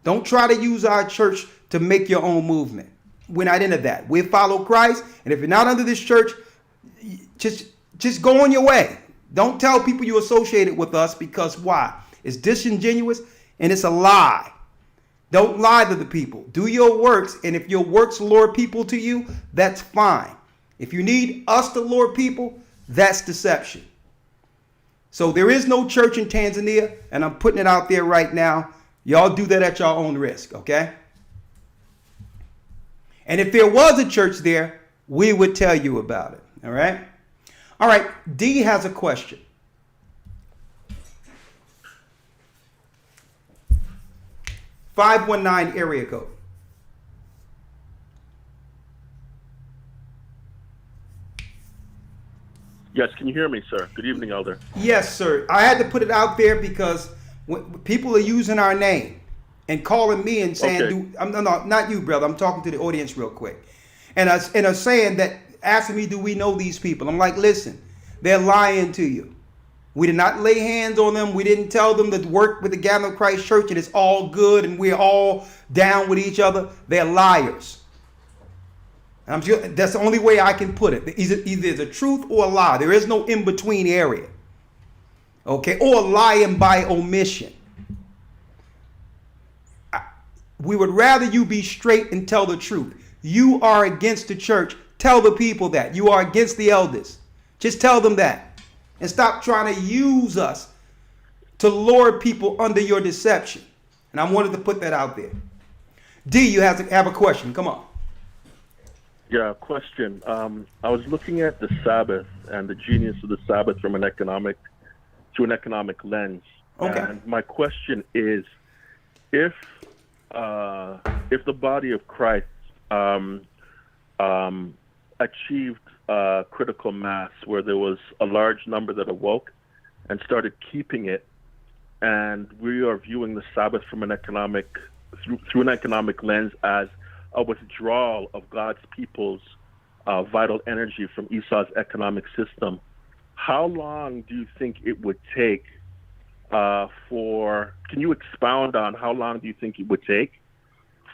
Don't try to use our church to make your own movement. We're not into that. We follow Christ, and if you're not under this church, just go on your way. Don't tell people you associated with us because why? It's disingenuous and it's a lie. Don't lie to the people. Do your works, and if your works lure people to you, that's fine. If you need us to lure people, that's deception. So there is no church in Tanzania, and I'm putting it out there right now. Y'all do that at your own risk, okay? And if there was a church there, we would tell you about it, all right? All right, D has a question. (519) area code. Yes, can you hear me, sir? Good evening, Elder. Yes, sir. I had to put it out there because people are using our name and calling me and saying, okay. No, not you, brother. I'm talking to the audience real quick. And are saying that, asking me, do we know these people? I'm like, listen, they're lying to you. We did not lay hands on them. We didn't tell them to work with the Gathering of Christ Church and it's all good and we're all down with each other. They're liars. And that's the only way I can put it. Either it's a truth or a lie. There is no in-between area. Okay? Or lying by omission. We would rather you be straight and tell the truth. You are against the church. Tell the people that. You are against the elders. Just tell them that. And stop trying to use us to lure people under your deception. And I wanted to put that out there. D, you have a question. Come on. Yeah, question. I was looking at the Sabbath and the genius of the Sabbath from an economic lens. Okay. And my question is, if the body of Christ achieved critical mass where there was a large number that awoke and started keeping it, and we are viewing the Sabbath from an economic through an economic lens as a withdrawal of God's people's vital energy from Esau's economic system. How long do you think it would take can you expound on how long do you think it would take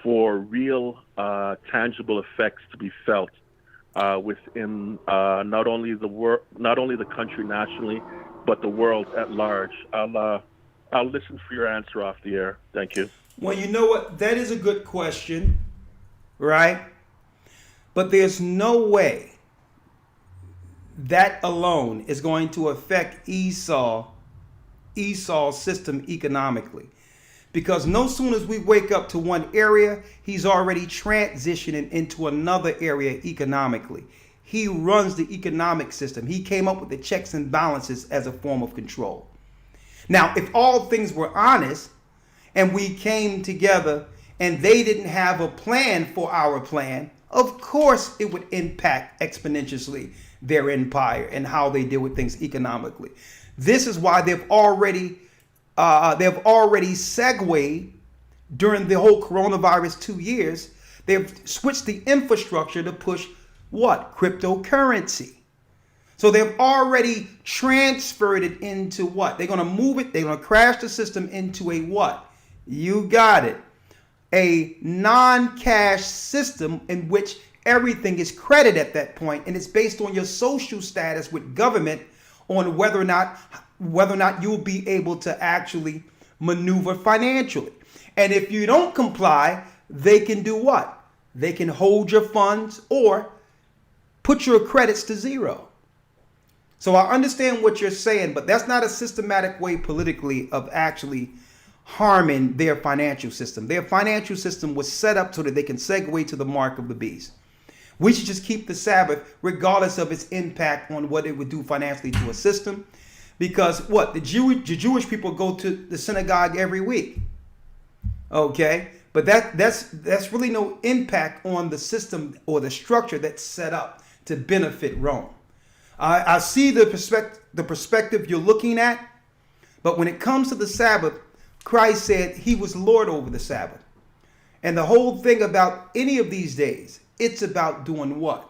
for real tangible effects to be felt within not only the country nationally, but the world at large? I'll listen for your answer off the air. Thank you. Well, you know what? That is a good question, right? But there's no way that alone is going to affect Esau's system economically. Because no sooner as we wake up to one area, he's already transitioning into another area economically. He runs the economic system. He came up with the checks and balances as a form of control. Now, if all things were honest and we came together and they didn't have a plan for our plan, of course it would impact exponentially their empire and how they deal with things economically. This is why they've already segued during the whole coronavirus 2 years. They've switched the infrastructure to push what? Cryptocurrency. So they've already transferred it into what? They're going to move it. They're going to crash the system into a what? You got it. A non-cash system in which everything is credit at that point, and it's based on your social status with government on whether or not you'll be able to actually maneuver financially. And if you don't comply, they can do what? They can hold your funds or put your credits to zero. So I understand what you're saying, but that's not a systematic way politically of actually harming their financial system. Their financial system was set up so that they can segue to the mark of the beast. We should just keep the Sabbath regardless of its impact on what it would do financially to a system. Because what? The Jewish people go to the synagogue every week. Okay? But that's really no impact on the system or the structure that's set up to benefit Rome. I see the perspective you're looking at, but when it comes to the Sabbath, Christ said he was Lord over the Sabbath. And the whole thing about any of these days, it's about doing what?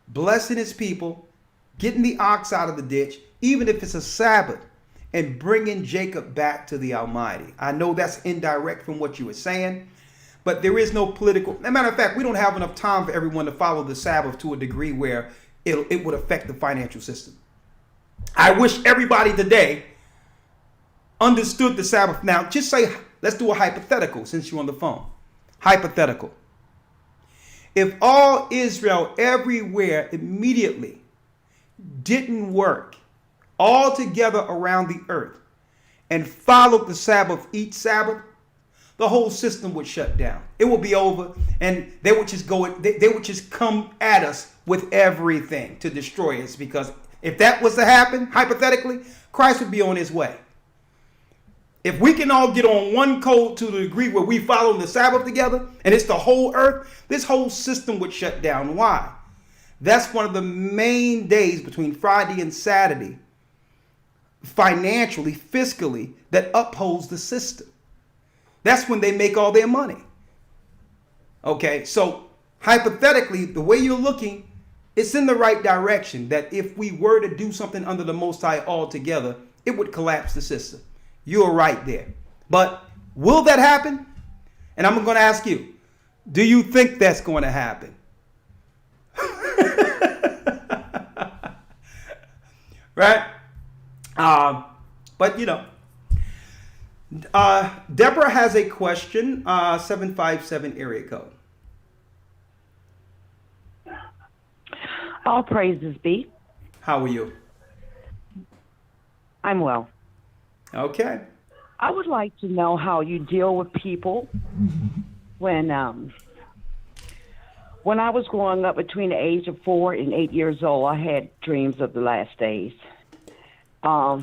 Blessing his people, getting the ox out of the ditch, even if it's a Sabbath, and bringing Jacob back to the Almighty. I know that's indirect from what you were saying, but there is no political. As a matter of fact, we don't have enough time for everyone to follow the Sabbath to a degree where it would affect the financial system. I wish everybody today understood the Sabbath. Now, just say, let's do a hypothetical since you're on the phone. Hypothetical. If all Israel everywhere immediately didn't work all together around the earth and followed the Sabbath each Sabbath, the whole system would shut down. It would be over, and they would just come at us with everything to destroy us, because if that was to happen, hypothetically, Christ would be on his way. If we can all get on one code to the degree where we follow the Sabbath together, and it's the whole earth, this whole system would shut down. Why? That's one of the main days between Friday and Saturday, financially, fiscally, that upholds the system. That's when they make all their money. Okay, so hypothetically, the way you're looking, it's in the right direction, that if we were to do something under the Most High altogether, it would collapse the system. You're right there. But will that happen? And I'm going to ask you, do you think that's going to happen? Right? But, you know, Deborah has a question, 757 area code. All praises be. How are you? I'm well. Okay. I would like to know how you deal with people when I was growing up between the age of 4 and 8 years old, I had dreams of the last days. I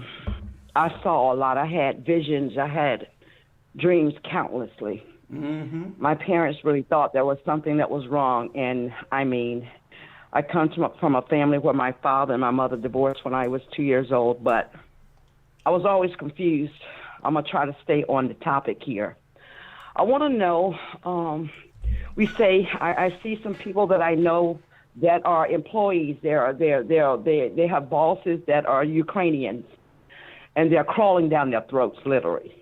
saw a lot. I had visions. I had dreams countlessly. Mm-hmm. My parents really thought there was something that was wrong. And I mean, I come from a family where my father and my mother divorced when I was 2 years old, but I was always confused. I'm going to try to stay on the topic here. I want to know, we say, I see some people that I know that are employees. They have bosses that are Ukrainians, and they're crawling down their throats, literally.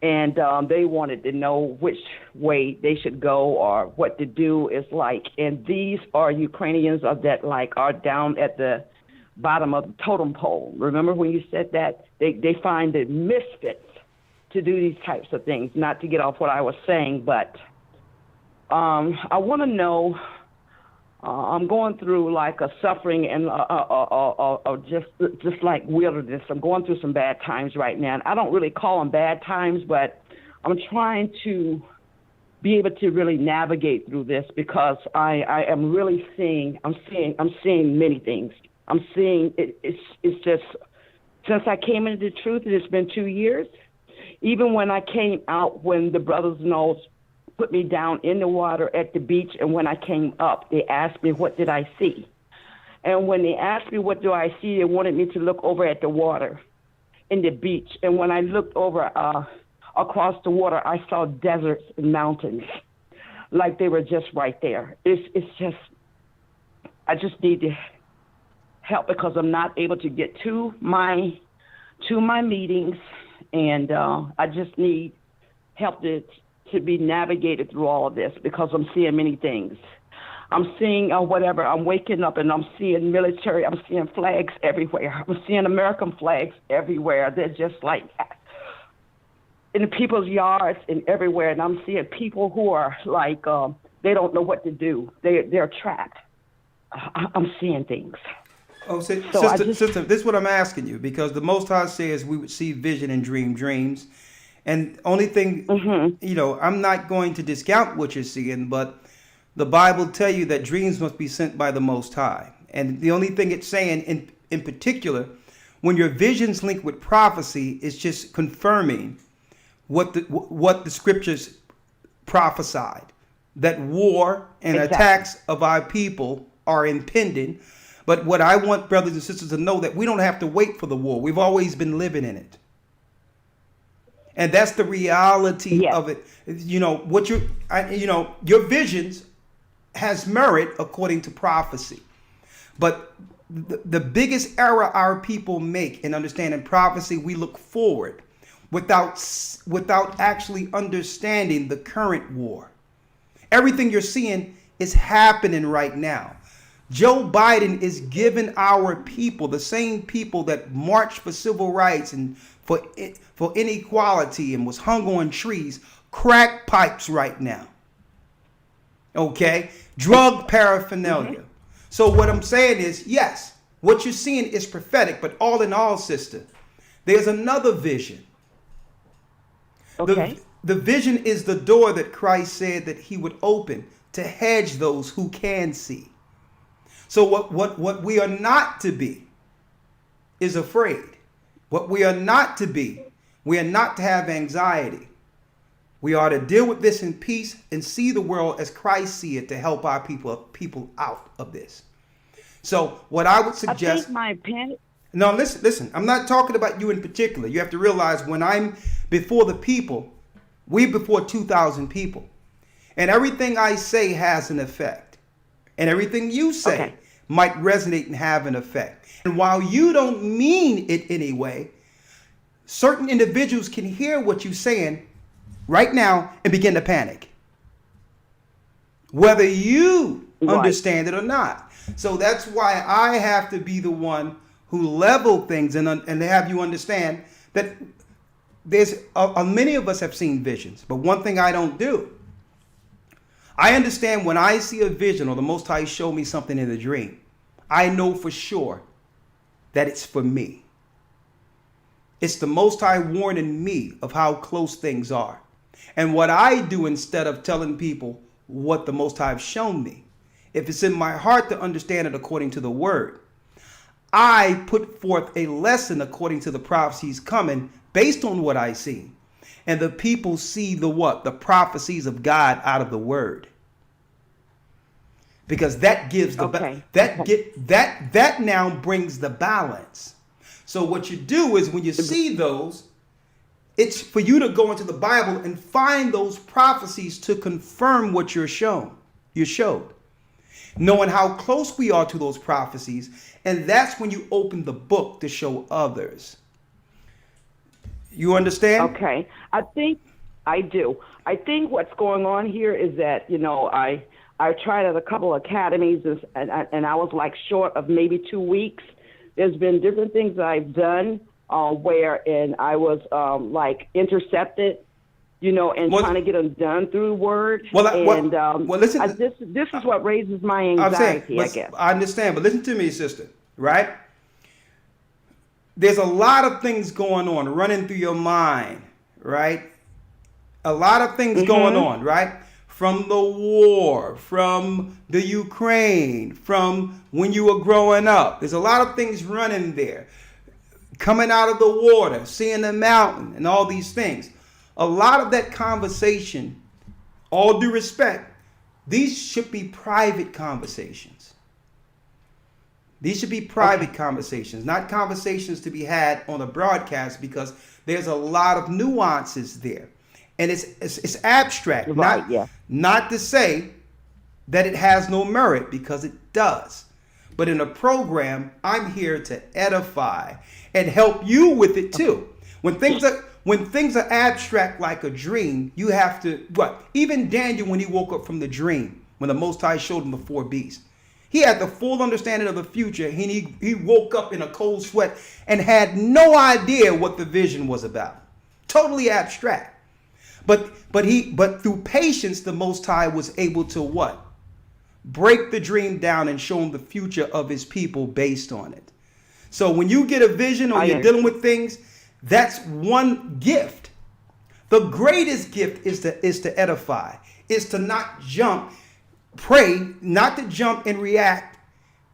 And they wanted to know which way they should go or what to do is like. And these are Ukrainians that are down at the bottom of the totem pole. Remember when you said that? They find the misfits to do these types of things. Not to get off what I was saying, but I want to know, I'm going through like a suffering and just like wilderness. I'm going through some bad times right now. And I don't really call them bad times, but I'm trying to be able to really navigate through this because I am really seeing many things. I'm seeing it's just, since I came into the truth, it's been 2 years. Even when I came out, when the brothers and all put me down in the water at the beach, and when I came up, they asked me, what did I see? And when they asked me, what do I see, they wanted me to look over at the water in the beach. And when I looked over across the water, I saw deserts and mountains, like they were just right there. It's just, I just need to help because I'm not able to get to my meetings, and I just need help to be navigated through all of this because I'm seeing many things. I'm seeing whatever. I'm waking up and I'm seeing military. I'm seeing flags everywhere. I'm seeing American flags everywhere. They're just like in the people's yards and everywhere. And I'm seeing people who are like, they don't know what to do. They're trapped. I'm seeing things. Oh, sister, this is what I'm asking you, because the Most High says we would see vision and dream dreams. And only thing, I'm not going to discount what you're seeing, but the Bible tell you that dreams must be sent by the Most High. And the only thing it's saying in particular, when your visions link with prophecy, it's just confirming what the scriptures prophesied, that war and attacks of our people are impending. But what I want brothers and sisters to know, that we don't have to wait for the war. We've always been living in it. And that's the reality of it. Your visions has merit according to prophecy. But the biggest error our people make in understanding prophecy, we look forward without actually understanding the current war. Everything you're seeing is happening right now. Joe Biden is giving our people, the same people that marched for civil rights and for inequality and was hung on trees, crack pipes right now. Okay? Drug paraphernalia. So what I'm saying is, yes, what you're seeing is prophetic, but all in all, sister, there's another vision. Okay. The vision is the door that Christ said that he would open to hedge those who can see. So what we are not to be is afraid. What we are not to be, we are not to have anxiety. We are to deal with this in peace and see the world as Christ see it, to help our people out of this. So what I would suggest... I think my opinion... No, listen. I'm not talking about you in particular. You have to realize when I'm before the people, we before 2,000 people. And everything I say has an effect. And everything you say might resonate and have an effect. And while you don't mean it anyway, certain individuals can hear what you're saying right now and begin to panic, whether you understand it or not. So that's why I have to be the one who level things and have you understand that there's many of us have seen visions, but one thing I don't do, I understand when I see a vision or the Most High show me something in a dream, I know for sure that it's for me. It's the Most High warning me of how close things are. And what I do, instead of telling people what the Most High have shown me, if it's in my heart to understand it according to the word, I put forth a lesson according to the prophecies coming based on what I see. And the people see the prophecies of God out of the word. Because that gives that now brings the balance. So what you do is when you see those, it's for you to go into the Bible and find those prophecies to confirm what you're showed. Knowing how close we are to those prophecies, and that's when you open the book to show others. You understand? Okay. I think I do. I think what's going on here is that, I tried at a couple of academies and I was like short of maybe 2 weeks. There's been different things that I've done wherein I was like intercepted, and trying to get them done through word. Listen. This is what raises my anxiety, I guess. I understand, but listen to me, sister, right? There's a lot of things going on, running through your mind, right? A lot of things going on, right? From the war, from the Ukraine, from when you were growing up. There's a lot of things running there. Coming out of the water, seeing the mountain, and all these things. A lot of that conversation, all due respect, these should be private conversations. These should be private conversations, not conversations to be had on a broadcast, because there's a lot of nuances there. And it's abstract. Right, not to say that it has no merit, because it does. But in a program, I'm here to edify and help you with it too. When things are abstract like a dream, you have to, even Daniel, when he woke up from the dream, when the Most High showed him the 4 beasts, he had the full understanding of the future. He woke up in a cold sweat and had no idea what the vision was about. Totally abstract. But through patience, the Most High was able to what? Break the dream down and show him the future of his people based on it. So when you get a vision or you're dealing with things, that's one gift. The greatest gift is to edify, is to not jump, pray, not to jump and react,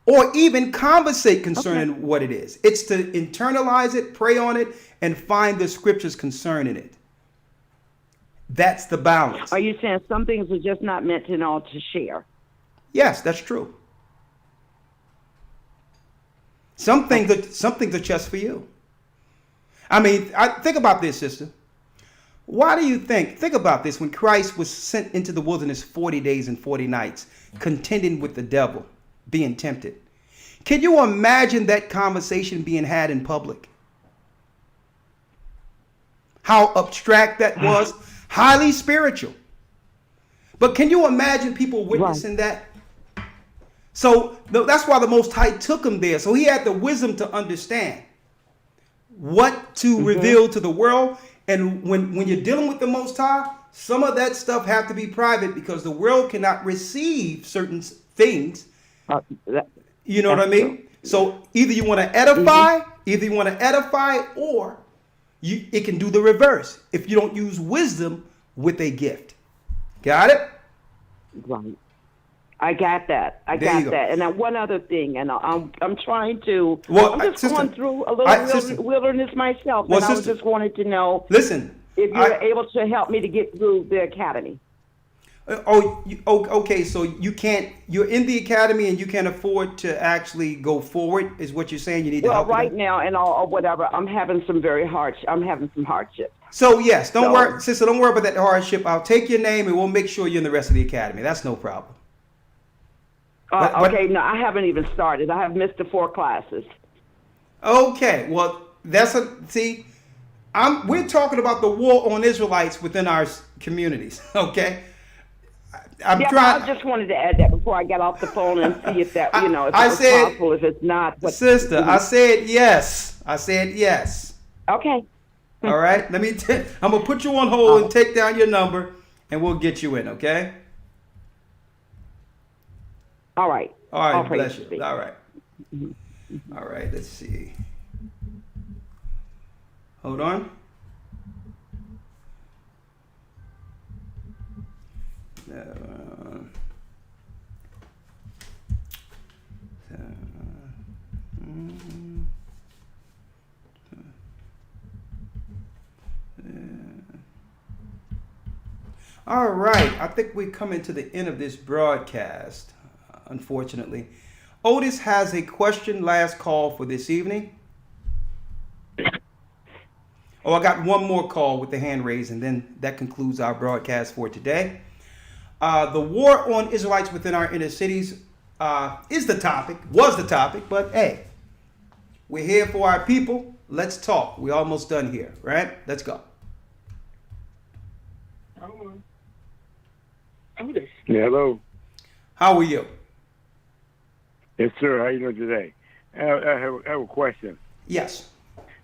or even conversate concerning what it is. It's to internalize it, pray on it, and find the scriptures concerning it. That's the balance. Are you saying some things are just not meant to share? Yes, that's true. Some things are just for you. I mean, think about this, sister. Why do you think about this, when Christ was sent into the wilderness 40 days and 40 nights, contending with the devil, being tempted? Can you imagine that conversation being had in public? How abstract that was? Highly spiritual. But can you imagine people witnessing that? So that's why the Most High took him there. So he had the wisdom to understand what to reveal to the world. And when you're dealing with the Most High, some of that stuff have to be private, because the world cannot receive certain things. You know what I mean? True. So either you want to edify, or it can do the reverse if you don't use wisdom with a gift. Got it? Right. I got that. I got that. And then one other thing, and I'm trying to. Well, I'm just going through a little wilderness myself, and I just wanted to know. Listen, if you're able to help me to get through the academy. Okay. So you can't. You're in the academy, and you can't afford to actually go forward. Is what you're saying? You need to help. Well, right now, and or whatever, I'm having some hardship. So yes, don't worry, sister. Don't worry about that hardship. I'll take your name, and we'll make sure you're in the rest of the academy. That's no problem. Okay, no, I haven't even started. I have missed the 4 classes. Okay, well, we're talking about the war on Israelites within our communities. Okay, I just wanted to add that before I got off the phone and see if that, if it was possible. If it's not, sister, I said yes. Okay. All right. I'm gonna put you on hold and take down your number, and we'll get you in. Okay. All right. Bless you. All right. All right. Let's see. Hold on. All right. I think we're coming to the end of this broadcast. Unfortunately, Otis has a question, last call for this evening. Oh, I got one more call with the hand raised, and then that concludes our broadcast for today. The war on Israelites within our inner cities was the topic, but hey, we're here for our people. Let's talk. We're almost done here, right? Let's go. Yeah, hello. How are you? Yes, sir. How you doing today? I have a question. Yes.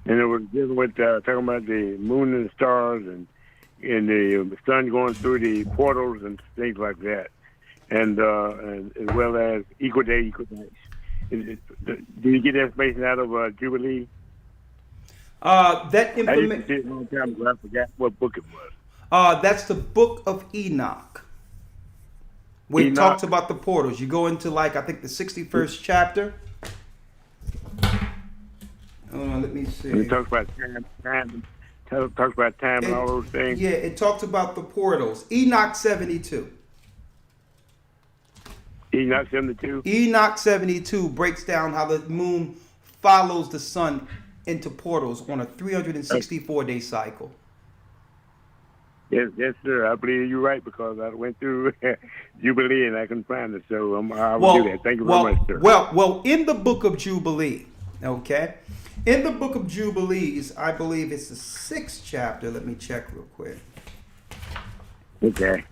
And it was dealing with talking about the moon and the stars and the sun going through the portals and things like that, and as well as equal day, equal night. Do you get information out of Jubilee? That I used to information. see it a long time ago. I forgot what book it was. That's the book of Enoch. Where it talks about the portals. You go into I think the 61st chapter. Hold on, let me see. And it talks about time. Talks about time and all those things. Yeah, it talks about the portals. Enoch 72. Enoch 72? Enoch 72 breaks down how the moon follows the sun into portals on a 364-day cycle. Yes, sir. I believe you're right because I went through Jubilee and I couldn't find it. So I will do that. Thank you very much, sir. Well, in the book of Jubilee, okay? In the book of Jubilees, I believe it's the 6th chapter. Let me check real quick. Okay.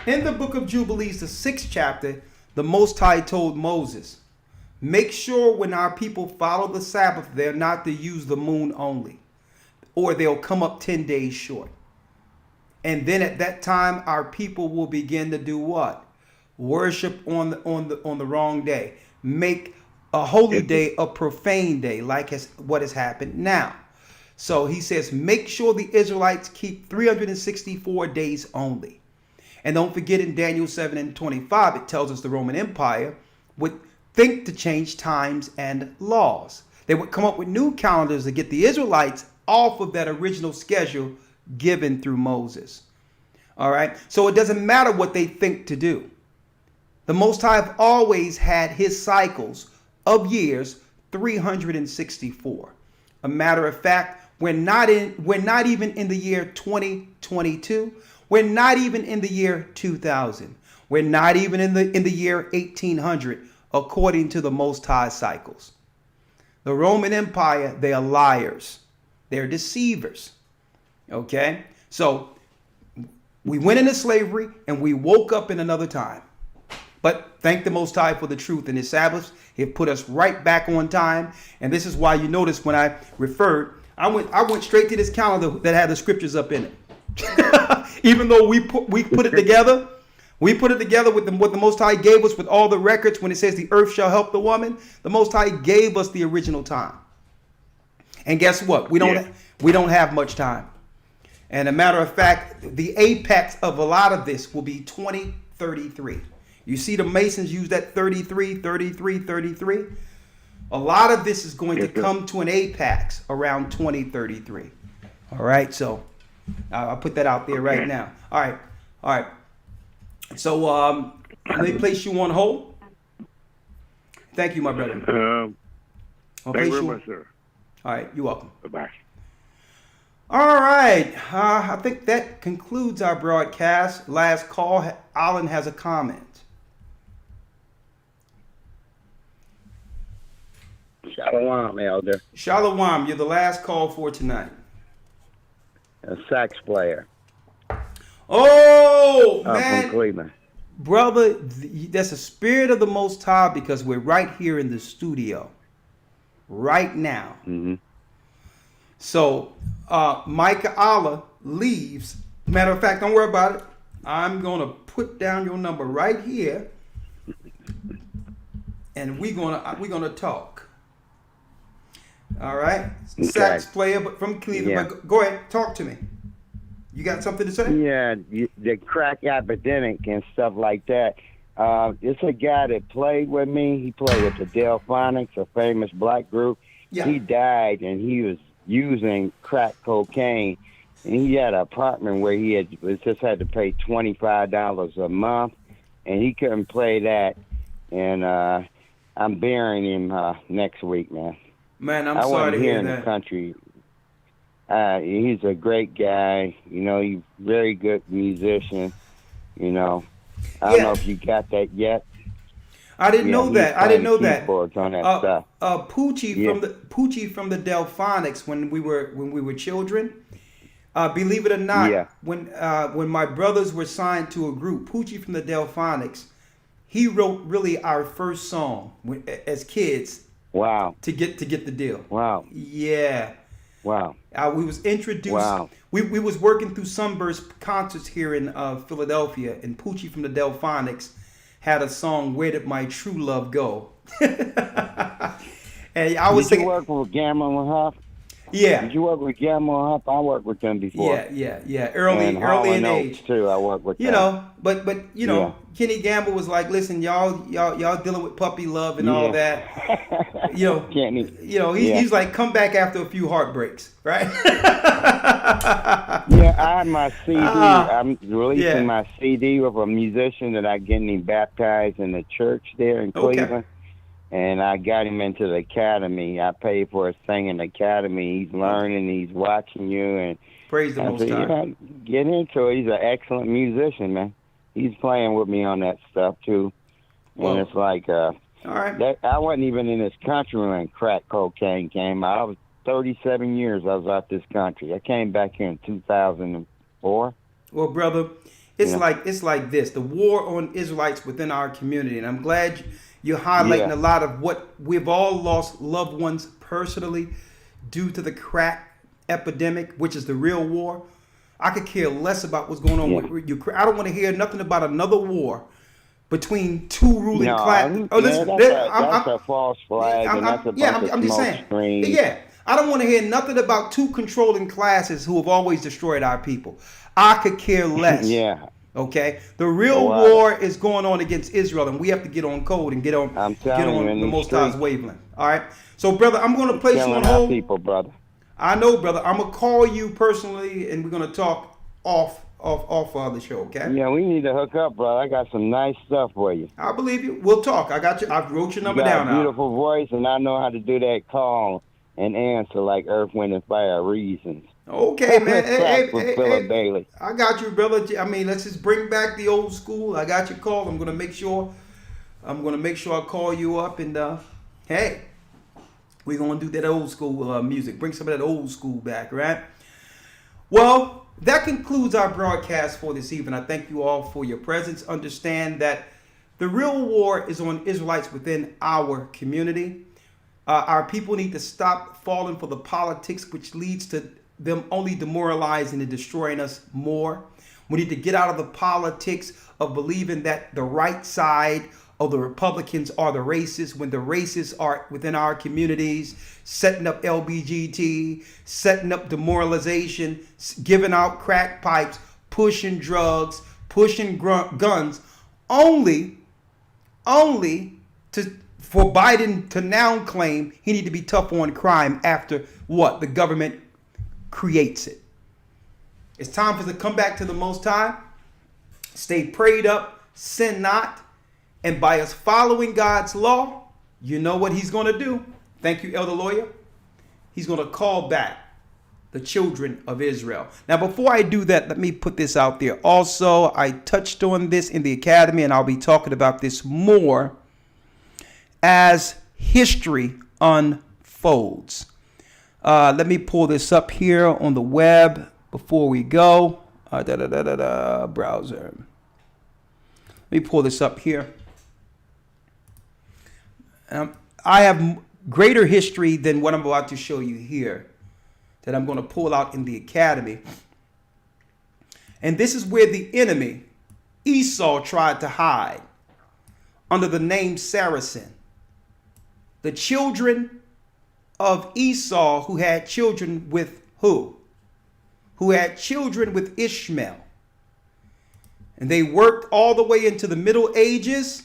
In the book of Jubilees, the 6th chapter, the Most High told Moses, make sure when our people follow the Sabbath, they're not to use the moon only, or they'll come up 10 days short. And then at that time, our people will begin to do what? Worship on the wrong day. Make a holy day a profane day, like what has happened now. So he says, make sure the Israelites keep 364 days only. And don't forget in Daniel 7:25, it tells us the Roman Empire would think to change times and laws. They would come up with new calendars to get the Israelites off of that original schedule given through Moses. All right. So it doesn't matter what they think to do. The Most High have always had his cycles of years 364. A matter of fact, we're not even in the year 2022. We're not even in the year 2000. We're not even in the year 1800 according to the Most High cycles. The Roman Empire, they are liars. They're deceivers. Okay? So we went into slavery and we woke up in another time. But thank the Most High for the truth in his Sabbaths. He put us right back on time. And this is why you notice when I referred, I went straight to this calendar that had the scriptures up in it. Even though we put it together, we put it together with what the Most High gave us with all the records when it says the earth shall help the woman. The Most High gave us the original time. And guess what? We don't have much time. And a matter of fact, the apex of a lot of this will be 2033. You see the Masons use that 33. A lot of this is going to come to an apex around 2033. All right, so I'll put that out there right now. All right. So let me place you on hold. Thank you, my brother. Thank you very much, sir. All right, you're welcome. Bye-bye. All right, I think that concludes our broadcast. Last call, Alan has a comment. Shalom, Elder. Shalom, you're the last call for tonight. A sax player. Oh, man. From Cleveland. Brother, that's the spirit of the Most High because we're right here in the studio right now. Mm-hmm. So Micah Allah leaves. Matter of fact, don't worry about it. I'm going to put down your number right here and we're gonna talk. All right? Okay. Sax player but from Cleveland. Yeah. But go ahead, talk to me. You got something to say? Yeah, the crack epidemic and stuff like that. It's a guy that played with me. He played with the Delphonics, a famous black group. Yeah. He died, and he was using crack cocaine. And he had an apartment where he just had to pay $25 a month, and he couldn't play that. And I'm burying him next week, man. Man, I'm sorry to hear that. In the country. He's a great guy. You know, he's a very good musician. You know, I don't know if you got that yet. I didn't know that. I didn't know that. Keyboards on that stuff. Poochie from the Delphonics when we were children. Believe it or not, when my brothers were signed to a group, Poochie from the Delphonics, he wrote really our first song as kids. Wow. To get the deal. Wow. Yeah. Wow. We was introduced. Wow. We was working through Sunburst concerts here in Philadelphia, and Poochie from the Delphonics had a song, "Where Did My True Love Go?" And I was Did you work with Gamma and Huff? Yeah. Did you work with Gamma and Huff? I worked with them before. Yeah. Early in age too. I worked with them. You know, but you know, Kenny Gamble was like, listen, y'all dealing with puppy love and all that. You know, Kenny. You know, he's like, come back after a few heartbreaks, right? Yeah, I had my CD. I'm releasing my CD with a musician that I getting him baptized in the church there in Cleveland. And I got him into the academy. I paid for his singing academy. He's learning. He's watching you. And praise the Most High. You know, get into it. He's an excellent musician, man. He's playing with me on that stuff too. And it's like, all right. I wasn't even in this country when crack cocaine came out. I was 37 years I was out this country. I came back here in 2004. Well, brother, it's like this: the war on Israelites within our community, and I'm glad you're highlighting a lot of what we've all lost loved ones personally due to the crack epidemic, which is the real war. I could care less about what's going on with Ukraine. I don't want to hear nothing about another war between two ruling classes. Oh, listen, that's a false flag, and that's a bunch of just saying. screens. Yeah, I don't want to hear nothing about two controlling classes who have always destroyed our people. I could care less. Okay, the real war is going on against Israel, and we have to get on code and get on the Most High's wavelength. All right, so brother, I'm going to place you on hold. People, brother. I know, brother. I'm gonna call you personally, and we're gonna talk off the show. Okay? Yeah, we need to hook up, brother. I got some nice stuff for you. I believe you. We'll talk. I got you. I wrote your number down. You got a beautiful voice, and I know how to do that call and answer like Earth, Wind, and Fire reasons. Okay, man. Hey, Bailey. I got you, brother. I mean, let's just bring back the old school. I got your call. I'm gonna make sure I call you up, and hey, we're gonna do that old school music. Bring some of that old school back, right? Well, that concludes our broadcast for this evening. I thank you all for your presence. Understand that the real war is on Israelites within our community. Our people need to stop falling for the politics, which leads to them only demoralizing and destroying us more. We need to get out of the politics of believing that the right side of the Republicans are the racists when the racists are within our communities, setting up LBGT, setting up demoralization, giving out crack pipes, pushing drugs, pushing guns, only for Biden to now claim he need to be tough on crime after what? The government creates it. It's time for us to come back to the Most High, stay prayed up, sin not, and by us following God's law, you know what he's going to do. Thank you, Elder Lawya. He's going to call back the children of Israel. Now, before I do that, let me put this out there. Also, I touched on this in the academy, and I'll be talking about this more as history unfolds. Let me pull this up here on the web before we go. Browser. Let me pull this up here. I have greater history than what I'm about to show you here that I'm going to pull out in the academy. And this is where the enemy, Esau, tried to hide under the name Saracen. The children of Esau who had children with who? Who had children with Ishmael. And they worked all the way into the Middle Ages,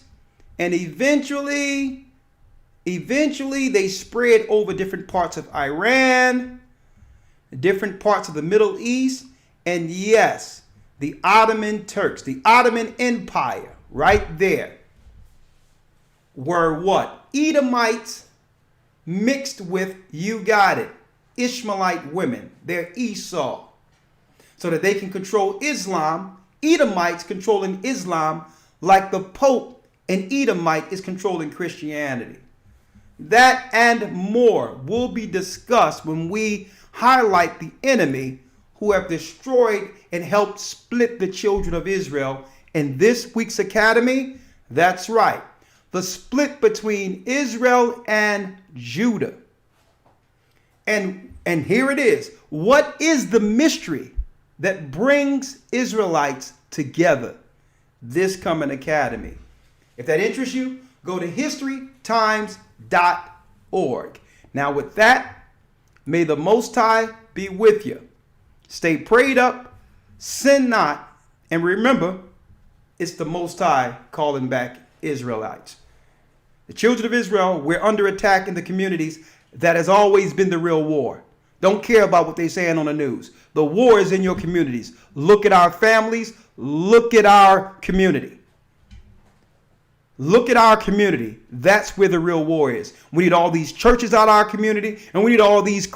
and eventually they spread over different parts of Iran, different parts of the Middle East, and yes, the Ottoman Turks, the Ottoman Empire, right there, were what? Edomites mixed with, you got it, Ishmaelite women. They're Esau. So that they can control Islam. Edomites controlling Islam like the Pope and Edomite is controlling Christianity. That and more will be discussed when we highlight the enemy who have destroyed and helped split the children of Israel. In this week's Academy, that's right, the split between Israel and Judah. And here it is. What is the mystery that brings Israelites together? This coming Academy. If that interests you, go to historytimes.org. Now with that, may the Most High be with you. Stay prayed up, sin not, and remember, it's the Most High calling back Israelites. The children of Israel, we're under attack in the communities. That has always been the real war. Don't care about what they're saying on the news. The war is in your communities. Look at our families. Look at our community. Look at our community. That's where the real war is. We need all these churches out of our community, and we need all these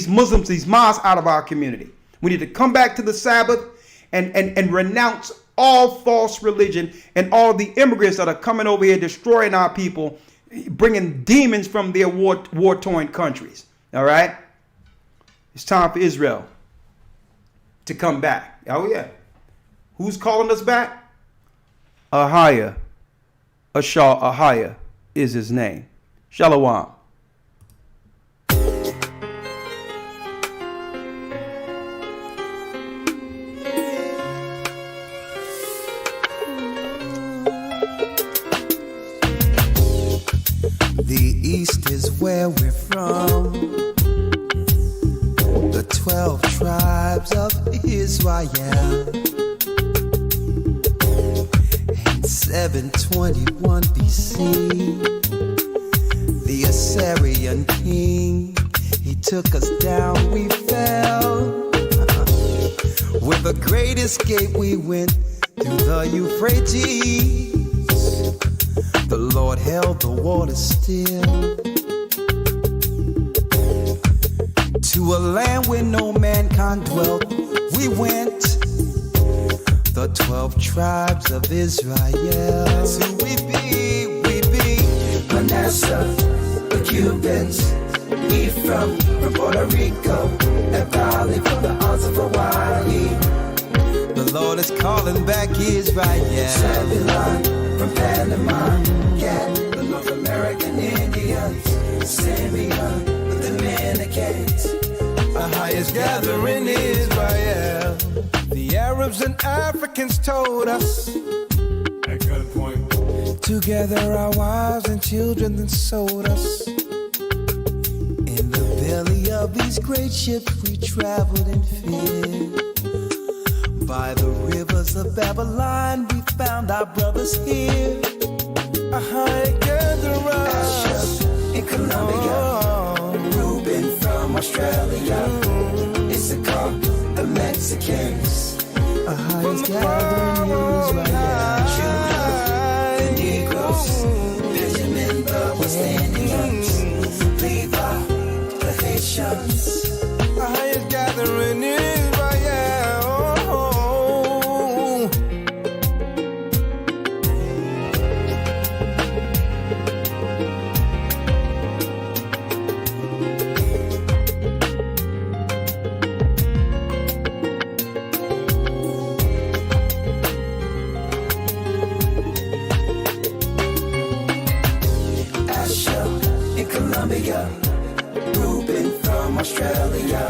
Muslims, these mosques out of our community. We need to come back to the Sabbath and renounce all false religion and all the immigrants that are coming over here destroying our people, bringing demons from their war-torn countries. All right? It's time for Israel to come back. Oh, yeah. Who's calling us back? Ahia. Ahia is his name. Shalom. The East is where we're from. The 12 tribes of Israel. In 721 BC, the Assyrian king, he took us down, we fell. With a great escape we went through the Euphrates. The Lord held the water still. To a land where no mankind dwelt, we went. The 12 tribes of Israel. That's who we be, Manasseh, the Cubans, Ephraim from Puerto Rico, and Valley from the Isles of Hawaii. The Lord is calling back Israel. Zebulon from Panama, Gad, the North American Indians, Simeon, the Dominicans. Our highest gathering Israel. The Arabs and Africans told us at gunpoint to gather our wives and children, then sold us. In the belly of these great ships we traveled in fear. By the rivers of Babylon we found our brothers here. A high gatherer Asher in Colombia, Reuben from Australia, Issachar, the Mexicans. A highest gathering Israel. Judah, the Negroes, Benjamin, the West Indians, Levi, the Haitians. A highest gathering Israel. Reuben from Australia,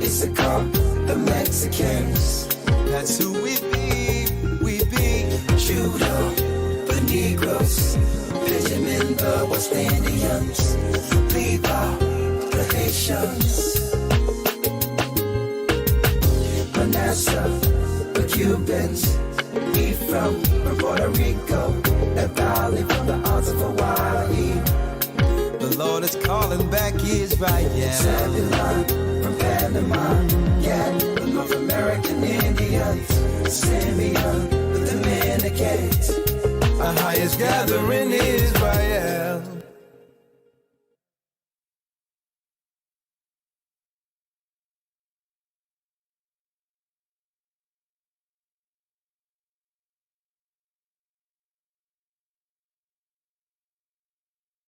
Issachar, the Mexicans. That's who we be, Judah, the Negroes, Benjamin, the West Indians, Levi, the Haitians, Manasseh, the Cubans, Ephraim from Puerto Rico, and Valley from the Isles of Hawaii. The Lord is calling back Israel. Zebulon from Panama, Gad, the North American Indians, Simeon, the Dominicans. Our highest gathering Israel.